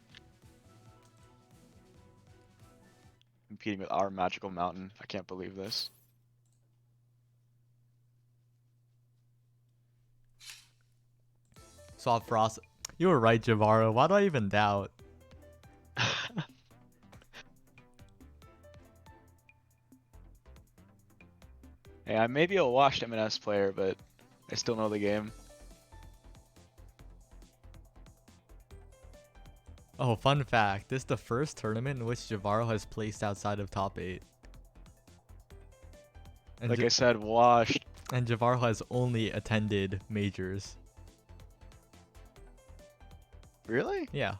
Speaker 2: Competing with our magical mountain. I can't believe this.
Speaker 1: Soft Frost. You were right, Jahvaro. Why do I even doubt?
Speaker 2: Hey, I may be a washed M&S player, but I still know the game.
Speaker 1: Oh, fun fact. This is the first tournament in which Jahvaro has placed outside of top 8. And
Speaker 2: Like I said, washed.
Speaker 1: And Jahvaro has only attended majors.
Speaker 2: Really?
Speaker 1: Yeah.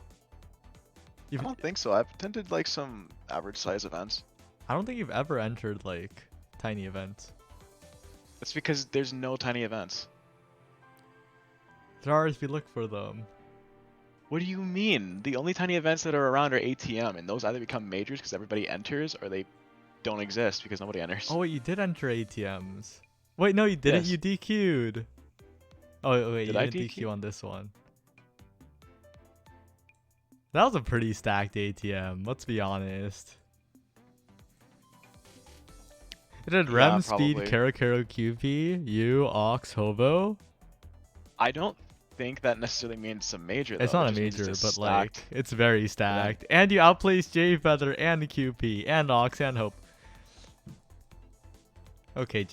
Speaker 2: I don't think so. I've attended like some average size events.
Speaker 1: I don't think you've ever entered like tiny events.
Speaker 2: That's because there's no tiny events.
Speaker 1: There are if you look for them.
Speaker 2: What do you mean? The only tiny events that are around are ATM, and those either become majors because everybody enters, or they don't exist because nobody enters.
Speaker 1: Oh wait, you did enter ATMs. Wait, no, you didn't.
Speaker 2: Yes.
Speaker 1: You DQ'd. Oh wait,
Speaker 2: Did
Speaker 1: you
Speaker 2: I
Speaker 1: didn't
Speaker 2: DQ?
Speaker 1: DQ on this one. That was a pretty stacked ATM. Let's be honest. It had Rem, Speed,
Speaker 2: probably.
Speaker 1: Karakaro, QP, you, Ox, Hobo.
Speaker 2: I don't think that necessarily means it's a major. Though.
Speaker 1: It's not
Speaker 2: It
Speaker 1: a
Speaker 2: just means
Speaker 1: major,
Speaker 2: it's
Speaker 1: but like
Speaker 2: stacked.
Speaker 1: it's very stacked. And you outplaced Jfeather and QP and Ox and Hope. Okay,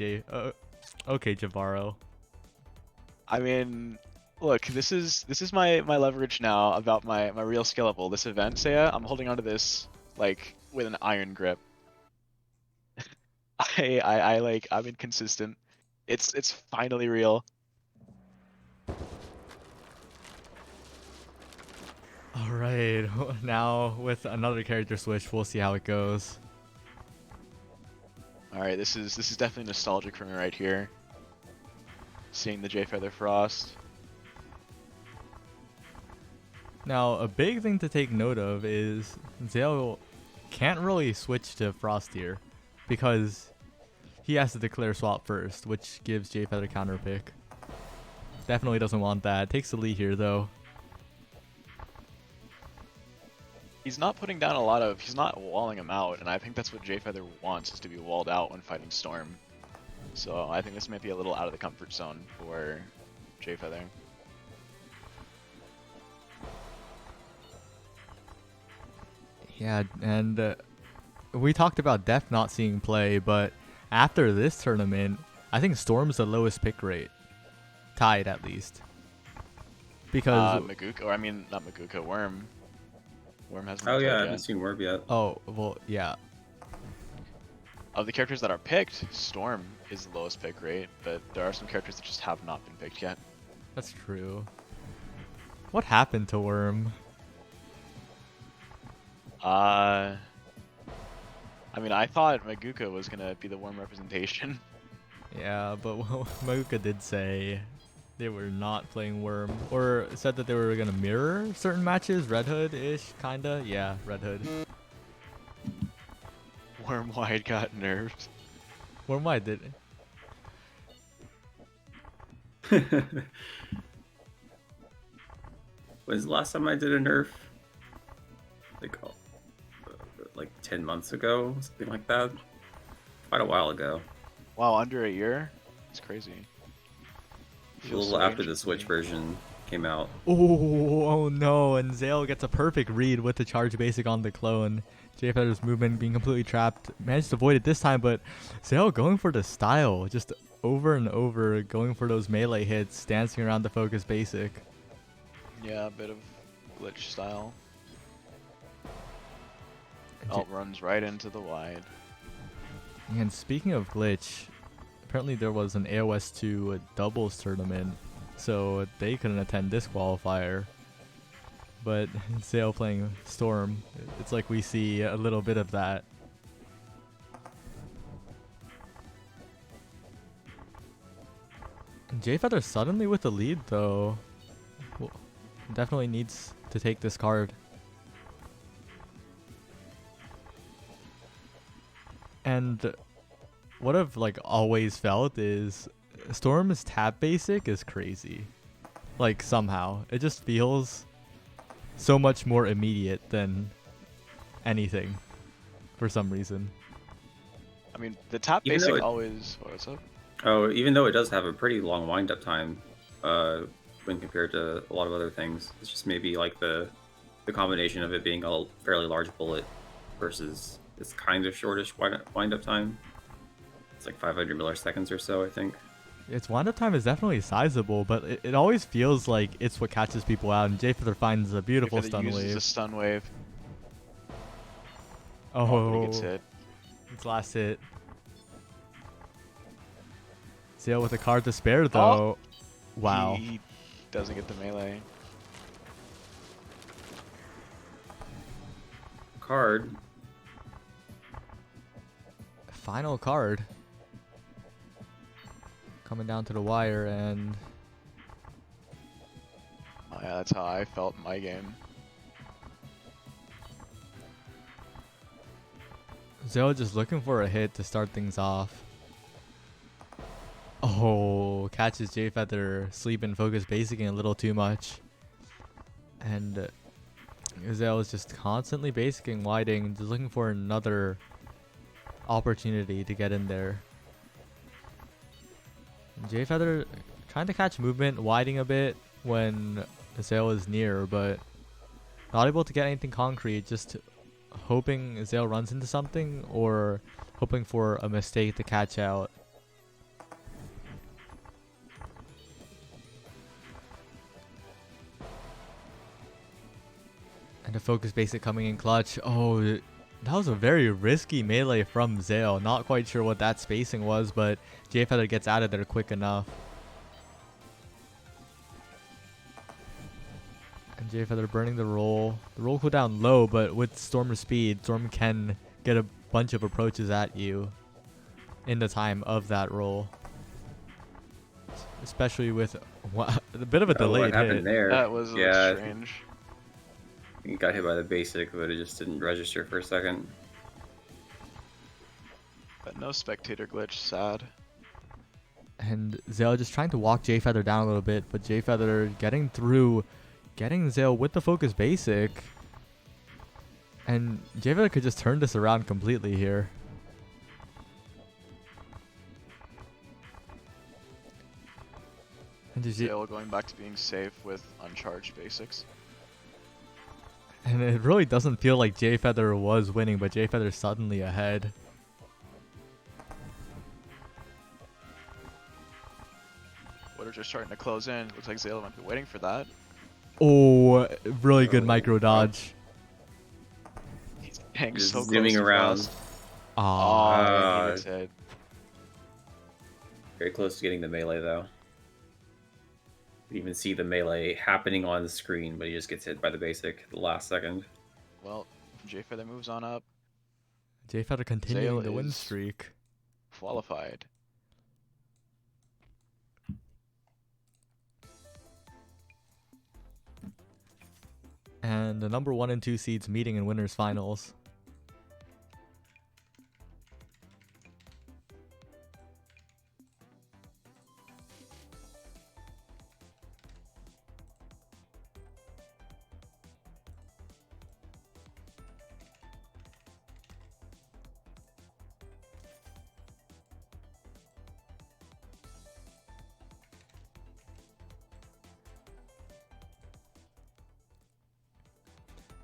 Speaker 1: okay, Jahvaro.
Speaker 2: I mean, look, this is my leverage now about my real skill level. This event, Saya, I'm holding onto this like with an iron grip. I'm inconsistent. It's finally real.
Speaker 1: All right, now with another character switch, we'll see how it goes.
Speaker 2: All right, this is definitely nostalgic for me right here. Seeing the Jfeather Frost.
Speaker 1: Now, a big thing to take note of is Zale can't really switch to Frost here because he has to declare swap first, which gives Jfeather counter pick. Definitely doesn't want that. Takes the lead here, though.
Speaker 2: He's not putting down a lot of. He's not walling him out, and I think that's what Jfeather wants, is to be walled out when fighting Storm. So I think this might be a little out of the comfort zone for Jfeather.
Speaker 1: Yeah, and we talked about Def not seeing play, but after this tournament, I think Storm's the lowest pick rate. Tied, at least. Because...
Speaker 2: Maguka, or I mean, not Maguka, Worm. Worm hasn't
Speaker 3: Oh
Speaker 2: played
Speaker 3: yeah, I
Speaker 2: yet.
Speaker 3: haven't seen Worm yet.
Speaker 1: Oh, well, yeah.
Speaker 2: Of the characters that are picked, Storm is the lowest pick rate, but there are some characters that just have not been picked yet.
Speaker 1: That's true. What happened to Worm?
Speaker 2: I mean, I thought Maguka was gonna be the Worm representation.
Speaker 1: Yeah, but Maguka did say they were not playing Worm, or said that they were gonna mirror certain matches, Red Hood-ish, kinda. Yeah, Red Hood.
Speaker 2: Worm Wide got nerfed.
Speaker 1: Worm why did?
Speaker 3: When's the last time I did a nerf? Like 10 months ago, something like that. Quite a while ago.
Speaker 2: Wow, under a year? It's crazy.
Speaker 3: A
Speaker 2: Feels
Speaker 3: little
Speaker 2: so
Speaker 3: after the
Speaker 2: ancient to
Speaker 3: Switch
Speaker 2: me.
Speaker 3: version came out.
Speaker 1: Oh no, and Zale gets a perfect read with the charge basic on the clone. Jfeather's movement being completely trapped. Managed to avoid it this time, but Zale going for the style. Just over and over, going for those melee hits, dancing around the focus basic.
Speaker 2: Yeah, a bit of glitch style. Alt runs right into the wide.
Speaker 1: And speaking of glitch, apparently there was an AOS 2 doubles tournament, so they couldn't attend this qualifier. But Zale playing Storm, it's like we see a little bit of that. Jfeather suddenly with the lead though. Well, definitely needs to take this card. And what I've like always felt is Storm's tap basic is crazy. Like somehow. It just feels so much more immediate than anything for some reason.
Speaker 2: I mean, the top
Speaker 3: Even though
Speaker 2: basic
Speaker 3: it-
Speaker 2: always. What's up?
Speaker 3: Oh, even though it does have a pretty long wind-up time, when compared to a lot of other things, it's just maybe like the combination of it being a fairly large bullet versus this kind of shortish wind-up time. It's like 500 milliseconds or so, I think.
Speaker 1: Its wind-up time is definitely sizable, but it always feels like it's what catches people out, and Jfeather finds a beautiful
Speaker 2: Jfeather
Speaker 1: stun
Speaker 2: uses
Speaker 1: wave.
Speaker 2: a stun wave. But
Speaker 1: Oh,
Speaker 2: he gets hit.
Speaker 1: its last hit. Zale with a card to spare though. Wow.
Speaker 2: He doesn't get the melee.
Speaker 3: Card.
Speaker 1: Final card. Coming down to the wire, and
Speaker 2: Oh, yeah, that's how I felt in my game.
Speaker 1: Zale just looking for a hit to start things off. Oh, catches Jfeather sleeping focus basicing a little too much. And Zale is just constantly basicing, widing, just looking for another opportunity to get in there. Jfeather trying to catch movement, widing a bit when Zale is near, but not able to get anything concrete, just hoping Zale runs into something or hoping for a mistake to catch out. And the focus basic coming in clutch. Oh, that was a very risky melee from Zale. Not quite sure what that spacing was, but Jfeather gets out of there quick enough. And Jfeather burning the roll. The roll cooldown low, but with Storm's speed, Storm can get a bunch of approaches at you in the time of that roll. Especially with a bit of a delayed
Speaker 3: What happened
Speaker 1: hit.
Speaker 3: there?
Speaker 2: That was
Speaker 3: yeah,
Speaker 2: strange.
Speaker 3: he got hit by the basic, but it just didn't register for a second.
Speaker 2: But no spectator glitch, sad.
Speaker 1: And Zale just trying to walk J-Feather down a little bit, but J-Feather getting through, getting Zale with the focus basic. And J-Feather could just turn this around completely here. And
Speaker 2: Zale going back to being safe with uncharged basics.
Speaker 1: And it really doesn't feel like J-Feather was winning, but J-Feather's suddenly ahead.
Speaker 2: What are just starting to close in. Looks like Zale might be waiting for that.
Speaker 1: Oh, really good
Speaker 4: Oh,
Speaker 1: micro dodge.
Speaker 2: He's getting
Speaker 4: Just
Speaker 2: so close
Speaker 4: zooming
Speaker 2: to
Speaker 4: around.
Speaker 2: Frost.
Speaker 1: Ah,
Speaker 2: Oh, he gets hit.
Speaker 4: Very close to getting the melee though. You even see the melee happening on the screen, but he just gets hit by the basic at the last second.
Speaker 2: Well, J-Feather moves on up.
Speaker 1: J-Feather continuing
Speaker 2: Zale
Speaker 1: the win
Speaker 2: is-
Speaker 1: streak.
Speaker 2: Qualified.
Speaker 1: And the number 1 and 2 seeds meeting in winners finals.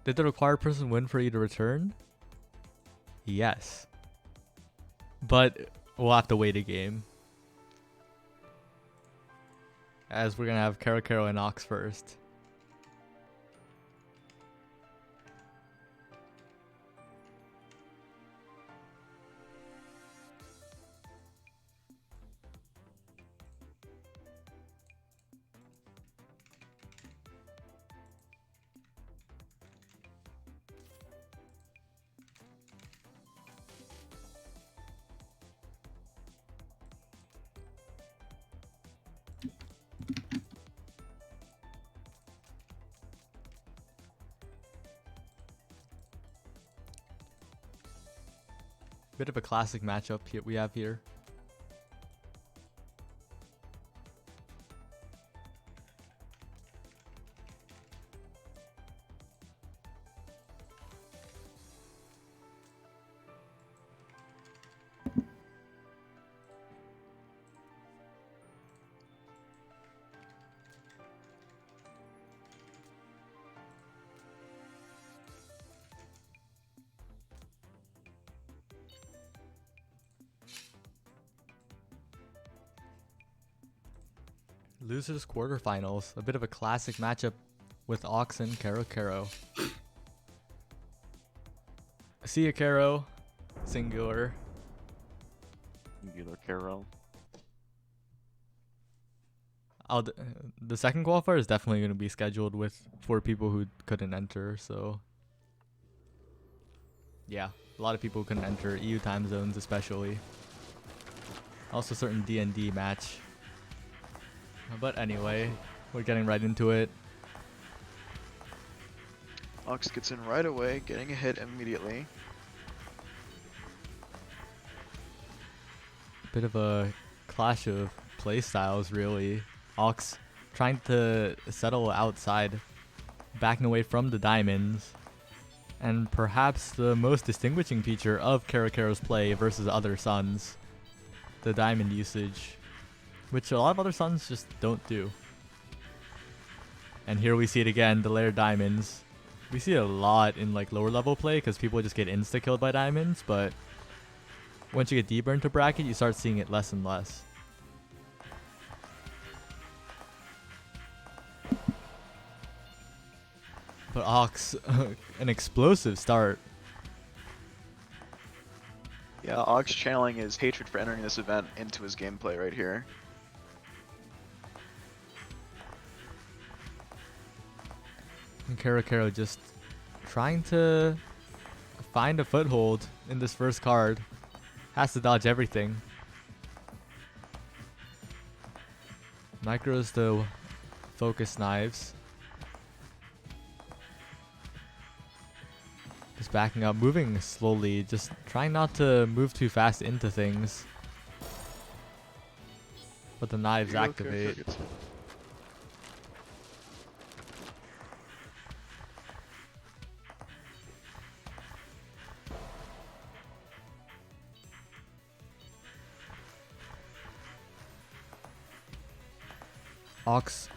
Speaker 1: Did the required person win for you to return? Yes. But we'll have to wait a game. As we're going to have Caro and Ox first. Bit of a classic matchup here we have here. Losers quarterfinals. A bit of a classic matchup with Ox and Caro. See ya, Caro. Singular.
Speaker 2: Singular Caro.
Speaker 1: The second qualifier is definitely going to be scheduled with 4 people who couldn't enter, so yeah, a lot of people couldn't enter, EU time zones especially. Also certain D&D match. But anyway, we're getting right into it.
Speaker 2: Ox gets in right away, getting a hit immediately.
Speaker 1: Bit of a clash of play styles, really. Ox trying to settle outside, backing away from the diamonds. And perhaps the most distinguishing feature of Caro's play versus other Suns, the diamond usage, which a lot of other Suns just don't do. And here we see it again, the layered diamonds. We see it a lot in like lower level play because people just get insta-killed by diamonds, but once you get deeper into bracket, you start seeing it less and less. But Ox, an explosive start.
Speaker 2: Yeah, Ox channeling his hatred for entering this event into his gameplay right here.
Speaker 1: And Caro just trying to find a foothold in this first card. Has to dodge everything. Micros the focus knives. Just backing up, moving slowly, just trying not to move too fast into things. But the knives
Speaker 2: Okay,
Speaker 1: activate.
Speaker 2: good.
Speaker 1: Ox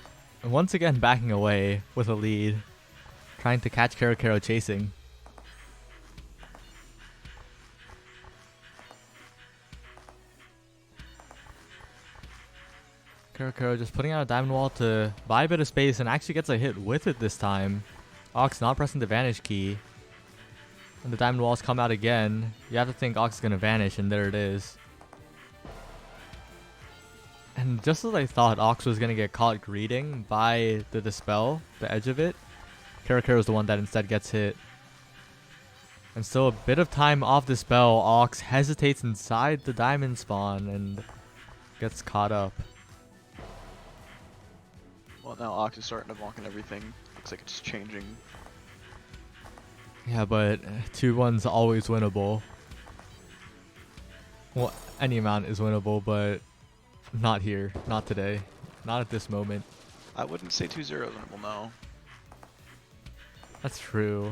Speaker 1: once again backing away with a lead. Trying to catch Karakaro chasing. Karakaro just putting out a diamond wall to buy a bit of space and actually gets a hit with it this time. Ox not pressing the vanish key. And the diamond walls come out again. You have to think Ox is going to vanish, and there it is. And just as I thought Ox was going to get caught greeting by the Dispel, the edge of it, Karakaro is the one that instead gets hit. And so a bit of time off Dispel, Ox hesitates inside the diamond spawn and gets caught up.
Speaker 2: Well, now Ox is starting to block and everything. Looks like it's changing.
Speaker 1: Yeah, but 2-1's always winnable. Well, any amount is winnable, but not here. Not today. Not at this moment.
Speaker 2: I wouldn't say 2-0 is winnable, no.
Speaker 1: That's true.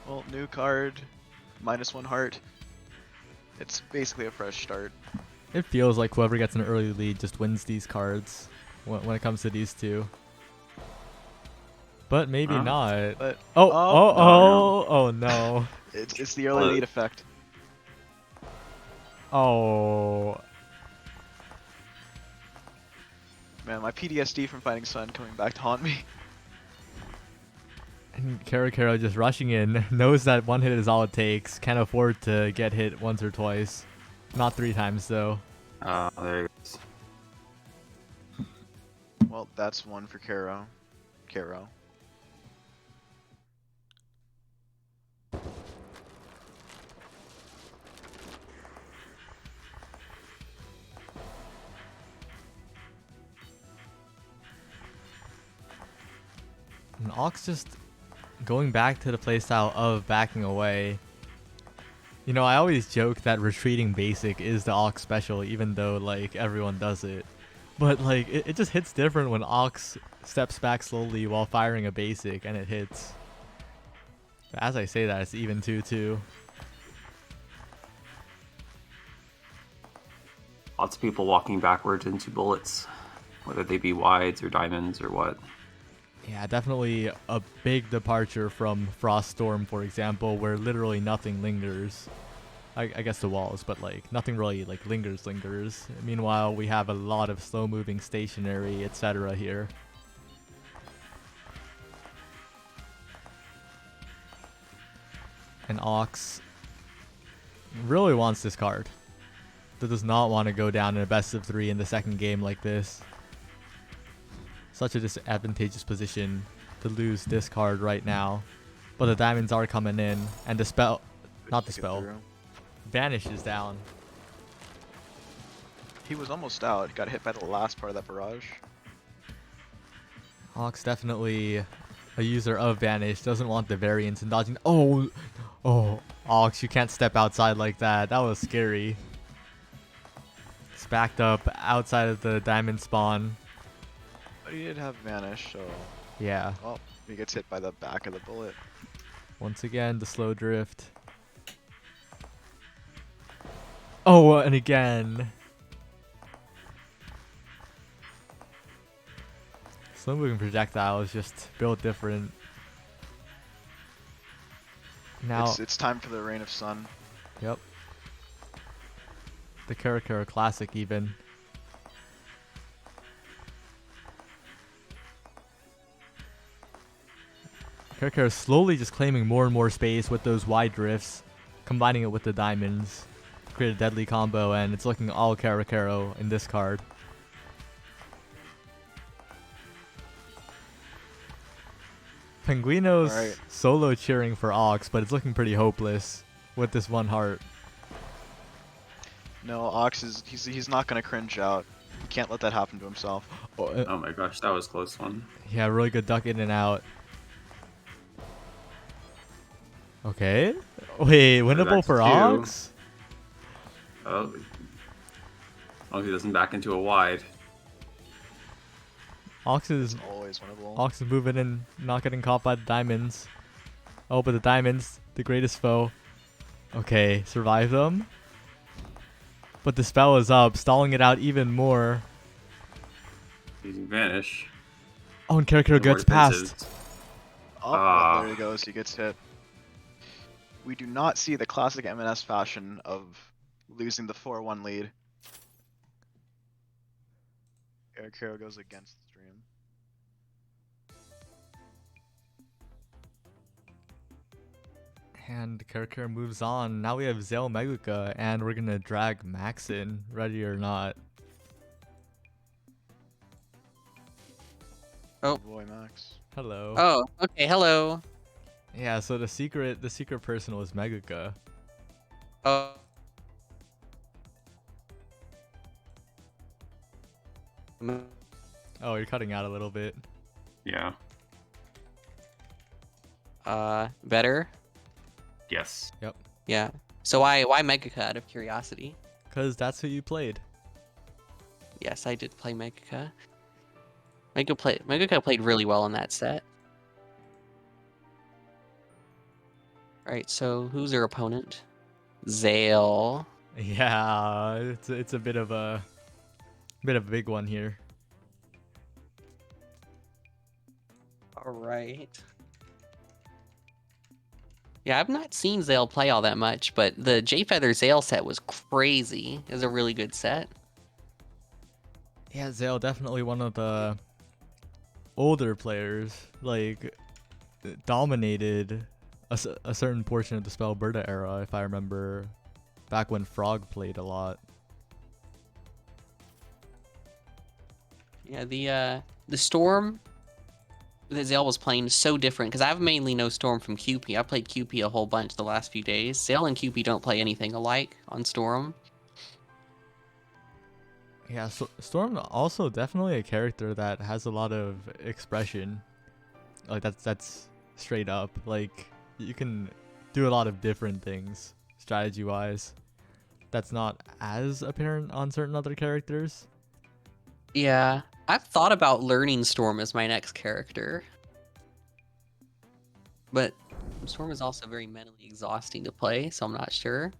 Speaker 2: Well, new card, -1 heart. It's basically a fresh start.
Speaker 1: It feels like whoever gets an early lead just wins these cards when it comes to these two. But maybe not.
Speaker 2: But
Speaker 1: Oh no.
Speaker 2: it's the early lead effect.
Speaker 1: Oh.
Speaker 2: Man, my PTSD from fighting Sun coming back to haunt me.
Speaker 1: And Karakaro just rushing in, knows that one hit is all it takes, can't afford to get hit once or twice. Not 3 times though.
Speaker 3: There it goes.
Speaker 2: Well, that's one for Karo.
Speaker 1: And Ox just going back to the playstyle of backing away. You know, I always joke that retreating basic is the Ox special, even though, like, everyone does it. But, like, it just hits different when Ox steps back slowly while firing a basic, and it hits. But as I say that, it's even 2-2.
Speaker 3: Lots of people walking backwards into bullets, whether they be wides or diamonds or what.
Speaker 1: Yeah, definitely a big departure from Frost Storm, for example, where literally nothing lingers. I guess the walls, but like nothing really like lingers. Meanwhile, we have a lot of slow-moving stationary, etc. here. And Ox really wants this card. That does not want to go down in a best of 3 in the second game like this. Such a disadvantageous position to lose this card right now. But the diamonds are coming in, and the spell, not the spell, Vanish is down.
Speaker 2: He was almost out. Got hit by the last part of that barrage.
Speaker 1: Ox definitely a user of Vanish, doesn't want the variance and dodging. Oh, Ox, you can't step outside like that. That was scary. It's backed up outside of the diamond spawn.
Speaker 2: But he did have Vanish, so...
Speaker 1: Yeah.
Speaker 2: Oh, he gets hit by the back of the bullet.
Speaker 1: Once again, the slow drift. Oh, and again. Slow moving projectile is just built different. Now,
Speaker 2: It's time for the Rain of Sun.
Speaker 1: yep. The Karakara Classic even. Karakara slowly just claiming more and more space with those wide drifts, combining it with the diamonds to create a deadly combo, and it's looking all Karakaro in this card. Penguino's
Speaker 2: Alright.
Speaker 1: solo cheering for Ox, but it's looking pretty hopeless with this one heart.
Speaker 2: No, Ox is he's not gonna cringe out. He can't let that happen to himself.
Speaker 3: Oh my gosh, that was a close one.
Speaker 1: Yeah, really good duck in and out. Okay. Wait, winnable
Speaker 3: That's
Speaker 1: for
Speaker 3: two.
Speaker 1: Ox?
Speaker 3: Oh, as long as he doesn't back into a wide.
Speaker 1: Ox is
Speaker 2: It's always winnable.
Speaker 1: Ox is moving in, not getting caught by the diamonds. Oh, but the diamonds, the greatest foe. Okay, survive them. But the spell is up, stalling it out even more.
Speaker 3: Using Vanish.
Speaker 1: Oh, and Karakura
Speaker 3: More
Speaker 1: gets past.
Speaker 3: defensive.
Speaker 2: Oh,
Speaker 3: Ah.
Speaker 2: there he goes. He gets hit. We do not see the classic M&S fashion of losing the 4-1 lead. Eric Hero goes against the stream.
Speaker 1: And Karakura moves on. Now we have Zale Meguka, and we're gonna drag Max in, ready or not.
Speaker 5: Oh.
Speaker 2: Boy, Max.
Speaker 1: Hello.
Speaker 5: Oh, okay. Hello.
Speaker 1: Yeah, so the secret person was Meguka.
Speaker 5: Oh.
Speaker 1: Oh, you're cutting out a little bit.
Speaker 3: Yeah.
Speaker 5: Better.
Speaker 3: Yes.
Speaker 5: Yeah. So why Megaka out of curiosity?
Speaker 1: Cause that's who you played.
Speaker 5: Yes, I did play Megaka. Megaka played really well in that set. Alright, so who's their opponent? Zale.
Speaker 1: Yeah, it's a bit of a big one here.
Speaker 5: Alright. Yeah, I've not seen Zale play all that much, but the J Feather Zale set was crazy. It was a really good set.
Speaker 1: Yeah, Zale definitely one of the older players, like dominated a certain portion of the Spellberta era, if I remember, back when Frog played a lot.
Speaker 5: Yeah, the Storm that Zale was playing is so different because I've mainly know Storm from QP. I played QP a whole bunch the last few days. Zale and QP don't play anything alike on Storm.
Speaker 1: Yeah, so Storm also definitely a character that has a lot of expression. Like that's straight up. Like you can do a lot of different things strategy wise. That's not as apparent on certain other characters.
Speaker 5: Yeah, I've thought about learning Storm as my next character. But Storm is also very mentally exhausting to play, so I'm not sure.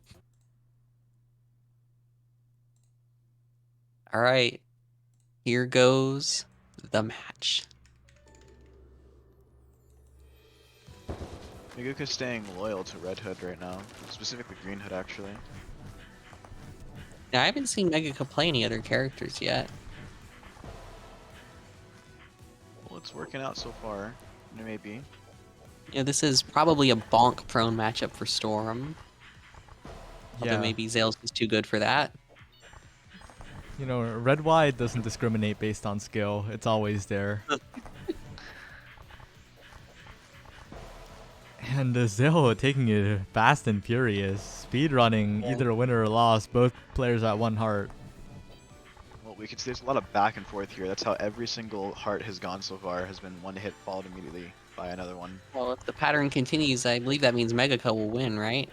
Speaker 5: Alright, here goes the match.
Speaker 2: Meguka's staying loyal to Red Hood right now, specifically Green Hood actually.
Speaker 5: Now, I haven't seen Megaka play any other characters yet.
Speaker 2: Well, it's working out so far. Maybe.
Speaker 5: Yeah, this is probably a bonk-prone matchup for Storm. Although maybe Zale's just too good for that.
Speaker 1: You know, red wide doesn't discriminate based on skill. It's always there. And Zale taking it fast and furious. Speed running, either a winner or loss, both players at one heart.
Speaker 2: Well, we can see there's a lot of back and forth here. That's how every single heart has gone so far, has been one hit followed immediately by another one.
Speaker 5: Well, if the pattern continues, I believe that means Megaka will win, right?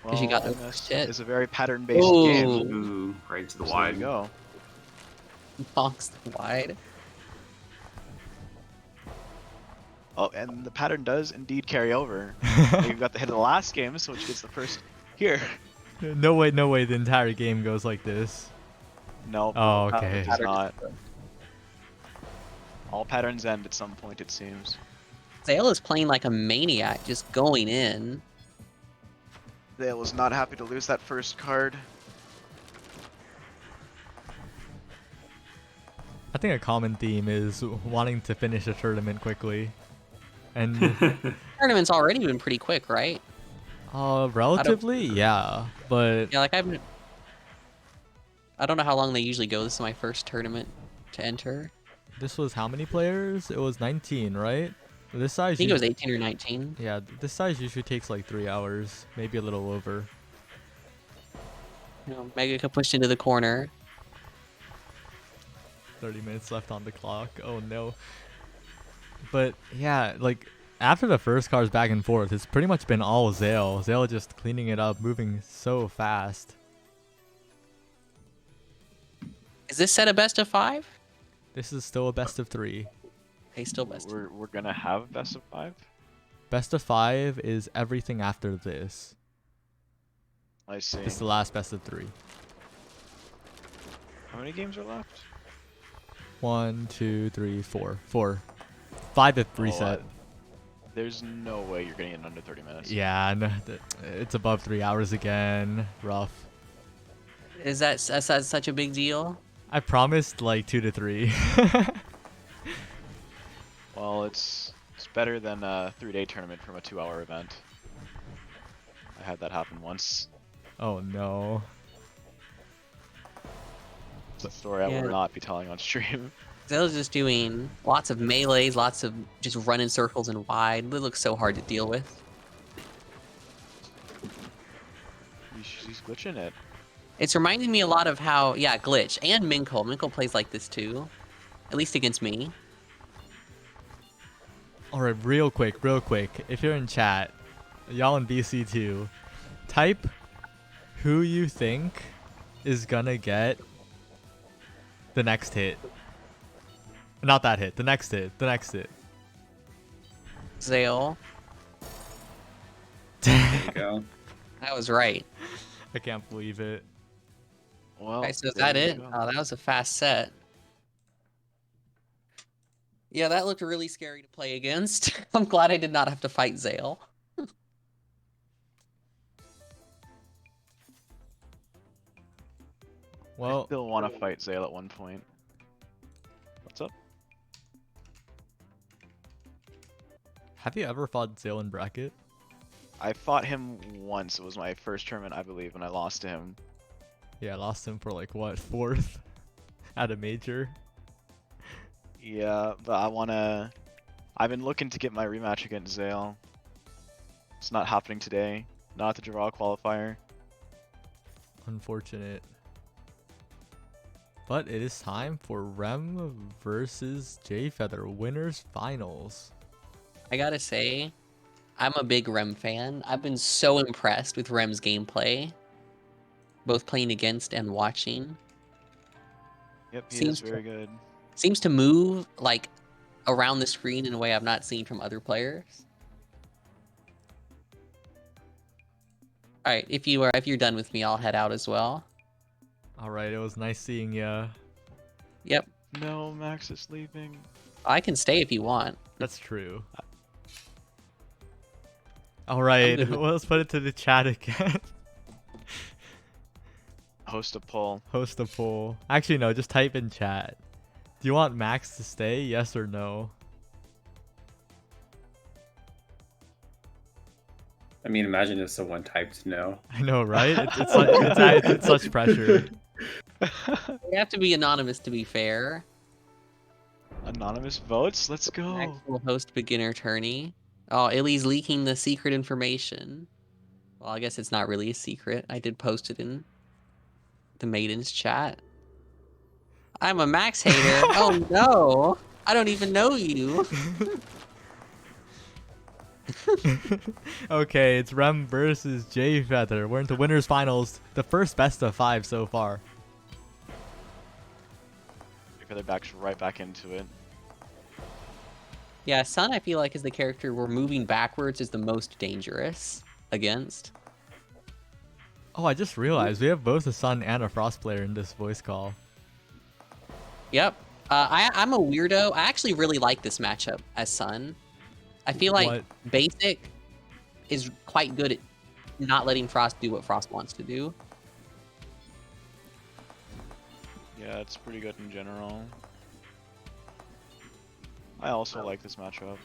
Speaker 5: Because you got the
Speaker 2: this
Speaker 5: hit.
Speaker 2: is a very pattern-based
Speaker 5: Ooh.
Speaker 2: game.
Speaker 3: Ooh, right to the
Speaker 2: So
Speaker 3: wide.
Speaker 2: there you go.
Speaker 5: Bonks wide.
Speaker 2: Oh, and the pattern does indeed carry over. You've got the hit of the last game, so which gets the first here.
Speaker 1: No way, the entire game goes like this.
Speaker 2: No.
Speaker 1: Oh,
Speaker 2: it
Speaker 1: okay.
Speaker 2: does not. All patterns end at some point, it seems.
Speaker 5: Zale is playing like a maniac, just going in.
Speaker 2: Zale was not happy to lose that first card.
Speaker 1: I think a common theme is wanting to finish a tournament quickly. And
Speaker 5: Tournament's already been pretty quick, right?
Speaker 1: relatively, yeah. But
Speaker 5: Yeah, like I don't know how long they usually go. This is my first tournament to enter.
Speaker 1: this was how many players? It was 19, right? This
Speaker 5: I
Speaker 1: size
Speaker 5: think it was 18 or 19.
Speaker 1: Yeah, this size usually takes like 3 hours, maybe a little over.
Speaker 5: You know, Megaka pushed into the corner.
Speaker 1: 30 minutes left on the clock. Oh no. But yeah, like after the first cars back and forth, it's pretty much been all Zale. Zale just cleaning it up, moving so fast.
Speaker 5: Is this set a best of 5?
Speaker 1: This is still a best of 3.
Speaker 5: Okay, still best.
Speaker 2: We're gonna have best of 5.
Speaker 1: Best of 5 is everything after this.
Speaker 2: I see.
Speaker 1: It's the last best of 3.
Speaker 2: How many games are left?
Speaker 1: 1, 2, 3, 4. 4. 5 if
Speaker 2: Oh,
Speaker 1: reset.
Speaker 2: There's no way you're getting it under 30 minutes.
Speaker 1: Yeah, no, it's above 3 hours again. Rough.
Speaker 5: Is that such a big deal?
Speaker 1: I promised like 2 to 3.
Speaker 2: Well, it's better than a 3-day tournament from a 2-hour event. I had that happen once.
Speaker 1: Oh no.
Speaker 2: It's a story I
Speaker 5: Yeah.
Speaker 2: will not be telling on stream.
Speaker 5: Zale's just doing lots of melees, lots of just running circles and wide. It looks so hard to deal with.
Speaker 2: He's glitching it.
Speaker 5: It's reminding me a lot of how, yeah, Glitch and Minkle. Minkle plays like this too, at least against me.
Speaker 1: Alright, real quick. If you're in chat, y'all in BC too, type who you think is gonna get the next hit. Not that hit, the next hit.
Speaker 5: Zale,
Speaker 4: There you go.
Speaker 5: I was right.
Speaker 1: I can't believe it.
Speaker 2: Well,
Speaker 5: Okay, so is
Speaker 2: there
Speaker 5: that
Speaker 2: you
Speaker 5: it?
Speaker 2: go.
Speaker 5: Oh, that was a fast set. Yeah, that looked really scary to play against. I'm glad I did not have to fight Zale.
Speaker 1: Well,
Speaker 2: Still want to fight Zale at one point. What's up?
Speaker 1: have you ever fought Zale in bracket?
Speaker 2: I fought him once. It was my first tournament, I believe, and I lost to him.
Speaker 1: Yeah, I lost him for like what, 4th at a major.
Speaker 2: Yeah, but I've been looking to get my rematch against Zale. It's not happening today. Not the Jahvaro Qualifier.
Speaker 1: Unfortunate. But it is time for Rem versus J-Feather winners finals.
Speaker 5: I gotta say, I'm a big Rem fan. I've been so impressed with Rem's gameplay, both playing against and watching.
Speaker 2: Yep, he
Speaker 5: Seems
Speaker 2: is very good.
Speaker 5: Seems to move like around the screen in a way I've not seen from other players. All right, if you're done with me, I'll head out as well.
Speaker 1: Alright, it was nice seeing ya.
Speaker 5: Yep,
Speaker 2: No, Max is leaving.
Speaker 5: I can stay if you want.
Speaker 1: That's true. Alright,
Speaker 5: good with-
Speaker 1: well, let's put it to the chat again.
Speaker 2: Host a poll.
Speaker 1: Host a poll. Actually, no, just type in chat. Do you want Max to stay? Yes or no?
Speaker 4: I mean, imagine if someone typed no.
Speaker 1: I know, right? It's such pressure.
Speaker 5: You have to be anonymous to be fair.
Speaker 2: Anonymous votes? Let's go.
Speaker 5: Max will host beginner tourney. Oh, Illy's leaking the secret information. Well, I guess it's not really a secret. I did post it in the Maiden's chat. I'm a Max hater. Oh no! I don't even know you.
Speaker 1: Okay, it's Rem versus J-Feather. We're into winners finals. The first best of 5 so far.
Speaker 2: They're right back into it.
Speaker 5: Yeah, Sun, I feel like, is the character where moving backwards is the most dangerous against.
Speaker 1: Oh, I just realized we have both a Sun and a Frost player in this voice call.
Speaker 5: Yep. I'm a weirdo. I actually really like this matchup as Sun. I feel like
Speaker 1: What?
Speaker 5: Basic is quite good at not letting Frost do what Frost wants to do.
Speaker 2: Yeah, it's pretty good in general. I also like this matchup.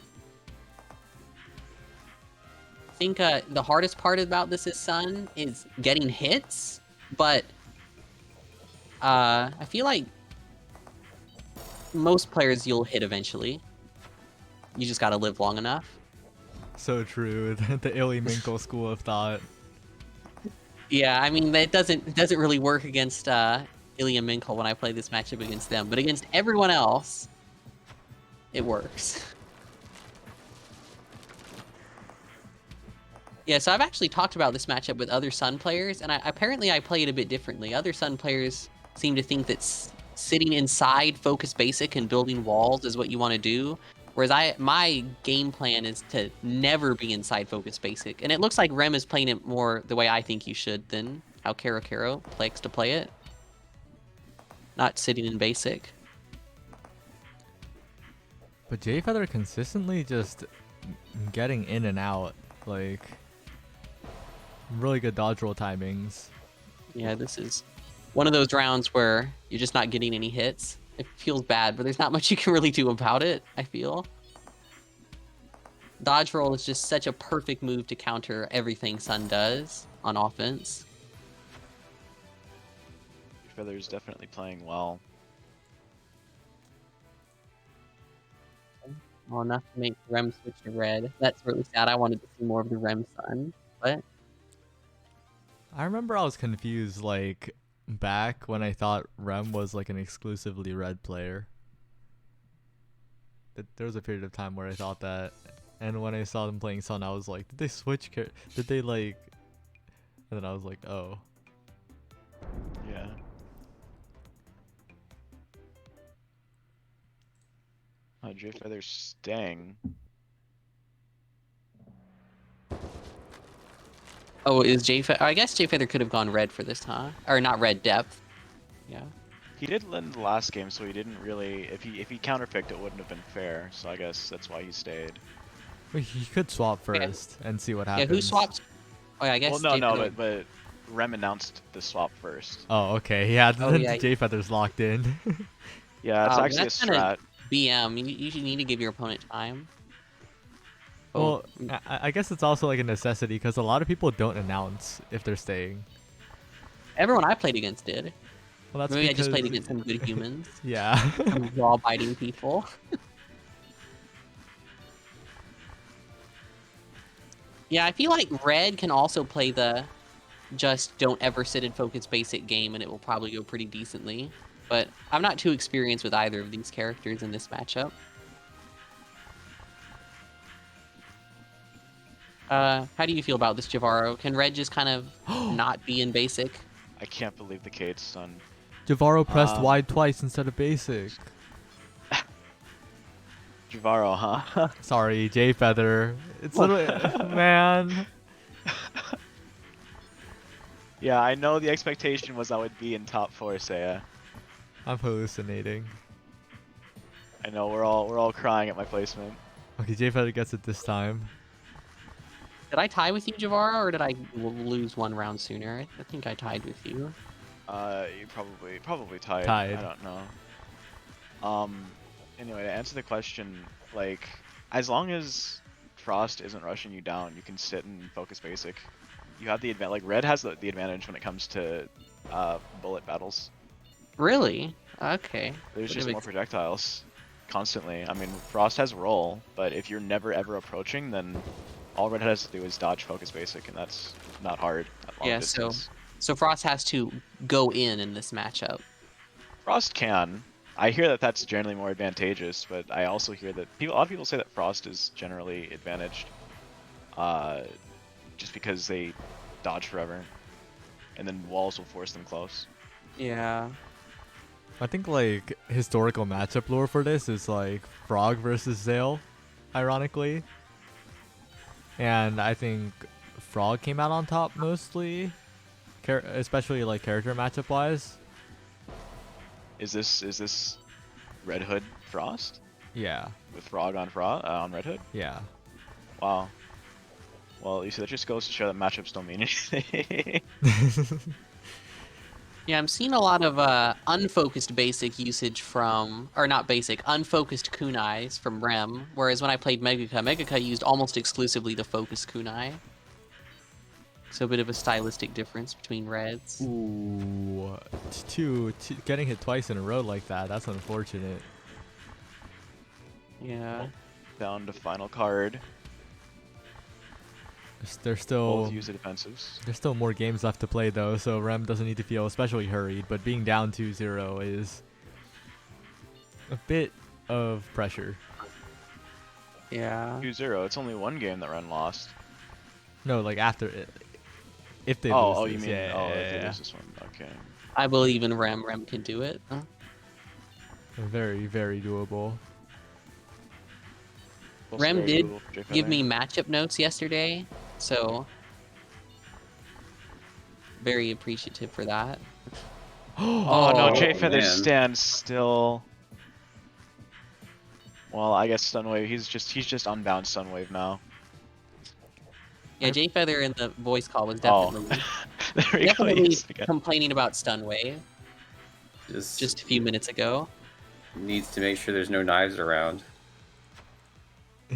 Speaker 5: I think the hardest part about this is Sun is getting hits, but I feel like most players you'll hit eventually. You just gotta live long enough.
Speaker 1: So true. The Illy Minkle school of thought.
Speaker 5: Yeah, I mean it doesn't really work against Ilya Minkle when I play this matchup against them, but against everyone else, it works. Yeah, so I've actually talked about this matchup with other Sun players, and apparently I play it a bit differently. Other Sun players seem to think that sitting inside Focus Basic and building walls is what you want to do, whereas my game plan is to never be inside Focus Basic. And it looks like Rem is playing it more the way I think you should than how Karo likes to play it. Not sitting in Basic.
Speaker 1: But Jfeather consistently just getting in and out, like really good dodge roll timings.
Speaker 5: Yeah, this is one of those rounds where you're just not getting any hits. It feels bad, but there's not much you can really do about it, I feel. Dodge roll is just such a perfect move to counter everything Sun does on offense.
Speaker 2: Feather's definitely playing well.
Speaker 5: Well, enough to make Rem switch to red. That's really sad. I wanted to see more of the Rem Sun, but
Speaker 1: I remember I was confused, like, back when I thought Rem was like an exclusively red player. There was a period of time where I thought that, and when I saw them playing Sun, I was like, did they switch? Did they like? And then I was like, oh.
Speaker 2: Yeah. Jfeather's staying.
Speaker 5: oh, is Jfeather? I guess Jfeather could have gone red for this, huh? Or not red depth. Yeah.
Speaker 2: He did win the last game, so he didn't really. If he counterpicked, it wouldn't have been fair. So I guess that's why he stayed.
Speaker 1: Well, he could swap first and see what happens.
Speaker 5: Yeah, who swapped? Oh, yeah, I guess.
Speaker 2: Well, no,
Speaker 5: Jfeather-
Speaker 2: but Rem announced the swap first.
Speaker 1: Oh, okay. Yeah,
Speaker 5: Oh,
Speaker 1: then
Speaker 5: yeah.
Speaker 1: Jfeather's locked in.
Speaker 2: Yeah, it's
Speaker 5: Oh,
Speaker 2: actually a
Speaker 5: that's kinda-
Speaker 2: strat.
Speaker 5: BM, you should need to give your opponent time. Oh,
Speaker 1: Well, I guess it's also like a necessity because a lot of people don't announce if they're staying.
Speaker 5: everyone I played against did.
Speaker 1: Well, that's
Speaker 5: Maybe I just played
Speaker 1: because-
Speaker 5: against some good humans.
Speaker 1: Yeah.
Speaker 5: Some law-abiding people. Yeah, I feel like red can also play the just don't ever sit in Focus Basic game and it will probably go pretty decently. But I'm not too experienced with either of these characters in this matchup. How do you feel about this, Jahvaro? Can red just kind of not be in Basic?
Speaker 2: I can't believe the Kate's son.
Speaker 1: Jahvaro pressed wide twice instead of basic.
Speaker 2: Jahvaro, huh?
Speaker 1: Sorry, Jfeather. It's literally, man.
Speaker 2: Yeah, I know the expectation was I would be in top 4, Seiya.
Speaker 1: I'm hallucinating.
Speaker 2: I know we're all crying at my placement.
Speaker 1: Okay, Jfeather gets it this time.
Speaker 5: Did I tie with you, Jahvaro, or did I lose one round sooner? I think I tied with you.
Speaker 2: You probably tied.
Speaker 1: Tied.
Speaker 2: I don't know. Anyway, to answer the question, like, as long as Frost isn't rushing you down, you can sit and focus basic. You have the advantage. Like, red has the advantage when it comes to bullet battles.
Speaker 5: Really? Okay.
Speaker 2: There's
Speaker 5: Would
Speaker 2: just
Speaker 5: have
Speaker 2: more projectiles constantly. I mean, Frost has roll, but if you're never ever approaching, then all red has to do is dodge focus basic, and that's not hard at long
Speaker 5: Yeah,
Speaker 2: distance.
Speaker 5: So Frost has to go in this matchup.
Speaker 2: Frost can. I hear that that's generally more advantageous, but I also hear that a lot of people say that Frost is generally advantaged, just because they dodge forever, and then walls will force them close.
Speaker 5: Yeah.
Speaker 1: I think like historical matchup lore for this is like Frog versus Zale, ironically. And I think Frog came out on top mostly, especially like character matchup wise.
Speaker 2: Is this Red Hood Frost
Speaker 1: Yeah,
Speaker 2: with Frog on Red Hood?
Speaker 1: yeah.
Speaker 2: Wow. Well, you see, that just goes to show that matchups don't mean anything.
Speaker 5: Yeah, I'm seeing a lot of unfocused basic usage from, or not basic, unfocused kunais from Rem, whereas when I played Megaka used almost exclusively the focused kunai. So a bit of a stylistic difference between reds.
Speaker 1: Ooh, getting hit twice in a row like that's unfortunate.
Speaker 5: Yeah.
Speaker 2: Down to final card.
Speaker 1: There's still
Speaker 2: Both use the defensives.
Speaker 1: There's still more games left to play though, so Rem doesn't need to feel especially hurried, but being down 2-0 is a bit of pressure.
Speaker 5: Yeah.
Speaker 2: 2-0. It's only one game that Ren lost.
Speaker 1: No, like after it, if they
Speaker 2: Oh,
Speaker 1: lose
Speaker 2: you
Speaker 1: this.
Speaker 2: mean if they
Speaker 1: Yeah.
Speaker 2: lose this one? Okay.
Speaker 5: I believe in Rem. Rem can do it.
Speaker 1: Very, very doable.
Speaker 2: Also
Speaker 5: Rem
Speaker 2: very
Speaker 5: did
Speaker 2: doable for Jay
Speaker 5: give
Speaker 2: Feather.
Speaker 5: me matchup notes yesterday, so very appreciative for that.
Speaker 2: Oh no, Jay
Speaker 4: Oh,
Speaker 2: Feather
Speaker 4: man.
Speaker 2: stands still. Well, I guess Sunwave. He's just unbound Sunwave now.
Speaker 5: Yeah, Jay Feather in the voice call was
Speaker 2: Oh,
Speaker 5: definitely
Speaker 2: there we go.
Speaker 5: definitely
Speaker 2: Yes, again.
Speaker 5: complaining about Stun Wave just a few minutes ago.
Speaker 4: Needs to make sure there's no knives around.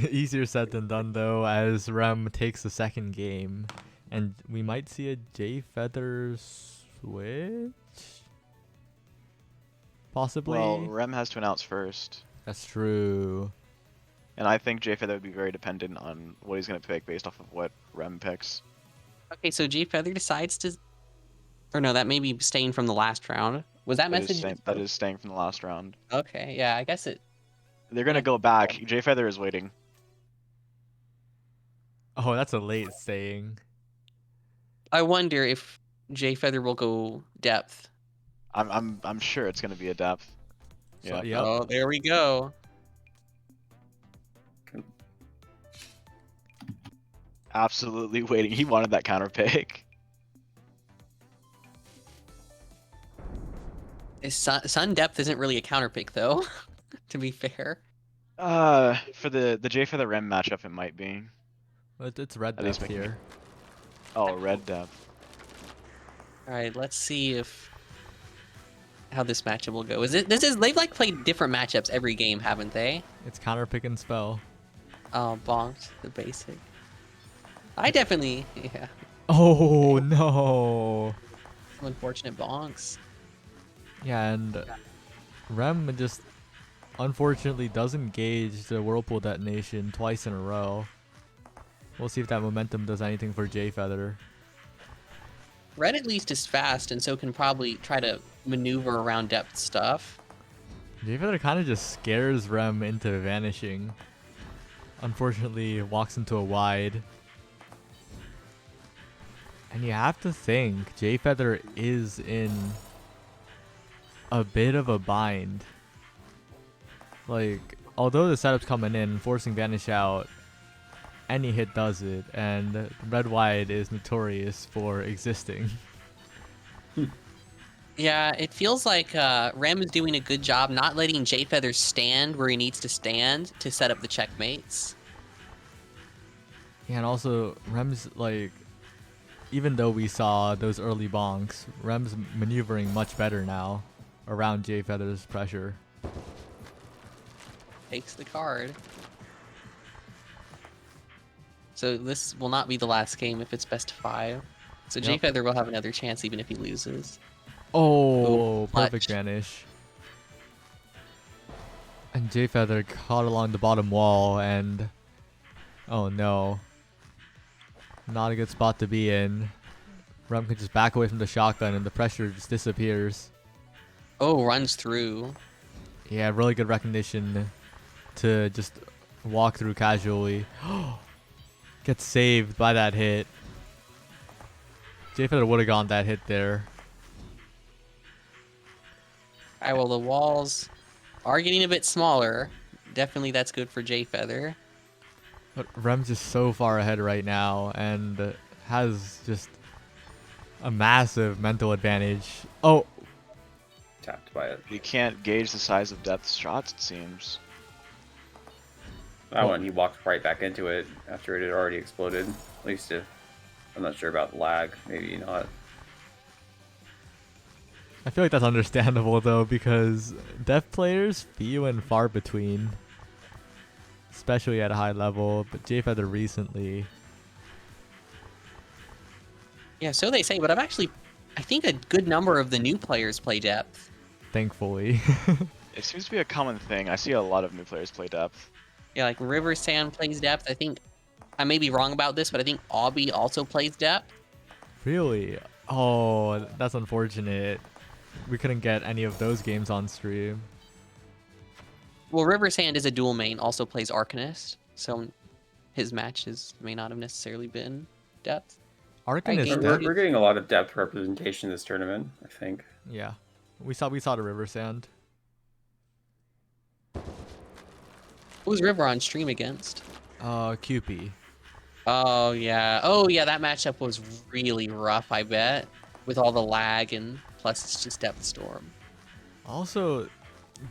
Speaker 1: Easier said than done though, as Rem takes the second game, and we might see a Jay Feather switch. Possibly.
Speaker 2: Well, Rem has to announce first,
Speaker 1: That's true.
Speaker 2: and I think Jay Feather would be very dependent on what he's gonna pick based off of what Rem picks.
Speaker 5: Okay, so Jay Feather decides to, or no, that may be staying from the last round. Was that message?
Speaker 2: That is staying from the last round.
Speaker 5: Okay, yeah, I guess it.
Speaker 2: They're gonna
Speaker 5: Yeah.
Speaker 2: go back. Jay Feather is waiting.
Speaker 1: Oh, that's a late saying.
Speaker 5: I wonder if Jay Feather will go depth.
Speaker 2: I'm sure it's gonna be a depth.
Speaker 1: So,
Speaker 2: Yeah.
Speaker 1: yep.
Speaker 5: Oh, there we go.
Speaker 2: Absolutely waiting. He wanted that counter pick.
Speaker 5: Sun depth isn't really a counter pick though, to be fair.
Speaker 2: For the Jay Feather Rem matchup, it might be.
Speaker 1: But it's red
Speaker 2: At least
Speaker 1: depth
Speaker 2: making
Speaker 1: here.
Speaker 2: Oh, red depth.
Speaker 5: All right, let's see if how this matchup will go. They've like played different matchups every game, haven't they?
Speaker 1: It's counter pick and spell.
Speaker 5: Oh, bonked the basic. I definitely, yeah,
Speaker 1: Oh no.
Speaker 5: some unfortunate bonks.
Speaker 1: Yeah, and Rem just unfortunately doesn't gauge the Whirlpool detonation twice in a row. We'll see if that momentum does anything for Jay Feather.
Speaker 5: Red at least is fast, and so can probably try to maneuver around depth stuff.
Speaker 1: Jay Feather kind of just scares Rem into vanishing. Unfortunately, walks into a wide. And you have to think, Jay Feather is in a bit of a bind. Like, although the setup's coming in, forcing Vanish out, any hit does it, and Red Wide is notorious for existing.
Speaker 5: Yeah, it feels like Rem is doing a good job not letting Jay Feather stand where he needs to stand to set up the checkmates.
Speaker 1: Yeah, and also, Rem's like, even though we saw those early bonks, Rem's maneuvering much better now around Jay Feather's pressure.
Speaker 5: Takes the card. So this will not be the last game if it's best of 5. So Jay
Speaker 1: Yep.
Speaker 5: Feather will have another chance even if he loses.
Speaker 1: Oh,
Speaker 5: Ooh,
Speaker 1: perfect
Speaker 5: clutch.
Speaker 1: vanish. And Jay Feather caught along the bottom wall, and oh no. Not a good spot to be in. Rem can just back away from the shotgun and the pressure just disappears.
Speaker 5: Oh, runs through.
Speaker 1: Yeah, really good recognition to just walk through casually. Gets saved by that hit. Jay Feather would have gone that hit there.
Speaker 5: Alright, well the walls are getting a bit smaller. Definitely that's good for Jay Feather.
Speaker 1: But Rem's just so far ahead right now and has just a massive mental advantage. Oh,
Speaker 4: Tapped by it.
Speaker 2: You can't gauge the size of depth shots, it seems.
Speaker 4: That one, he walked right back into it after it had already exploded. At least if I'm not sure about lag, maybe not.
Speaker 1: I feel like that's understandable though, because deaf players few and far between, especially at a high level. But Jay Feather recently,
Speaker 5: Yeah, so they say, but I think a good number of the new players play depth.
Speaker 1: thankfully.
Speaker 2: It seems to be a common thing. I see a lot of new players play depth.
Speaker 5: Yeah, like River Sand plays depth. I think I may be wrong about this, but I think Obby also plays depth.
Speaker 1: Really? Oh, that's unfortunate. We couldn't get any of those games on stream.
Speaker 5: Well, River Sand is a dual main, also plays Arcanist, so his matches may not have necessarily been. depth.
Speaker 1: Arkin
Speaker 5: I
Speaker 1: is
Speaker 5: get
Speaker 1: depth.
Speaker 5: it.
Speaker 4: We're getting a lot of depth representation this tournament, I think.
Speaker 1: Yeah, we saw the river sand.
Speaker 5: Who's River on stream against?
Speaker 1: QP.
Speaker 5: Oh yeah. Oh yeah, that matchup was really rough, I bet. With all the lag and plus it's just Depth Storm.
Speaker 1: Also,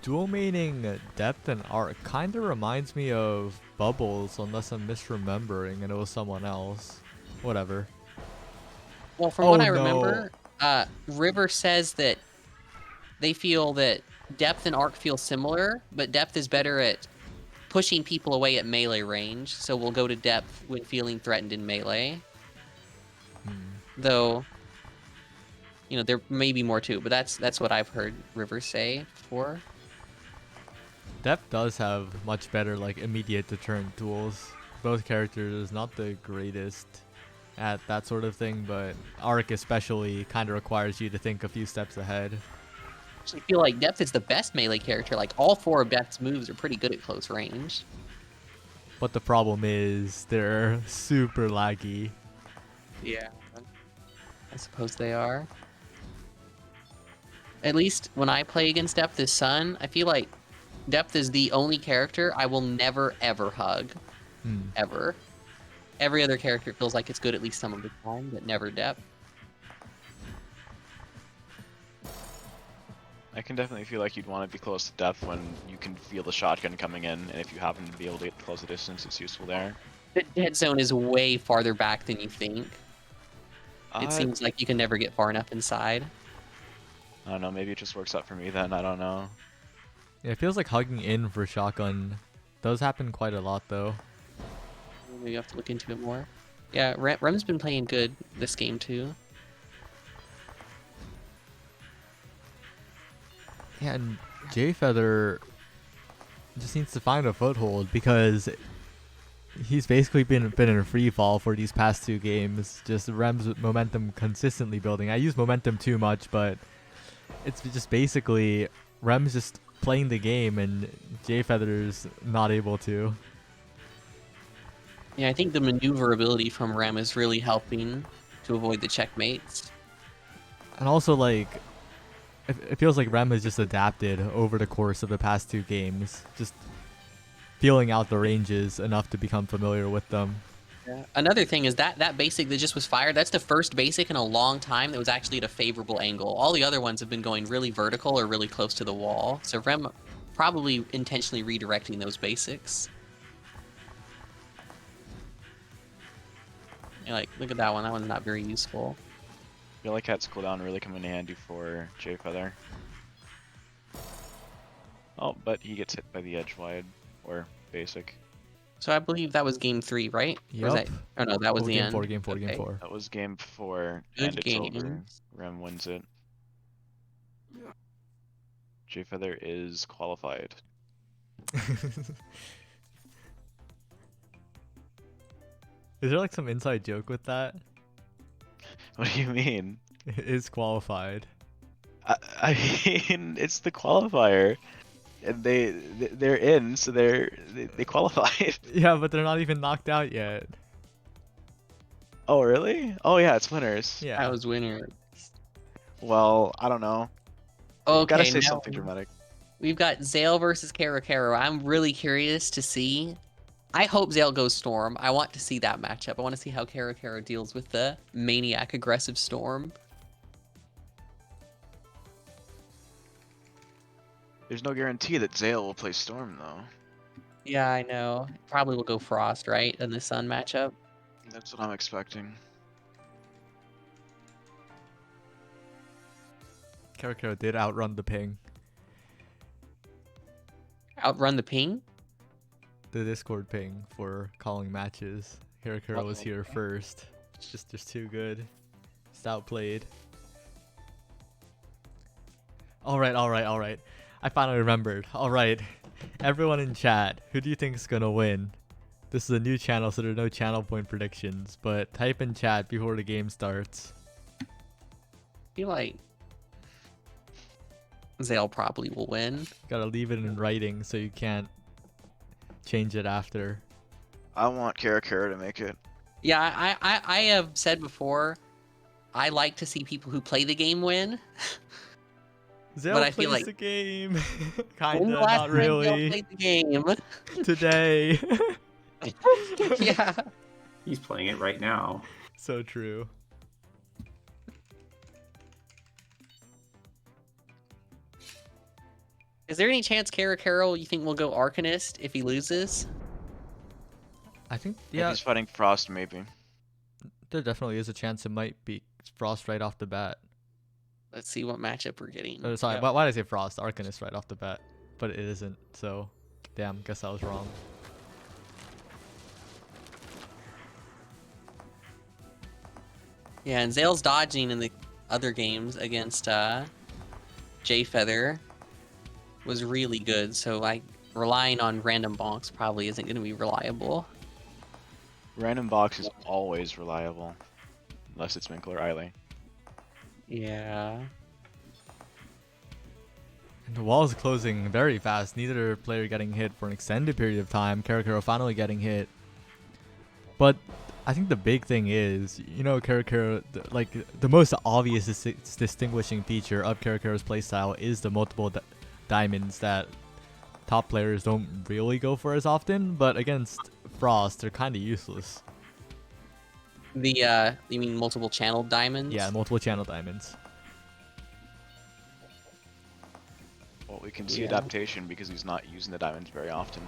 Speaker 1: dual maining depth and arc kind of reminds me of Bubbles, unless I'm misremembering and it was someone else. Whatever.
Speaker 5: Well, from
Speaker 1: Oh,
Speaker 5: what I
Speaker 1: no.
Speaker 5: remember, River says that they feel that Depth and Arc feel similar, but Depth is better at pushing people away at melee range, so we'll go to Depth when feeling threatened in melee. Though, you know, there may be more too, but that's what I've heard River say before.
Speaker 1: Depth does have much better like immediate deterrent tools. Both characters not the greatest at that sort of thing, but Arc especially kind of requires you to think a few steps ahead.
Speaker 5: I feel like Depth is the best melee character. Like, all 4 of Depth's moves are pretty good at close range.
Speaker 1: But the problem is they're super laggy.
Speaker 5: Yeah. I suppose they are. At least when I play against Depth this Sun, I feel like Depth is the only character I will never, ever hug. Ever. Every other character feels like it's good at least some of the time, but never Depth.
Speaker 2: I can definitely feel like you'd want to be close to depth when you can feel the shotgun coming in, and if you happen to be able to get close the distance, it's useful there.
Speaker 5: The dead zone is way farther back than you think. It seems like you can never get far enough inside.
Speaker 2: I don't know, maybe it just works out for me then, I don't know.
Speaker 1: Yeah, it feels like hugging in for shotgun does happen quite a lot though.
Speaker 5: Maybe you have to look into it more. Yeah, Rem's been playing good this game too.
Speaker 1: Yeah, and Jfeather just needs to find a foothold because he's basically been in a free fall for these past 2 games. Just Rem's momentum consistently building. I use momentum too much, but it's just basically Rem's just playing the game and Jfeather's not able to.
Speaker 5: Yeah, I think the maneuverability from Rem is really helping to avoid the checkmates.
Speaker 1: And also, like, it feels like Rem has just adapted over the course of the past 2 games, just feeling out the ranges enough to become familiar with them.
Speaker 5: Yeah. Another thing is that basic that just was fired, that's the first basic in a long time that was actually at a favorable angle. All the other ones have been going really vertical or really close to the wall. So Rem probably intentionally redirecting those basics. Yeah, like, look at that one. That one's not very useful.
Speaker 2: I feel like Cat's cooldown really come in handy for Jfeather. Oh, but he gets hit by the edge wide, or basic.
Speaker 5: So I believe that was game 3, right? Or was
Speaker 1: Yup.
Speaker 5: that, oh no, that was the
Speaker 1: game
Speaker 5: end.
Speaker 1: 4, game 4, game
Speaker 5: Okay.
Speaker 1: 4.
Speaker 2: That was game 4,
Speaker 5: Good
Speaker 2: and it's over.
Speaker 5: games.
Speaker 2: Rem wins it. Jfeather is qualified.
Speaker 1: Is there like some inside joke with that?
Speaker 2: What do you mean?
Speaker 1: It is qualified.
Speaker 2: I mean, it's the qualifier, and they're in, so they qualified.
Speaker 1: Yeah, but they're not even knocked out yet.
Speaker 2: Oh really? Oh yeah, it's winners.
Speaker 1: Yeah.
Speaker 5: That was winner.
Speaker 2: Well, I don't know.
Speaker 5: Okay,
Speaker 2: Gotta say
Speaker 5: now
Speaker 2: something dramatic.
Speaker 5: we've got Zale versus Karakara. I'm really curious to see. I hope Zale goes Storm. I want to see that matchup. I want to see how Karakara deals with the maniac aggressive Storm.
Speaker 2: There's no guarantee that Zale will play Storm though.
Speaker 5: Yeah, I know. Probably will go Frost, right, in the Sun matchup.
Speaker 2: That's what I'm expecting.
Speaker 1: Karakara did outrun the ping.
Speaker 5: Outrun the ping?
Speaker 1: The Discord ping for calling matches. Karakara was here first. It's just too good. Just outplayed. Alright. I finally remembered. Alright. Everyone in chat, who do you think is gonna win? This is a new channel, so there are no channel point predictions, but type in chat before the game starts.
Speaker 5: I feel like Zale probably will win.
Speaker 1: Gotta leave it in writing so you can't change it after.
Speaker 2: I want Karakara to make it.
Speaker 5: Yeah, I have said before, I like to see people who play the game win, but
Speaker 1: Zale
Speaker 5: I feel
Speaker 1: plays
Speaker 5: like
Speaker 1: the game.
Speaker 5: when the
Speaker 1: Kinda,
Speaker 5: last
Speaker 1: not
Speaker 5: time y'all
Speaker 1: really.
Speaker 5: played the game?
Speaker 1: Today.
Speaker 5: Yeah.
Speaker 3: He's playing it right now.
Speaker 1: So true.
Speaker 5: Is there any chance Carol you think will go Arcanist if he loses?
Speaker 1: I think,
Speaker 2: If
Speaker 1: yeah,
Speaker 2: he's fighting Frost, maybe.
Speaker 1: there definitely is a chance it might be Frost right off the bat.
Speaker 5: Let's see what matchup we're getting.
Speaker 1: Sorry,
Speaker 2: Yeah.
Speaker 1: why did I say Frost? Arcanist right off the bat. But it isn't, so damn, guess I was wrong.
Speaker 5: Yeah, and Zale's dodging in the other games against J Feather was really good, so like relying on random bonks probably isn't going to be reliable.
Speaker 2: Random box is always reliable. Unless it's Minkle or Eiley.
Speaker 5: Yeah.
Speaker 1: And the wall is closing very fast. Neither player getting hit for an extended period of time. Karakuro finally getting hit. But I think the big thing is, you know, Karakuro, like, the most obvious distinguishing feature of Karakuro's playstyle is the multiple diamonds that top players don't really go for as often. But against Frost, they're kind of useless.
Speaker 5: The you mean multiple channel diamonds?
Speaker 1: Yeah, multiple channel diamonds.
Speaker 2: Well, we can see
Speaker 5: Yeah.
Speaker 2: adaptation because he's not using the diamonds very often.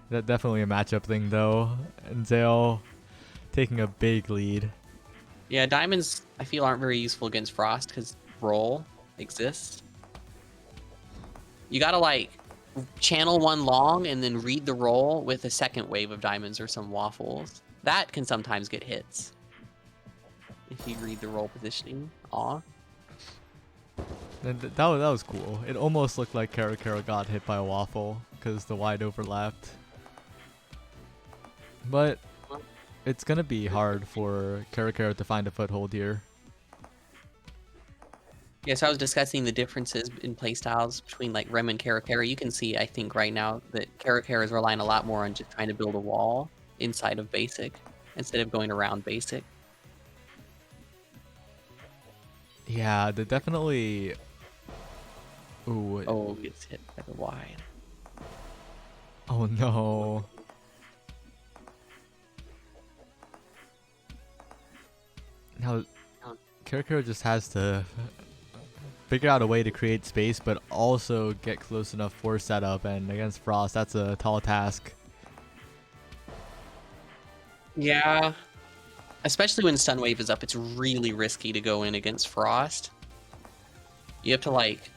Speaker 1: That definitely a matchup thing though. And Zale taking a big lead.
Speaker 5: Yeah, diamonds I feel aren't very useful against Frost because roll exists. You gotta like channel one long and then read the roll with a second wave of diamonds or some waffles. That can sometimes get hits. If you read the roll positioning. Aw.
Speaker 1: And that was cool. It almost looked like Karakuro got hit by a waffle because the wide overlapped. But it's gonna be hard for Karakuro to find a foothold here.
Speaker 5: Yeah, so I was discussing the differences in playstyles between like Rem and Karakara. You can see, I think, right now that Karakara is relying a lot more on just trying to build a wall inside of basic instead of going around basic.
Speaker 1: Yeah, they definitely. Ooh.
Speaker 5: Oh, gets hit by the wide.
Speaker 1: Oh no. Now, Karakuro just has to figure out a way to create space, but also get close enough for setup. And against Frost, that's a tall task.
Speaker 5: Yeah. Especially when Stun Wave is up, it's really risky to go in against Frost. You have to, like,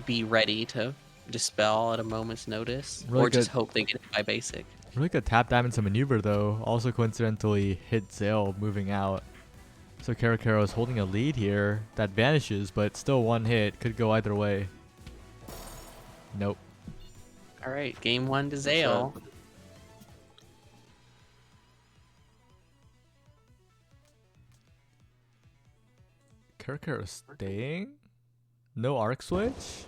Speaker 5: be ready to dispel at a moment's notice.
Speaker 1: Really
Speaker 5: or just
Speaker 1: good.
Speaker 5: hope they get hit by basic.
Speaker 1: Really good tap diamond to maneuver, though. Also coincidentally hit Zale moving out. So Karakuro is holding a lead here that vanishes, but still one hit. Could go either way. Nope.
Speaker 5: Alright, game one to Zale.
Speaker 1: Karakuro staying? No arc switch?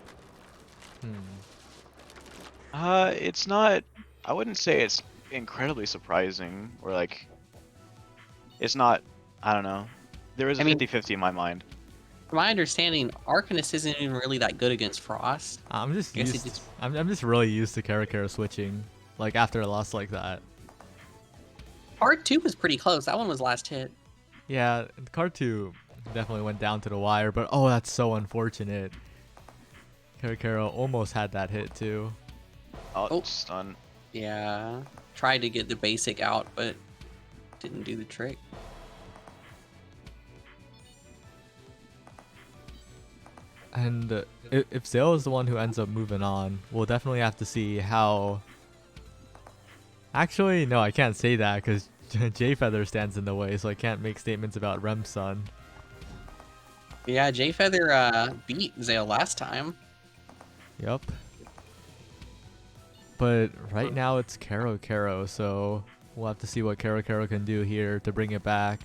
Speaker 2: It's not. I wouldn't say it's incredibly surprising or like. It's not. I don't know. There is a
Speaker 5: I mean-
Speaker 2: 50-50 in my mind.
Speaker 5: From my understanding, Arcanist isn't even really that good against Frost.
Speaker 1: I'm just
Speaker 5: Guess he
Speaker 1: used.
Speaker 5: just-
Speaker 1: I'm just really used to Karakuro switching, like after a loss like that.
Speaker 5: Part 2 was pretty close. That one was last hit.
Speaker 1: Yeah, card 2 definitely went down to the wire, but oh, that's so unfortunate. Karakuro almost had that hit too.
Speaker 2: Oh,
Speaker 5: Oh.
Speaker 2: stun.
Speaker 5: Yeah. Tried to get the basic out, but didn't do the trick.
Speaker 1: And if Zale is the one who ends up moving on, we'll definitely have to see how. Actually, no, I can't say that because J Feather stands in the way, so I can't make statements about Rem's son.
Speaker 5: Yeah, J Feather beat Zale last time.
Speaker 1: Yep. But right now it's Karo, so we'll have to see what Karo can do here to bring it back.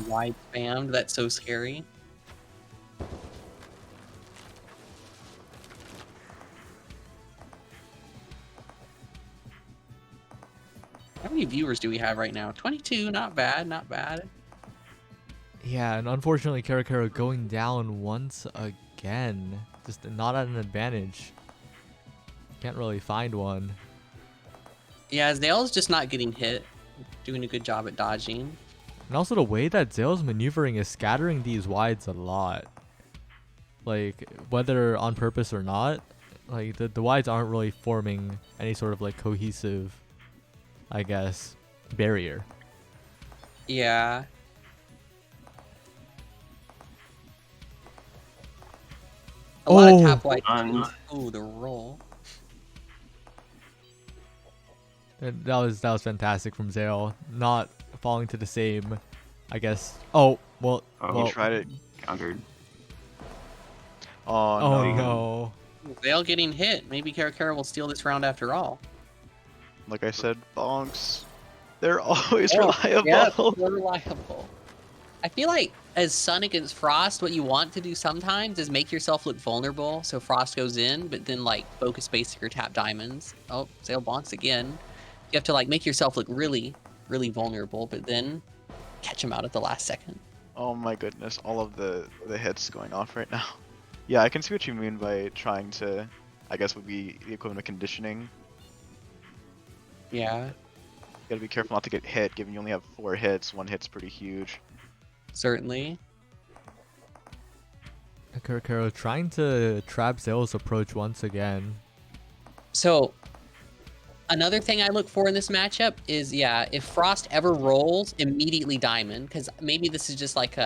Speaker 5: Wide spammed. That's so scary. How many viewers do we have right now? 22, not bad, not bad.
Speaker 1: Yeah, and unfortunately, Karakara going down once again. Just not at an advantage. Can't really find one.
Speaker 5: Yeah, Zale's just not getting hit. Doing a good job at dodging.
Speaker 1: And also the way that Zale's maneuvering is scattering these wides a lot. Like, whether on purpose or not, like the wides aren't really forming any sort of like cohesive, I guess, barrier.
Speaker 5: Yeah. A lot of tap white. Ooh, the roll.
Speaker 1: And that was fantastic from Zale, not falling to the same, I guess. Oh well,
Speaker 3: Oh,
Speaker 2: He tried it.
Speaker 3: countered.
Speaker 2: Oh,
Speaker 1: oh
Speaker 2: no.
Speaker 1: no.
Speaker 5: Zale getting hit. Maybe Karakara will steal this round after all.
Speaker 2: Like I said, bonks. They're always
Speaker 5: Oh,
Speaker 2: reliable.
Speaker 5: yeah, they're reliable. I feel like as Sun against Frost, what you want to do sometimes is make yourself look vulnerable, so Frost goes in, but then like focus basic or tap diamonds. Oh, Zale bonks again. You have to like make yourself look really, really vulnerable, but then catch him out at the last second.
Speaker 2: Oh my goodness, all of the hits going off right now. Yeah, I can see what you mean by trying to, I guess would be the equivalent of conditioning.
Speaker 5: Yeah,
Speaker 2: You gotta be careful not to get hit, given you only have 4 hits. 1 hit's pretty huge.
Speaker 5: certainly.
Speaker 1: Karakara trying to trap Zale's approach once again.
Speaker 5: So another thing I look for in this matchup is, yeah, if Frost ever rolls, immediately Diamond, because maybe this is just like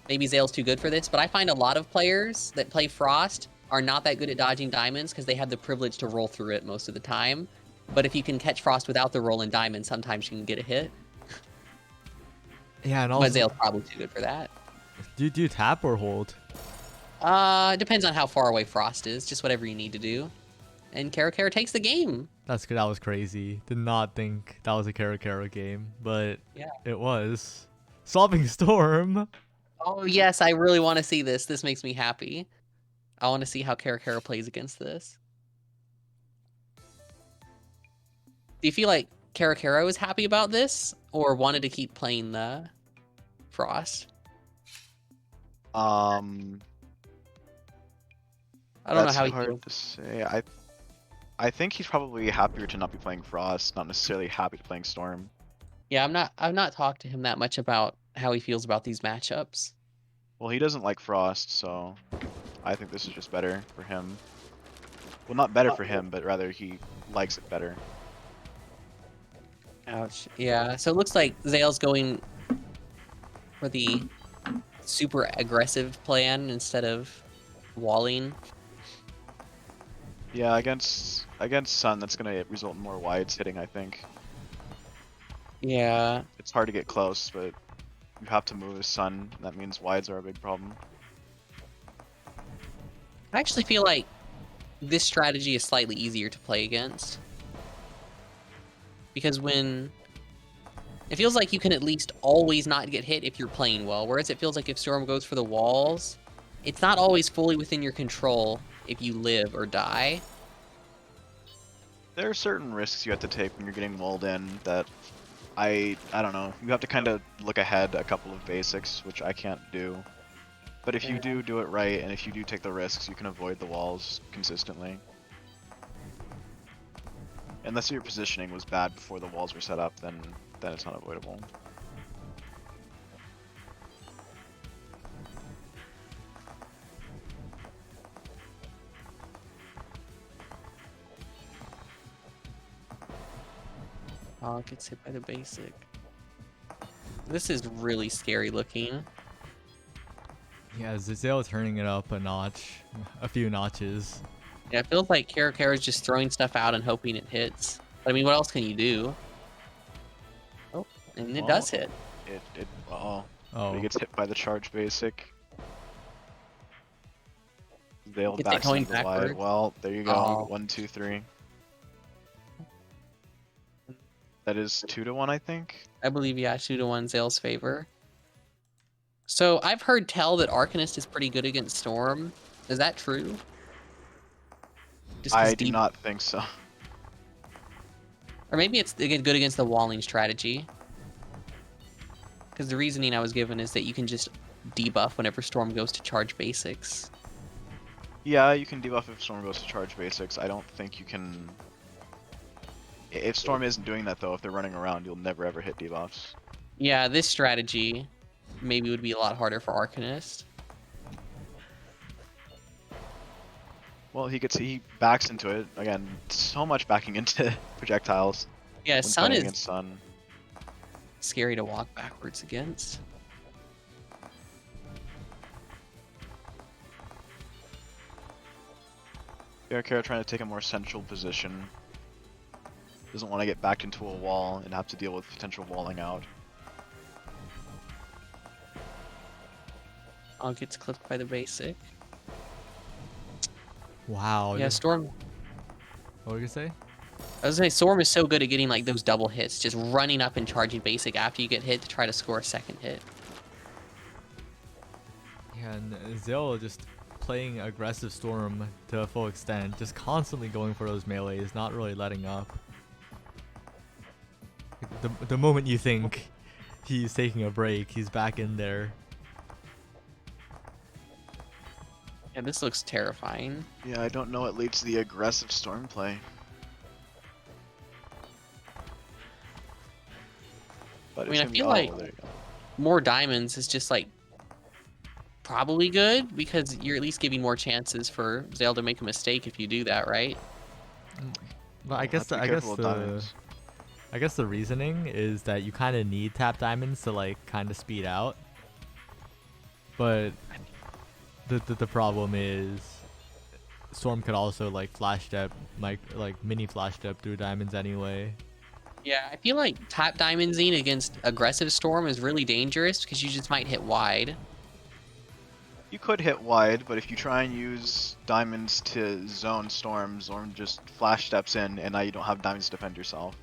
Speaker 5: maybe Zale's too good for this, but I find a lot of players that play Frost are not that good at dodging diamonds because they have the privilege to roll through it most of the time. But if you can catch Frost without the roll in diamond, sometimes you can get a hit.
Speaker 1: Yeah, and
Speaker 5: But
Speaker 1: also,
Speaker 5: Zale's probably too good for that.
Speaker 1: do you tap or hold?
Speaker 5: Depends on how far away Frost is, just whatever you need to do. And Karakara takes the game.
Speaker 1: That's good. That was crazy. Did not think that was a Karakara game, but
Speaker 5: Yeah.
Speaker 1: it was. Solving Storm.
Speaker 5: Oh yes, I really want to see this. This makes me happy. I want to see how Karakara plays against this. Do you feel like Karakara was happy about this, or wanted to keep playing the Frost?
Speaker 2: I
Speaker 5: I don't know
Speaker 2: that's
Speaker 5: how he
Speaker 2: hard
Speaker 5: feels.
Speaker 2: to say. I think he's probably happier to not be playing Frost, not necessarily happy to playing Storm.
Speaker 5: Yeah, I've not talked to him that much about how he feels about these matchups.
Speaker 2: Well, he doesn't like Frost, so I think this is just better for him. Well, not better for him, but rather he likes it better.
Speaker 5: Ouch. Yeah, so it looks like Zale's going for the super aggressive plan instead of walling.
Speaker 2: Yeah, against Sun, that's gonna result in more wides hitting, I think.
Speaker 5: Yeah.
Speaker 2: It's hard to get close, but you have to move as Sun. That means wides are a big problem.
Speaker 5: I actually feel like this strategy is slightly easier to play against. Because when... It feels like you can at least always not get hit if you're playing well, whereas it feels like if Storm goes for the walls, it's not always fully within your control if you live or die.
Speaker 2: There are certain risks you have to take when you're getting walled in that I don't know. You have to kind of look ahead a couple of basics, which I can't do. But if you do it right, and if you do take the risks, you can avoid the walls consistently. Unless your positioning was bad before the walls were set up, then it's unavoidable.
Speaker 5: Oh, it gets hit by the basic. This is really scary looking.
Speaker 1: Yeah, Zale turning it up a few notches.
Speaker 5: Yeah, it feels like Karakara is just throwing stuff out and hoping it hits. But I mean, what else can you do? Oh, and it does hit.
Speaker 2: Oh.
Speaker 1: Oh,
Speaker 2: He gets hit by the charge basic. Zale
Speaker 5: Gets it
Speaker 2: backs
Speaker 5: going
Speaker 2: into the wide.
Speaker 5: backwards.
Speaker 2: Well, there you go.
Speaker 5: Oh.
Speaker 2: 1, 2, 3. That is 2-1, I think.
Speaker 5: I believe, yeah, 2-1 Zale's favor. So I've heard tell that Arcanist is pretty good against Storm. Is that true? Just 'cause
Speaker 2: I do not think so.
Speaker 5: Or maybe it's good against the walling strategy. Because the reasoning I was given is that you can just debuff whenever Storm goes to charge basics.
Speaker 2: Yeah, you can debuff if Storm goes to charge basics. I don't think you can... If Storm isn't doing that though, if they're running around, you'll never ever hit debuffs.
Speaker 5: Yeah, this strategy maybe would be a lot harder for Arcanist.
Speaker 2: Well, he backs into it. Again, so much backing into projectiles.
Speaker 5: Yeah,
Speaker 2: when
Speaker 5: Sun
Speaker 2: fighting
Speaker 5: is
Speaker 2: against Sun.
Speaker 5: scary to walk backwards against.
Speaker 2: Kara trying to take a more central position. Doesn't want to get backed into a wall and have to deal with potential walling out.
Speaker 5: All gets clipped by the basic.
Speaker 1: Wow.
Speaker 5: Yeah, Storm.
Speaker 1: What were you gonna say?
Speaker 5: I was gonna say Storm is so good at getting like those double hits, just running up and charging basic after you get hit to try to score a second hit.
Speaker 1: Yeah, and Zil just playing aggressive Storm to a full extent, just constantly going for those melees, not really letting up. The moment you think he's taking a break, he's back in there.
Speaker 5: Yeah, this looks terrifying.
Speaker 2: Yeah, I don't know what leads to the aggressive Storm play. But
Speaker 5: I mean, I
Speaker 2: it's gonna be-
Speaker 5: feel
Speaker 2: oh,
Speaker 5: like
Speaker 2: there you go.
Speaker 5: more diamonds is just like probably good because you're at least giving more chances for Zale to make a mistake if you do that, right?
Speaker 1: But I
Speaker 2: We'll
Speaker 1: guess
Speaker 2: have to be careful with diamonds.
Speaker 1: I guess the reasoning is that you kind of need tap diamonds to like kind of speed out. But the problem is Storm could also like flash step, like mini flash step through diamonds anyway.
Speaker 5: Yeah, I feel like tap diamondsing against aggressive Storm is really dangerous because you just might hit wide.
Speaker 2: You could hit wide, but if you try and use diamonds to zone Storm, Storm just flash steps in, and now you don't have diamonds to defend yourself.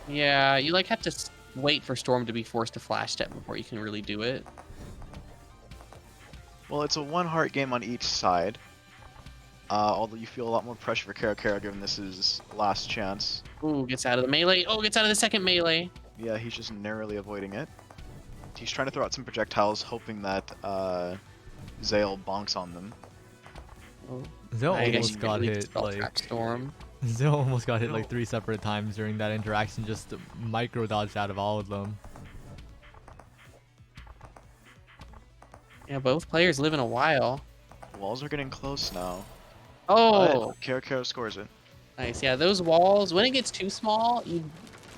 Speaker 5: Yeah, you like have to wait for Storm to be forced to flash step before you can really do it.
Speaker 2: Well, it's a one heart game on each side. Although you feel a lot more pressure for Kara given this is last chance.
Speaker 5: Ooh, gets out of the melee. Oh, gets out of the second melee.
Speaker 2: Yeah, he's just narrowly avoiding it. He's trying to throw out some projectiles, hoping that Zale bonks on them.
Speaker 5: Oh,
Speaker 1: Zil
Speaker 5: I guess
Speaker 1: almost
Speaker 5: you
Speaker 1: got
Speaker 5: could
Speaker 1: hit
Speaker 5: spell
Speaker 1: like
Speaker 5: trap Storm.
Speaker 1: Zil almost got hit like 3 separate times during that interaction, just micro dodged out of all of them.
Speaker 5: Yeah, both players live in a while.
Speaker 2: Walls are getting close now.
Speaker 5: Oh,
Speaker 2: Kara scores it.
Speaker 5: nice. Yeah, those walls, when it gets too small,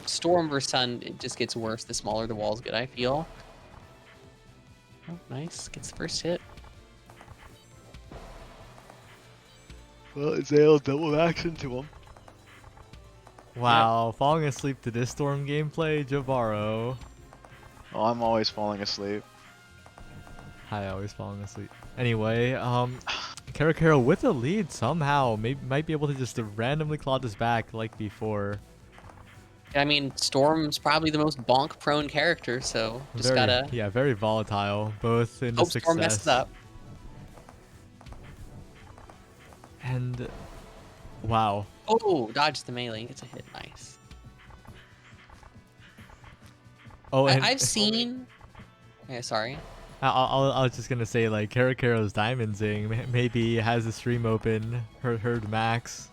Speaker 5: Storm versus Sun, it just gets worse the smaller the walls get, I feel. Oh, nice. Gets the first hit.
Speaker 2: Well, Zale double backs into him.
Speaker 1: Wow, falling asleep to this Storm gameplay, Jahvaro.
Speaker 2: Oh, I'm always falling asleep.
Speaker 1: Hi, always falling asleep. Anyway, Kara with a lead somehow, might be able to just randomly claw this back like before.
Speaker 5: I mean, Storm's probably the most bonk-prone character, so just gotta
Speaker 1: very volatile, both in the
Speaker 5: hope
Speaker 1: success.
Speaker 5: Storm messes up.
Speaker 1: And wow.
Speaker 5: Oh, dodge the melee. Gets a hit. Nice.
Speaker 1: Oh, and
Speaker 5: I've seen... Yeah, sorry.
Speaker 1: I was just gonna say, like, Kara's diamondsing maybe has the stream open, heard Max.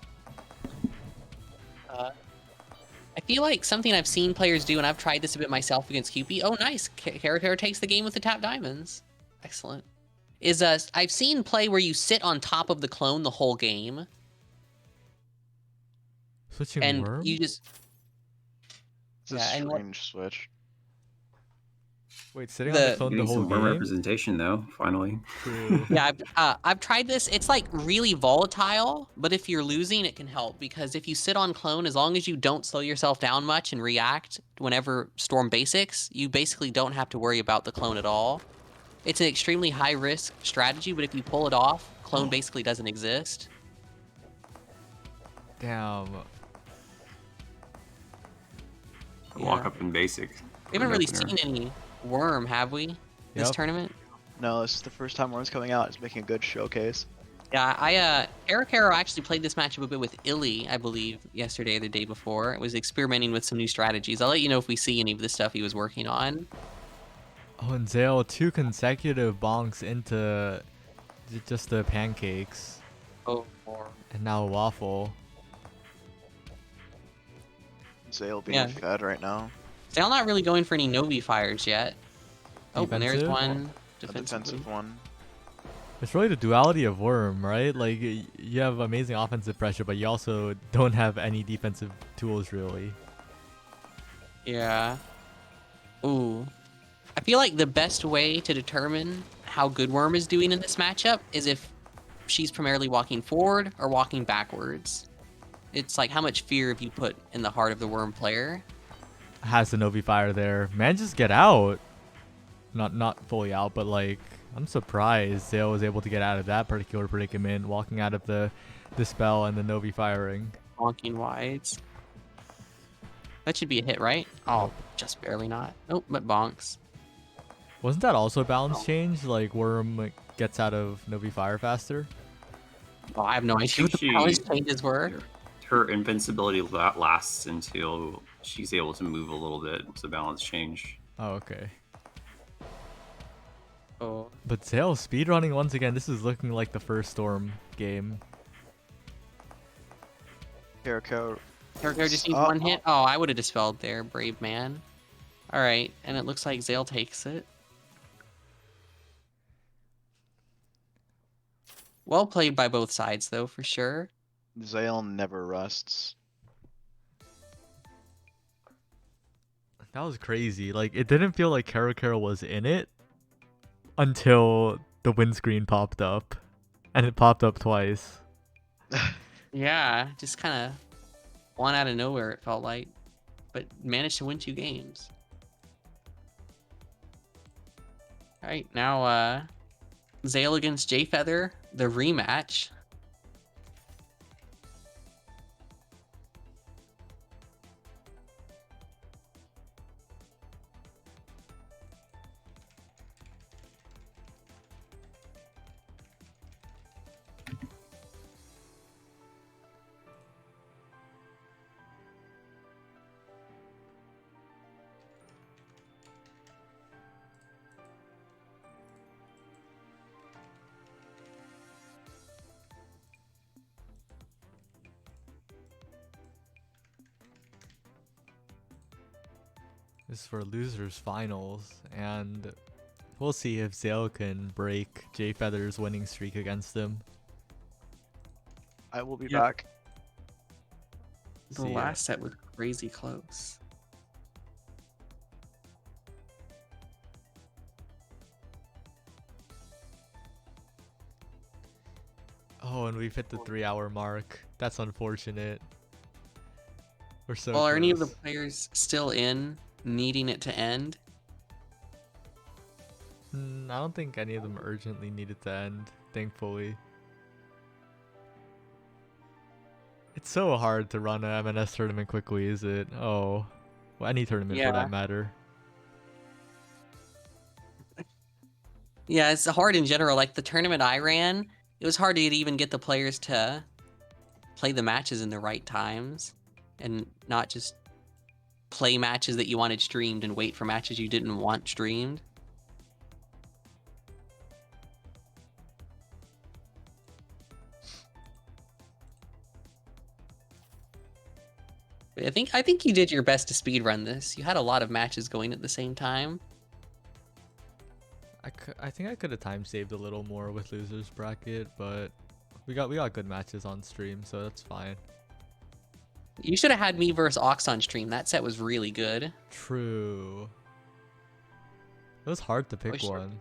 Speaker 5: I feel like something I've seen players do, and I've tried this a bit myself against QP. Oh, nice. Kara takes the game with the tap diamonds. Excellent. Is I've seen play where you sit on top of the clone the whole game.
Speaker 1: Switching
Speaker 5: And
Speaker 1: worm?
Speaker 5: you just...
Speaker 2: It's a
Speaker 5: Yeah, and what-
Speaker 2: strange switch.
Speaker 1: Wait, sitting on the clone the
Speaker 3: Getting
Speaker 1: whole
Speaker 3: some more
Speaker 1: game?
Speaker 3: representation though, finally.
Speaker 1: True.
Speaker 5: Yeah, I've tried this. It's like really volatile, but if you're losing, it can help because if you sit on clone, as long as you don't slow yourself down much and react whenever Storm basics, you basically don't have to worry about the clone at all. It's an extremely high risk strategy, but if you pull it off, clone basically doesn't exist.
Speaker 1: Damn.
Speaker 3: Walk up in basic.
Speaker 5: We haven't really
Speaker 3: Opener.
Speaker 5: seen any worm, have we? This
Speaker 1: Yep.
Speaker 5: tournament?
Speaker 2: No, this is the first time Worm's coming out. It's making a good showcase.
Speaker 5: Yeah, Caro actually played this matchup a bit with Illy, I believe, yesterday or the day before. It was experimenting with some new strategies. I'll let you know if we see any of the stuff he was working on.
Speaker 1: Oh, and Zale, 2 consecutive bonks into just the pancakes.
Speaker 5: Oh,
Speaker 1: And now a waffle.
Speaker 2: Zale being
Speaker 5: yeah.
Speaker 2: fed right now.
Speaker 5: Still not really going for any Novi fires yet. Oh, and there's
Speaker 1: Defensive?
Speaker 5: one
Speaker 2: A
Speaker 5: defensively.
Speaker 2: defensive one.
Speaker 1: It's really the duality of Worm, right? Like, you have amazing offensive pressure, but you also don't have any defensive tools, really.
Speaker 5: Yeah. Ooh. I feel like the best way to determine how good Worm is doing in this matchup is if she's primarily walking forward or walking backwards. It's like how much fear have you put in the heart of the Worm player?
Speaker 1: Has the Novi Fire there. Man, just get out. Not fully out, but like, I'm surprised Zale was able to get out of that particular predicament, walking out of the spell and the Novi firing.
Speaker 5: Bonking wides. That should be a hit, right? Oh, just barely not. Nope, but bonks.
Speaker 1: Wasn't that also a balance change? Like, Worm gets out of Novi Fire faster?
Speaker 5: Well, I have no idea
Speaker 3: think
Speaker 5: what the balance changes were.
Speaker 3: Her invincibility lasts until she's able to move a little bit. It's a balance change.
Speaker 1: Oh, okay.
Speaker 5: Oh.
Speaker 1: But Zale speedrunning once again. This is looking like the first Storm game.
Speaker 2: Caro.
Speaker 5: Caro just needs one hit. Oh, I would have dispelled there, brave man. All right, and it looks like Zale takes it. Well played by both sides, though, for sure.
Speaker 2: Zale never rests.
Speaker 1: That was crazy. Like, it didn't feel like Caro was in it until the windscreen popped up. And it popped up twice.
Speaker 5: Yeah, just kind of one out of nowhere, it felt like. But managed to win 2 games. All right, now Zale against Jfeather, the rematch.
Speaker 1: This is for losers finals, and we'll see if Zale can break Jfeather's winning streak against him.
Speaker 2: I will be
Speaker 5: Yep.
Speaker 2: back.
Speaker 5: The
Speaker 1: See ya.
Speaker 5: last set was crazy close.
Speaker 1: Oh, and we've hit the 3-hour mark. That's unfortunate. We're so
Speaker 5: Well, are any of the
Speaker 1: close.
Speaker 5: players still in, needing it to end?
Speaker 1: I don't think any of them urgently needed to end, thankfully. It's so hard to run a MNS tournament quickly, is it? Oh. Well, any tournament
Speaker 5: Yeah.
Speaker 1: for that matter.
Speaker 5: Yeah, it's hard in general. Like the tournament I ran, it was hard to even get the players to play the matches in the right times and not just play matches that you wanted streamed and wait for matches you didn't want streamed. But I think you did your best to speedrun this. You had a lot of matches going at the same time.
Speaker 1: I think I could have time saved a little more with losers bracket, but we got good matches on stream, so that's fine.
Speaker 5: You should have had me versus Ox on stream. That set was really good.
Speaker 1: True. It was hard to pick
Speaker 5: sure.
Speaker 1: one.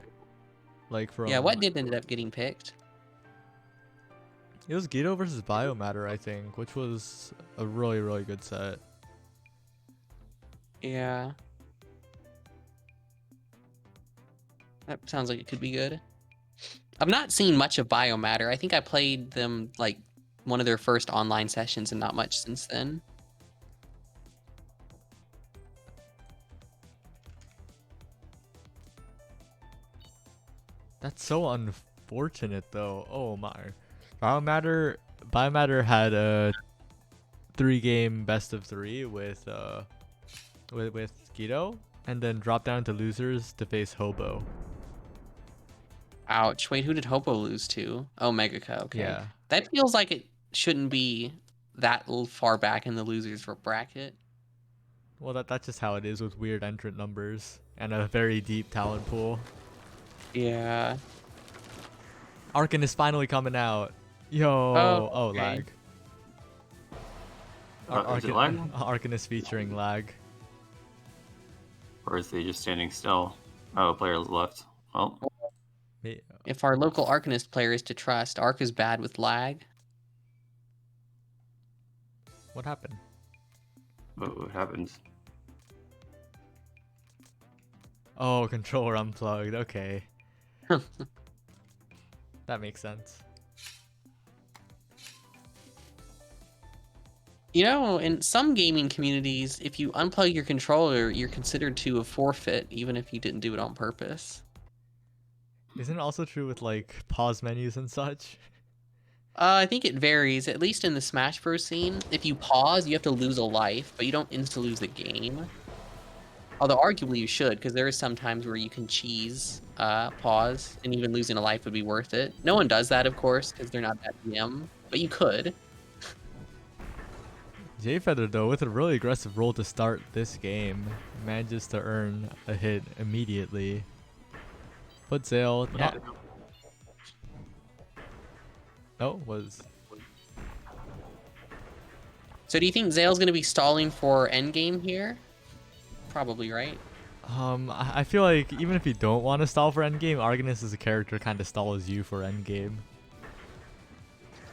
Speaker 1: Like from
Speaker 5: Yeah, what did ended up getting picked?
Speaker 1: It was Guido versus Biomatter, I think, which was a really, really good set.
Speaker 5: Yeah. That sounds like it could be good. I've not seen much of Biomatter. I think I played them like one of their first online sessions and not much since then.
Speaker 1: That's so unfortunate, though. Oh my. Biomatter had a 3-game best of 3 with Guido, and then dropped down to losers to face Hobo.
Speaker 5: Ouch. Wait, who did Hopo lose to? Oh, Megaco. Okay.
Speaker 1: Yeah.
Speaker 5: That feels like it shouldn't be that far back in the losers for bracket.
Speaker 1: Well, that's just how it is with weird entrant numbers and a very deep talent pool.
Speaker 5: Yeah.
Speaker 1: Arkin is finally coming out. Yo.
Speaker 5: Oh,
Speaker 1: Oh,
Speaker 5: okay.
Speaker 1: lag.
Speaker 3: Is it lag?
Speaker 1: Arkin is featuring lag.
Speaker 3: Or is he just standing still? Oh, a player left. Well,
Speaker 5: If our local Arcanist player is to trust, Arc is bad with lag.
Speaker 1: What happened?
Speaker 3: what happened?
Speaker 1: Oh, controller unplugged. Okay. That makes sense.
Speaker 5: You know, in some gaming communities, if you unplug your controller, you're considered to a forfeit, even if you didn't do it on purpose.
Speaker 1: Isn't it also true with like pause menus and such?
Speaker 5: I think it varies, at least in the Smash Bros. Scene. If you pause, you have to lose a life, but you don't instantly lose the game. Although arguably you should, because there are some times where you can cheese pause, and even losing a life would be worth it. No one does that, of course, because they're not that DM, but you could.
Speaker 1: Jfeather, though, with a really aggressive roll to start this game, manages to earn a hit immediately. But Zale, not... Oh, was...
Speaker 5: So do you think Zale's going to be stalling for endgame here? Probably, right?
Speaker 1: I feel like even if you don't want to stall for endgame, Arcanist as a character kind of stalls you for endgame.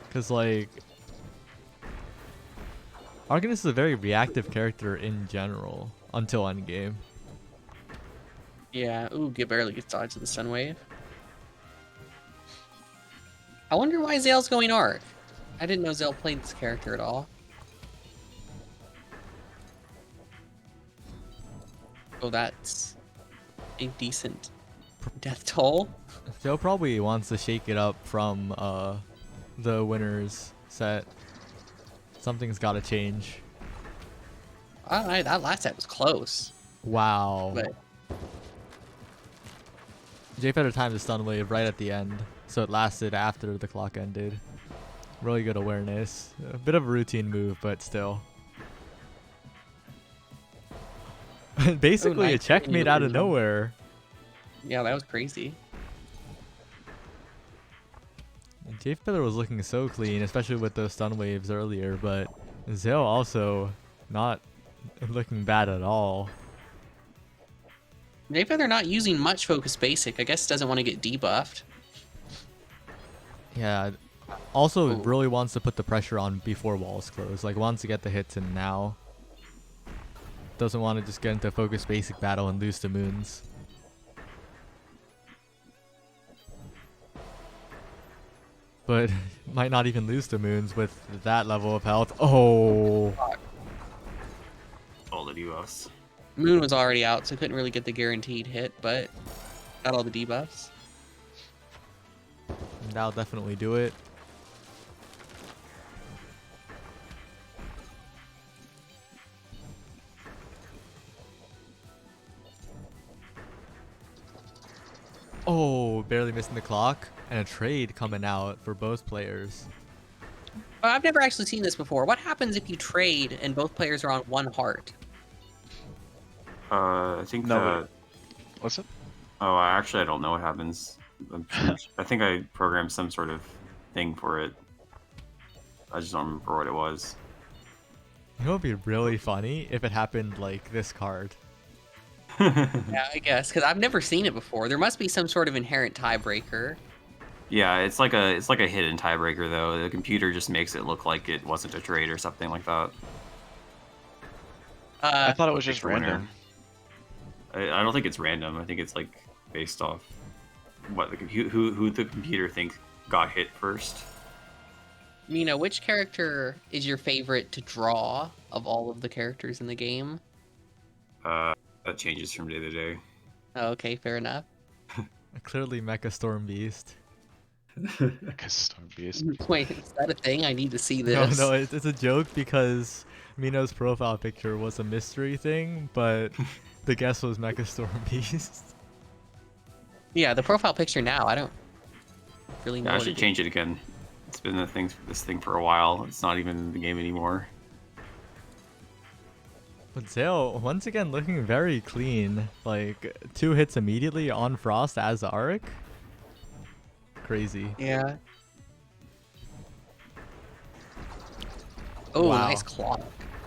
Speaker 1: Because, like... Arcanist is a very reactive character in general, until endgame.
Speaker 5: Yeah, ooh, barely gets dodged to the Sun Wave. I wonder why Zale's going Arc. I didn't know Zale played this character at all. Oh, that's a decent death toll.
Speaker 1: Joe probably wants to shake it up from the winners set. Something's got to change.
Speaker 5: I don't know, that last set was close.
Speaker 1: Wow.
Speaker 5: But
Speaker 1: Jfeather timed the stun wave right at the end, so it lasted after the clock ended. Really good awareness. A bit of a routine move, but still. Basically,
Speaker 5: nice.
Speaker 1: a checkmate out of nowhere.
Speaker 5: yeah, that was crazy.
Speaker 1: Jfeather was looking so clean, especially with those stun waves earlier, but Zale also not looking bad at all.
Speaker 5: Maybe they're not using much Focus Basic. I guess doesn't want to get debuffed.
Speaker 1: Yeah. Also,
Speaker 5: Ooh.
Speaker 1: really wants to put the pressure on before walls close. Like, wants to get the hits in now. Doesn't want to just get into Focus Basic battle and lose to Moons. But might not even lose to Moons with that level of health. Oh.
Speaker 3: All the debuffs.
Speaker 5: Moon was already out, so couldn't really get the guaranteed hit, but got all the debuffs.
Speaker 1: That'll definitely do it. Oh, barely missing the clock. And a trade coming out for both players.
Speaker 5: I've never actually seen this before. What happens if you trade and both players are on one heart?
Speaker 3: I think
Speaker 2: No. What's it?
Speaker 3: Oh, actually, I don't know what happens. I think I programmed some sort of thing for it. I just don't remember what it was.
Speaker 1: You know what would be really funny if it happened like this card.
Speaker 5: Yeah, I guess, because I've never seen it before. There must be some sort of inherent tiebreaker.
Speaker 3: Yeah, it's like a hidden tiebreaker though. The computer just makes it look like it wasn't a trade or something like that.
Speaker 2: I thought it was
Speaker 3: Pick
Speaker 2: just
Speaker 3: the winner.
Speaker 2: random.
Speaker 3: I don't think it's random. I think it's like based off what the who the computer think got hit first.
Speaker 5: Mina, which character is your favorite to draw of all of the characters in the game?
Speaker 3: That changes from day to day.
Speaker 5: Oh, okay, fair enough.
Speaker 1: Clearly Mecha Storm Beast.
Speaker 2: Because Storm Beast.
Speaker 5: Wait, is that a thing? I need to see
Speaker 1: No,
Speaker 5: this.
Speaker 1: no, it's a joke because Mino's profile picture was a mystery thing, but the guess was Mecha Storm Beast.
Speaker 5: Yeah, the profile picture now. I don't really know.
Speaker 3: Yeah, I
Speaker 5: what
Speaker 3: should
Speaker 5: it
Speaker 3: change it again. It's been this thing for a while. It's not even in the game anymore.
Speaker 1: But Zale, once again, looking very clean. Like, 2 hits immediately on Frost as the Arc. Crazy.
Speaker 5: Yeah. Oh,
Speaker 1: Wow.
Speaker 5: nice claw.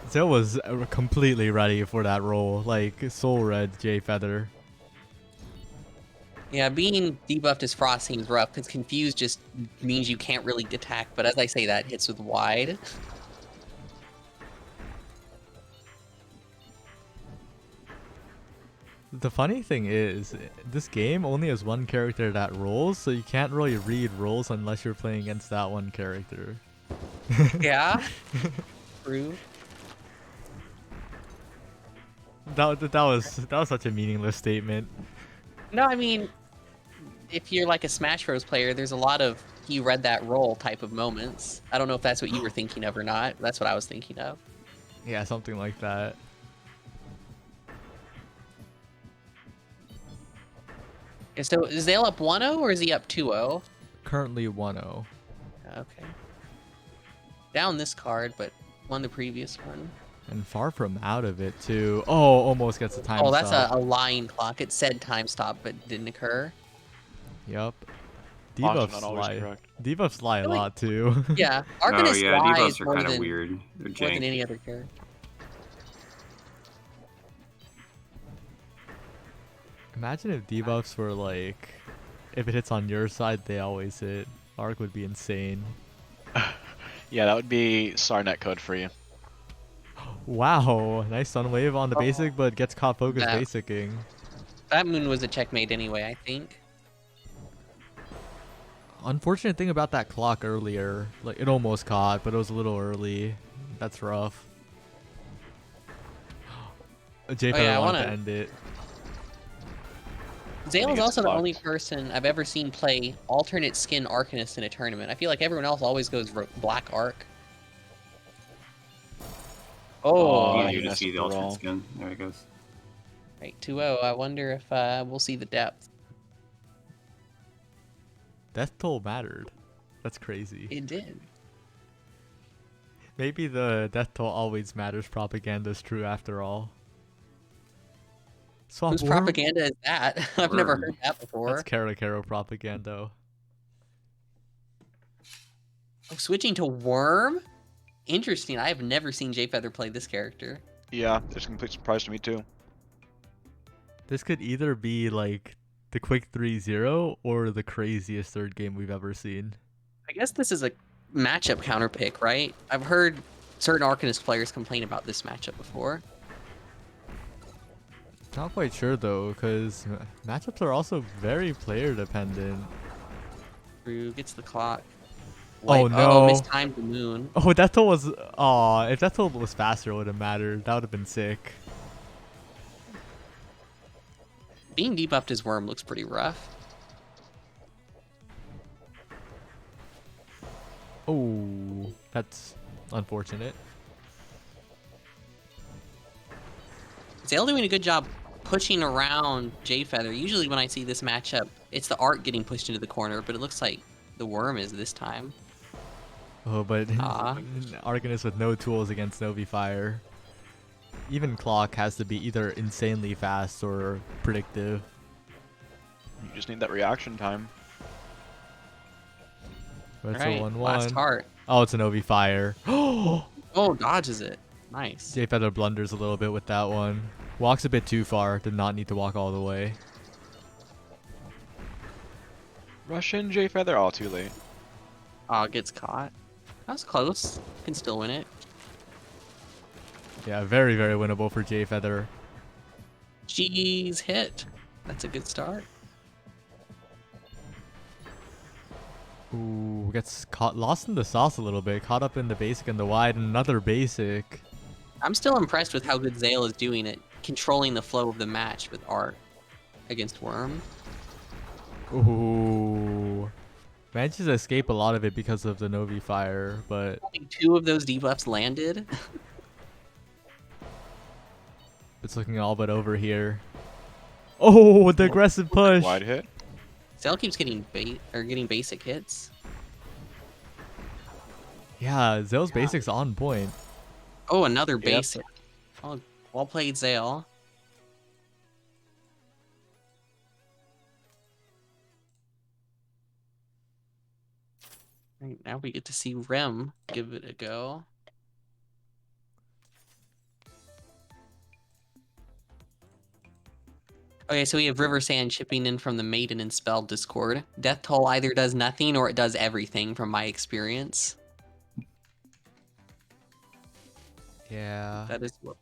Speaker 1: Zale was completely ready for that roll. Like, Soul Red J Feather.
Speaker 5: Yeah, being debuffed as Frost seems rough, because Confused just means you can't really attack, but as I say that, hits with wide.
Speaker 1: The funny thing is, this game only has one character that rolls, so you can't really read rolls unless you're playing against that one character.
Speaker 5: Yeah. True.
Speaker 1: That was such a meaningless statement.
Speaker 5: No, I mean, if you're like a Smash Bros. Player, there's a lot of you read that roll type of moments. I don't know if that's what you were thinking of or not. That's what I was thinking of.
Speaker 1: Yeah, something like that.
Speaker 5: Okay, so is Zale up 1-0 or is he up 2-0?
Speaker 1: Currently 1-0.
Speaker 5: Okay. Down this card, but won the previous one.
Speaker 1: And far from out of it, too. Oh, almost gets a time
Speaker 5: Oh, that's
Speaker 1: stop.
Speaker 5: a lying clock. It said time stop, but didn't occur.
Speaker 1: Yup.
Speaker 2: Often
Speaker 1: Debuffs
Speaker 2: not always
Speaker 1: lie.
Speaker 2: correct.
Speaker 1: Debuffs lie a
Speaker 5: Really?
Speaker 1: lot, too.
Speaker 5: Yeah,
Speaker 3: Oh
Speaker 5: Arcanist
Speaker 3: yeah,
Speaker 5: lies
Speaker 3: debuffs are
Speaker 5: more
Speaker 3: kind of
Speaker 5: than,
Speaker 3: weird. They're
Speaker 5: more than
Speaker 3: jank.
Speaker 5: any other character.
Speaker 1: Imagine if debuffs were like, if it hits on your side, they always hit. Arc would be insane.
Speaker 2: Yeah, that would be SAR netcode for you.
Speaker 1: Wow, nice Sun Wave on the basic, but gets caught focus
Speaker 5: That-
Speaker 1: basicking.
Speaker 5: That moon was a checkmate anyway, I think.
Speaker 1: Unfortunate thing about that clock earlier, like it almost caught, but it was a little early. That's rough. J
Speaker 5: Oh, yeah, I
Speaker 1: wanted
Speaker 5: wanna-
Speaker 1: to end it.
Speaker 5: Zale is
Speaker 2: gets
Speaker 5: also the
Speaker 2: blocked.
Speaker 5: only person I've ever seen play alternate skin Arcanist in a tournament. I feel like everyone else always goes black Arc.
Speaker 2: Oh,
Speaker 3: Easier
Speaker 2: you
Speaker 3: to
Speaker 2: messed
Speaker 3: see
Speaker 2: up
Speaker 3: the
Speaker 2: the
Speaker 3: alternate
Speaker 2: roll.
Speaker 3: skin. There it goes.
Speaker 5: Right, 2-0. I wonder if we'll see the depth.
Speaker 1: Death toll mattered. That's crazy.
Speaker 5: It did.
Speaker 1: Maybe the death toll always matters propaganda is true after all. Swamp
Speaker 5: Whose
Speaker 1: Worm?
Speaker 5: propaganda is that? I've never
Speaker 3: Worm.
Speaker 5: heard that before.
Speaker 1: That's Caro propaganda.
Speaker 5: Oh, switching to Worm? Interesting. I have never seen J Feather play this character.
Speaker 2: Yeah, it's a complete surprise to me too.
Speaker 1: This could either be like the quick 3-0 or the craziest third game we've ever seen.
Speaker 5: I guess this is a matchup counter pick, right? I've heard certain Arcanist players complain about this matchup before.
Speaker 1: Not quite sure though, because matchups are also very player dependent.
Speaker 5: Rue gets the clock.
Speaker 1: Oh,
Speaker 5: Wait,
Speaker 1: no.
Speaker 5: mistimed the moon.
Speaker 1: Oh, Death Toll was. Aw, if Death Toll was faster, it would have mattered. That would have been sick.
Speaker 5: Being debuffed as Worm looks pretty rough.
Speaker 1: Oh, that's unfortunate.
Speaker 5: Zale doing a good job pushing around J Feather. Usually when I see this matchup, it's the Art getting pushed into the corner, but it looks like the Worm is this time.
Speaker 1: Oh, but
Speaker 5: Aw.
Speaker 1: Arcanist with no tools against Novi Fire. Even Clock has to be either insanely fast or predictive.
Speaker 2: You just need that reaction time.
Speaker 1: That's
Speaker 5: Alright,
Speaker 1: a 1-1.
Speaker 5: last heart.
Speaker 1: Oh, it's an Novi Fire.
Speaker 5: Oh, dodges it. Nice.
Speaker 1: J Feather blunders a little bit with that one. Walks a bit too far. Did not need to walk all the way.
Speaker 2: Russian J Feather? Oh, too late.
Speaker 5: Oh, gets caught. That was close. Can still win it.
Speaker 1: Yeah, very, very winnable for J Feather.
Speaker 5: Jeez, hit. That's a good start.
Speaker 1: Ooh, gets caught, lost in the sauce a little bit. Caught up in the basic and the wide. Another basic.
Speaker 5: I'm still impressed with how good Zale is doing it, controlling the flow of the match with Art against Worm.
Speaker 1: Ooh. Manages to escape a lot of it because of the Novi fire, but
Speaker 5: Only 2 of those debuffs landed.
Speaker 1: it's looking all but over here. Oh, the aggressive push.
Speaker 2: Wide hit.
Speaker 5: Zell keeps getting getting basic hits.
Speaker 1: Yeah, Zell's basics on point.
Speaker 5: Oh, another
Speaker 2: Yep.
Speaker 5: basic. Oh, well played, Zale. Right, now we get to see Rem give it a go. Okay, so we have River Sand chipping in from the Maiden Spell Discord. Death Toll either does nothing or it does everything from my experience.
Speaker 1: Yeah.
Speaker 5: That is what.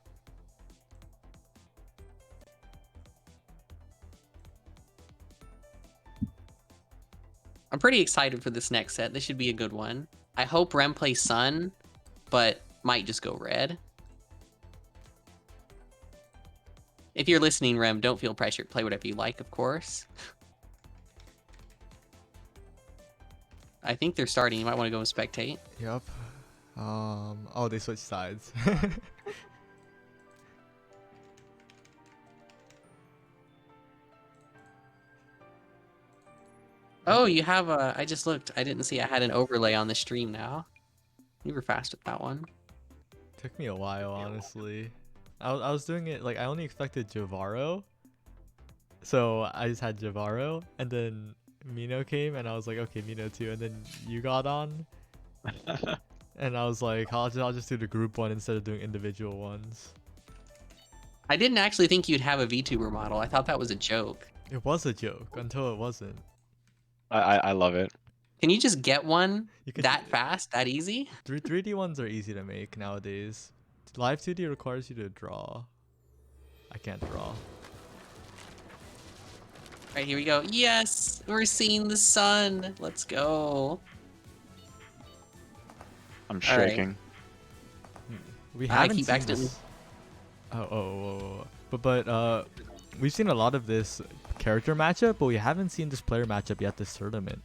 Speaker 5: I'm pretty excited for this next set. This should be a good one. I hope Rem plays Sun, but might just go red. If you're listening, Rem, don't feel pressured. Play whatever you like, of course. I think they're starting. You might want to go and spectate.
Speaker 1: Yep. Oh, they switched sides.
Speaker 5: Oh, you have a... I just looked. I didn't see I had an overlay on the stream now. You were fast with that one.
Speaker 1: Took me a while, honestly. I was doing it, like, I only expected Jahvaro. So I just had Jahvaro, and then Mino came, and I was like, okay, Mino too. And then you got on. And I was like, I'll just do the group one instead of doing individual ones.
Speaker 5: I didn't actually think you'd have a VTuber model. I thought that was a joke.
Speaker 1: It was a joke until it wasn't.
Speaker 2: I love it.
Speaker 5: Can you just get one
Speaker 1: You could
Speaker 5: that fast, that easy?
Speaker 1: 3D ones are easy to make nowadays. Live 2D requires you to draw. I can't draw.
Speaker 5: Right, here we go. Yes, we're seeing the sun. Let's go.
Speaker 2: I'm
Speaker 5: All right.
Speaker 2: shaking.
Speaker 1: We
Speaker 5: I
Speaker 1: haven't
Speaker 5: keep
Speaker 1: seen
Speaker 5: accidentally-
Speaker 1: this. But we've seen a lot of this character matchup, but we haven't seen this player matchup yet this tournament.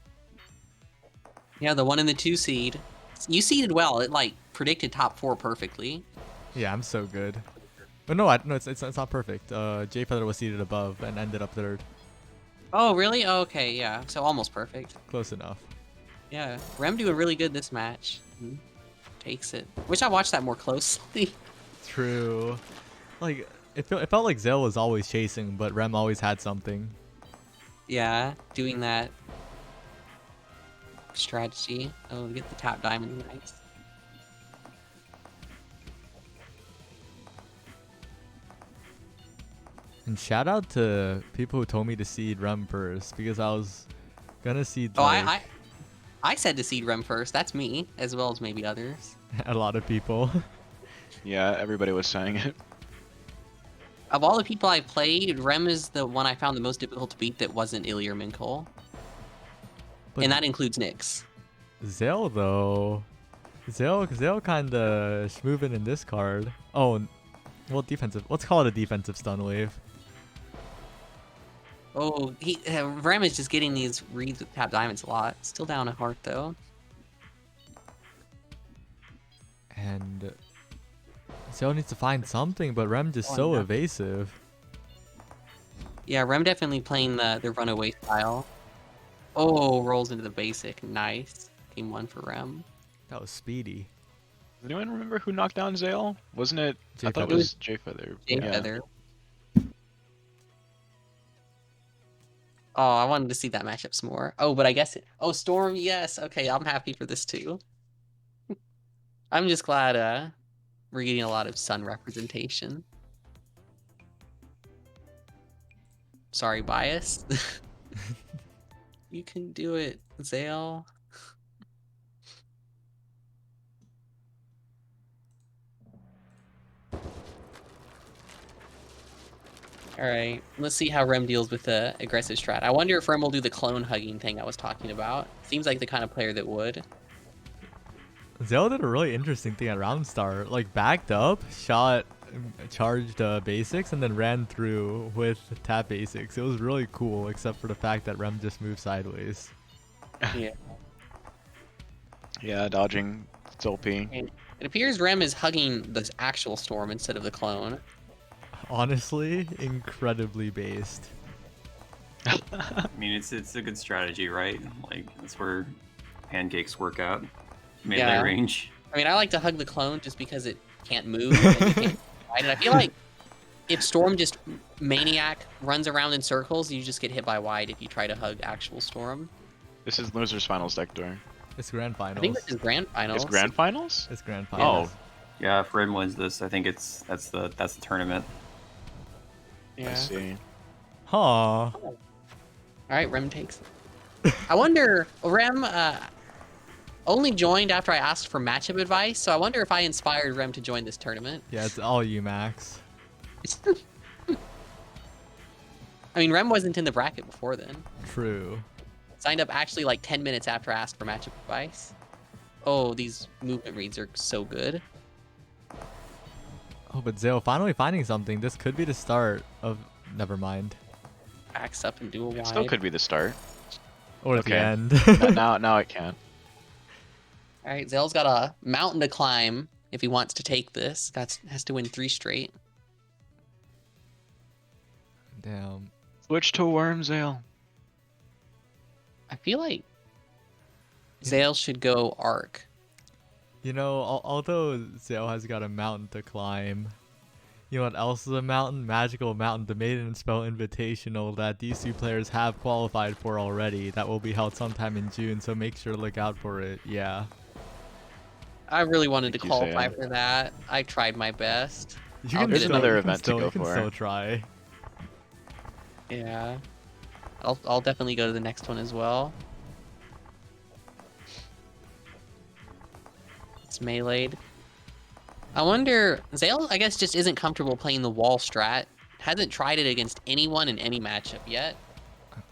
Speaker 5: Yeah, the 1 and the 2 seed. You seeded well. It like predicted top 4 perfectly.
Speaker 1: Yeah, I'm so good. But no, it's not perfect. J Feather was seated above and ended up third.
Speaker 5: Oh, really? Oh, okay, yeah. So almost perfect.
Speaker 1: Close enough.
Speaker 5: Yeah, Rem doing really good this match. Takes it. Wish I watched that more closely.
Speaker 1: True. Like it felt like Zell was always chasing, but Rem always had something.
Speaker 5: Yeah, doing that strategy. Oh, get the top diamond. Nice.
Speaker 1: And shout out to people who told me to seed Rem first because I was gonna seed
Speaker 5: Oh,
Speaker 1: like,
Speaker 5: I said to seed Rem first. That's me, as well as maybe others.
Speaker 1: a lot of people.
Speaker 2: Yeah, everybody was saying it.
Speaker 5: Of all the people I've played, Rem is the one I found the most difficult to beat that wasn't Ilya Minkle.
Speaker 1: But
Speaker 5: And that includes Nyx.
Speaker 1: Zell though, Zell kinda schmoovin' in this card. Oh, well, defensive. Let's call it a defensive stun wave.
Speaker 5: Oh, Rem is just getting these reads with tap diamonds a lot. Still down a heart though.
Speaker 1: And Zell needs to find something, but Rem just
Speaker 5: Oh,
Speaker 1: so
Speaker 5: no.
Speaker 1: evasive.
Speaker 5: Yeah, Rem definitely playing the runaway style. Oh, rolls into the basic. Nice. Game 1 for Rem.
Speaker 1: That was speedy.
Speaker 2: Does anyone remember who knocked down Zale? Wasn't it? I thought
Speaker 1: J-Feather.
Speaker 2: it was J Feather.
Speaker 5: Jade
Speaker 2: Yeah.
Speaker 5: Feather. Oh, I wanted to see that matchup some more. Oh, but I guess it. Oh, Storm, yes. Okay, I'm happy for this too. I'm just glad we're getting a lot of sun representation. Sorry, bias. You can do it, Zale. Alright, let's see how Rem deals with the aggressive strat. I wonder if Rem will do the clone hugging thing I was talking about. Seems like the kind of player that would.
Speaker 1: Zell did a really interesting thing at round start. Like backed up, shot, charged basics, and then ran through with tap basics. It was really cool, except for the fact that Rem just moved sideways.
Speaker 5: Yeah.
Speaker 2: Yeah, dodging. It's OP.
Speaker 5: It appears Rem is hugging the actual storm instead of the clone.
Speaker 1: Honestly, incredibly based.
Speaker 3: I mean, it's a good strategy, right? Like that's where pancakes work out. Melee
Speaker 5: Yeah.
Speaker 3: range.
Speaker 5: I mean, I like to hug the clone just because it can't move and you can't fight it. I feel like if Storm just maniac runs around in circles, you just get hit by wide if you try to hug actual Storm.
Speaker 2: This is losers finals deck door.
Speaker 1: It's grand finals.
Speaker 5: I think this is grand finals.
Speaker 2: It's grand finals?
Speaker 1: It's grand
Speaker 2: Oh.
Speaker 1: finals.
Speaker 3: Yeah, if Red wins this, I think that's the tournament.
Speaker 2: I
Speaker 5: Yeah.
Speaker 2: see.
Speaker 1: Huh.
Speaker 5: All right, Rem takes it. I wonder, Rem only joined after I asked for matchup advice, so I wonder if I inspired Rem to join this tournament.
Speaker 1: Yeah, it's all you, Max.
Speaker 5: I mean, Rem wasn't in the bracket before then.
Speaker 1: True.
Speaker 5: Signed up actually like 10 minutes after I asked for matchup advice. Oh, these movement reads are so good.
Speaker 1: Oh, but Zale finally finding something. This could be the start of. Never mind.
Speaker 5: Backs up and do a wide.
Speaker 2: It still could be the start.
Speaker 1: Or at the
Speaker 2: Okay.
Speaker 1: end.
Speaker 2: now it can't.
Speaker 5: All right, Zale's got a mountain to climb if he wants to take this. Has to win 3 straight.
Speaker 1: Damn.
Speaker 2: Switch to Wormsale.
Speaker 5: I feel like Zale should go Arc.
Speaker 1: You know, although Zale has got a mountain to climb, you know what else is a mountain? Magical Mountain, the Maiden Spell Invitational that these 2 players have qualified for already. That will be held sometime in June, so make sure to look out for it. Yeah.
Speaker 5: I really wanted to
Speaker 2: Thank you,
Speaker 5: qualify
Speaker 2: Zale.
Speaker 5: for that. I tried my best.
Speaker 1: You
Speaker 5: I'll
Speaker 1: can
Speaker 5: get
Speaker 1: still,
Speaker 2: another
Speaker 1: you can
Speaker 2: event to
Speaker 1: still,
Speaker 2: go
Speaker 1: you can
Speaker 2: for.
Speaker 1: still try.
Speaker 5: Yeah. I'll definitely go to the next one as well. It's meleeed. I wonder, Zale, I guess, just isn't comfortable playing the wall strat. Hasn't tried it against anyone in any matchup yet.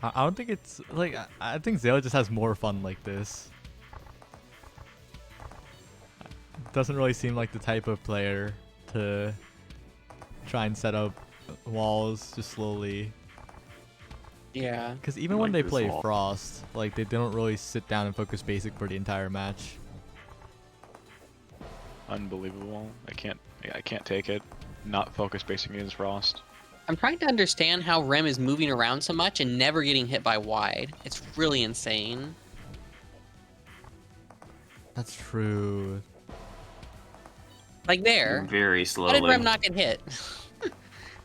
Speaker 1: I don't think it's like I think Zale just has more fun like this. Doesn't really seem like the type of player to try and set up walls just slowly.
Speaker 5: Yeah.
Speaker 1: Because even
Speaker 3: I
Speaker 1: when
Speaker 3: like
Speaker 1: they
Speaker 3: this
Speaker 1: play
Speaker 3: wall.
Speaker 1: Frost, like they don't really sit down and focus basic for the entire match.
Speaker 2: Unbelievable. I can't take it. Not focus basing against Frost.
Speaker 5: I'm trying to understand how Rem is moving around so much and never getting hit by wide. It's really insane.
Speaker 1: That's true.
Speaker 5: Like there.
Speaker 3: Very
Speaker 5: How
Speaker 3: slowly.
Speaker 5: did Rem not get hit?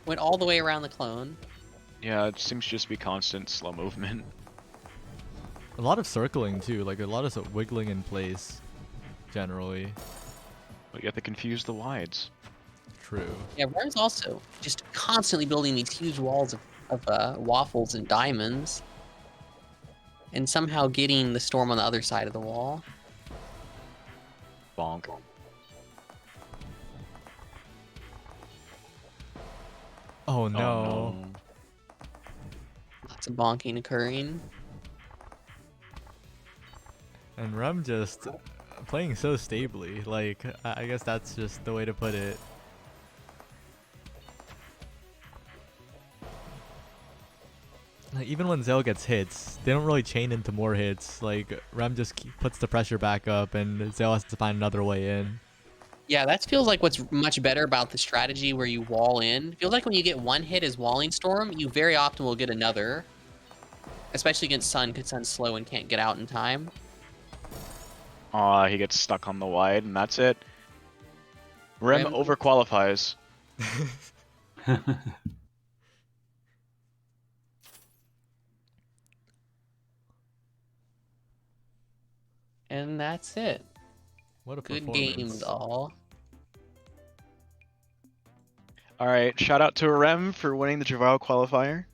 Speaker 5: Went all the way around the clone.
Speaker 2: Yeah, it seems to just be constant slow movement.
Speaker 1: A lot of circling too, like a lot of wiggling in place, generally.
Speaker 2: But you have to confuse the wides.
Speaker 1: True.
Speaker 5: Yeah, Rem's also just constantly building these huge walls of waffles and diamonds. And somehow getting the storm on the other side of the wall.
Speaker 2: Bonk.
Speaker 1: Oh
Speaker 2: Oh,
Speaker 1: no.
Speaker 5: Lots of bonking occurring.
Speaker 1: And Rem just playing so stably. Like, I guess that's just the way to put it. Like, even when Zell gets hits, they don't really chain into more hits. Like, Rem just puts the pressure back up, and Zell has to find another way in.
Speaker 5: Yeah, that feels like what's much better about the strategy where you wall in. Feels like when you get one hit as Walling Storm, you very often will get another. Especially against Sun, because Sun's slow and can't get out in time.
Speaker 2: Aw, he gets stuck on the wide, and that's it. Rem
Speaker 5: Rem-
Speaker 2: overqualifies.
Speaker 5: And that's it.
Speaker 1: What a
Speaker 5: Good
Speaker 1: performance.
Speaker 5: games, all.
Speaker 2: Alright, shout out to Rem for winning the Jahvaro Qualifier.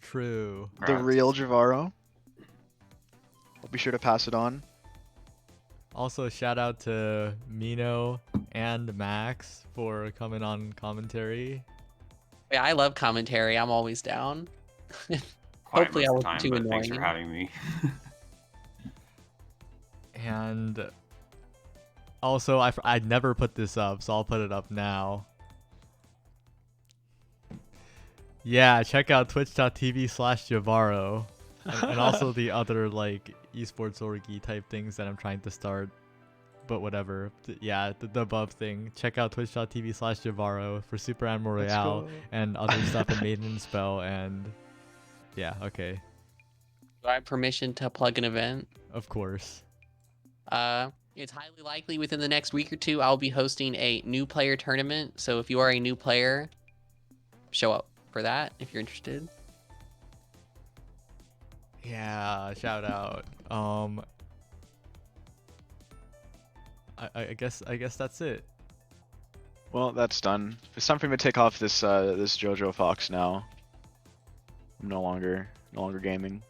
Speaker 1: True.
Speaker 2: The
Speaker 3: Congrats.
Speaker 2: real Jahvaro. I'll be sure to pass it on.
Speaker 1: Also, shout out to Mino and Max for coming on commentary.
Speaker 5: Yeah, I love commentary. I'm always down.
Speaker 3: Quiet
Speaker 5: Hopefully
Speaker 3: most
Speaker 5: I
Speaker 3: of the
Speaker 5: wasn't too
Speaker 3: but thanks for
Speaker 5: annoying.
Speaker 3: having me.
Speaker 1: And also, I'd never put this up, so I'll put it up now. Yeah, check out twitch.tv/Jahvaro. And also the other, like, esports orgy type things that I'm trying to start. But whatever. Yeah, the above thing. Check out twitch.tv/Jahvaro for Super Animal
Speaker 2: Let's
Speaker 1: Royale
Speaker 2: go.
Speaker 1: and other stuff in Maiden Spell. And yeah, okay.
Speaker 5: Do I have permission to plug an event?
Speaker 1: Of course.
Speaker 5: It's highly likely within the next week or two I'll be hosting a new player tournament. So if you are a new player, show up for that if you're interested.
Speaker 1: Yeah, shout out. I guess that's it.
Speaker 2: Well, that's done. It's time for me to take off this this JoJo Fox now. I'm no longer gaming.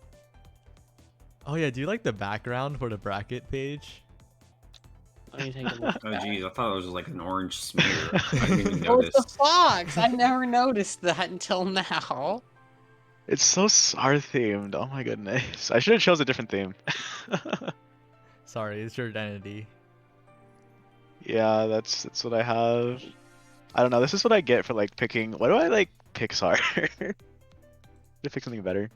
Speaker 1: Oh yeah, do you like the background for the bracket page?
Speaker 5: Let me take a look.
Speaker 3: Oh geez, I thought it was like an orange smear. I didn't even
Speaker 5: Oh, it's
Speaker 3: notice.
Speaker 5: a fox! I never noticed that until now.
Speaker 2: It's so SAR themed. Oh my goodness. I should have chose a different theme.
Speaker 1: Sorry, it's your identity.
Speaker 2: Yeah, that's what I have. I don't know. This is what I get for like picking. Why do I like pick SAR? Should pick something better.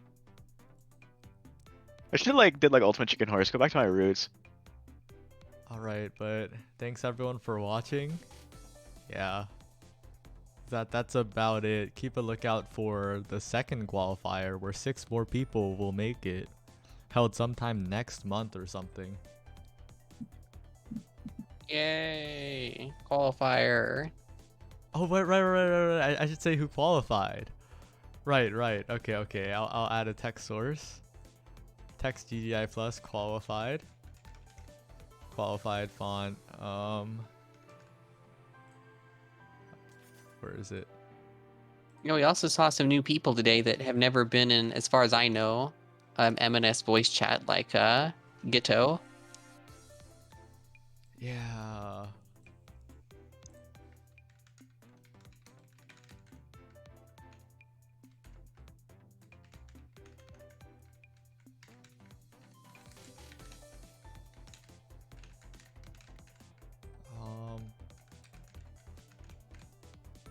Speaker 2: I should have like did like Ultimate Chicken Horse. Go back to my roots.
Speaker 1: Alright, but thanks everyone for watching. Yeah. That's about it. Keep a lookout for the second qualifier where 6 more people will make it. Held sometime next month or something.
Speaker 5: Yay! Qualifier.
Speaker 1: Oh, right. I should say who qualified. Right. Okay. I'll add a text source. Text GGI plus qualified. Qualified font. Where is it?
Speaker 5: You know, we also saw some new people today that have never been in, as far as I know, M&S voice chat, like Gitto.
Speaker 1: Yeah.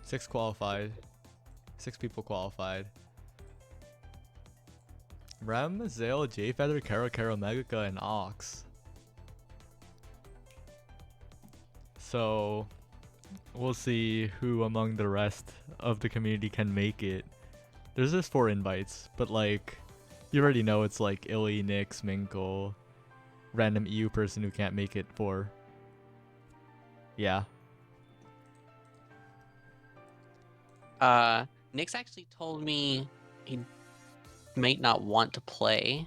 Speaker 1: Six qualified. 6 people qualified. Rem, Zale, J Feather, Kara, Megaka, and Ox. So we'll see who among the rest of the community can make it. There's just 4 invites, but like you already know it's like Illy, Nix, Minkle, random EU person who can't make it for. Yeah.
Speaker 5: Nick's actually told me he might not want to play.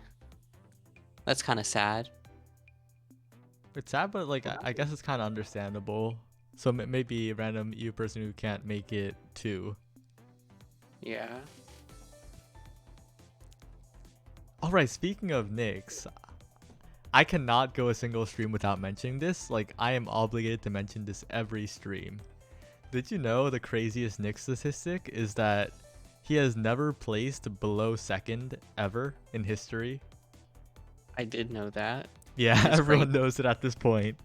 Speaker 5: That's kind of sad.
Speaker 1: It's sad, but like I guess it's kind of understandable. So maybe a random EU person who can't make it too.
Speaker 5: Yeah.
Speaker 1: Alright, speaking of Nyx, I cannot go a single stream without mentioning this. Like, I am obligated to mention this every stream. Did you know the craziest Nyx statistic is that he has never placed below 2nd ever in history?
Speaker 5: I did know that.
Speaker 1: Yeah,
Speaker 5: That's
Speaker 1: everyone
Speaker 5: great.
Speaker 1: knows it at this point.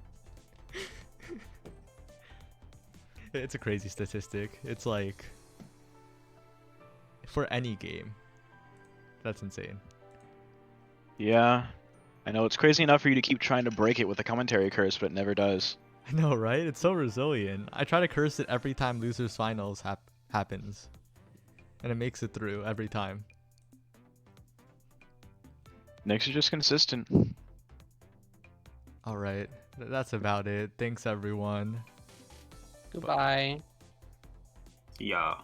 Speaker 1: It's a crazy statistic. It's like, for any game. That's insane.
Speaker 2: Yeah. I know it's crazy enough for you to keep trying to break it with a commentary curse, but it never does.
Speaker 1: I know, right? It's so resilient. I try to curse it every time losers finals happens. And it makes it through every time.
Speaker 2: Nyx are just consistent.
Speaker 1: Alright, that's about it. Thanks everyone.
Speaker 5: Goodbye.
Speaker 3: Yeah.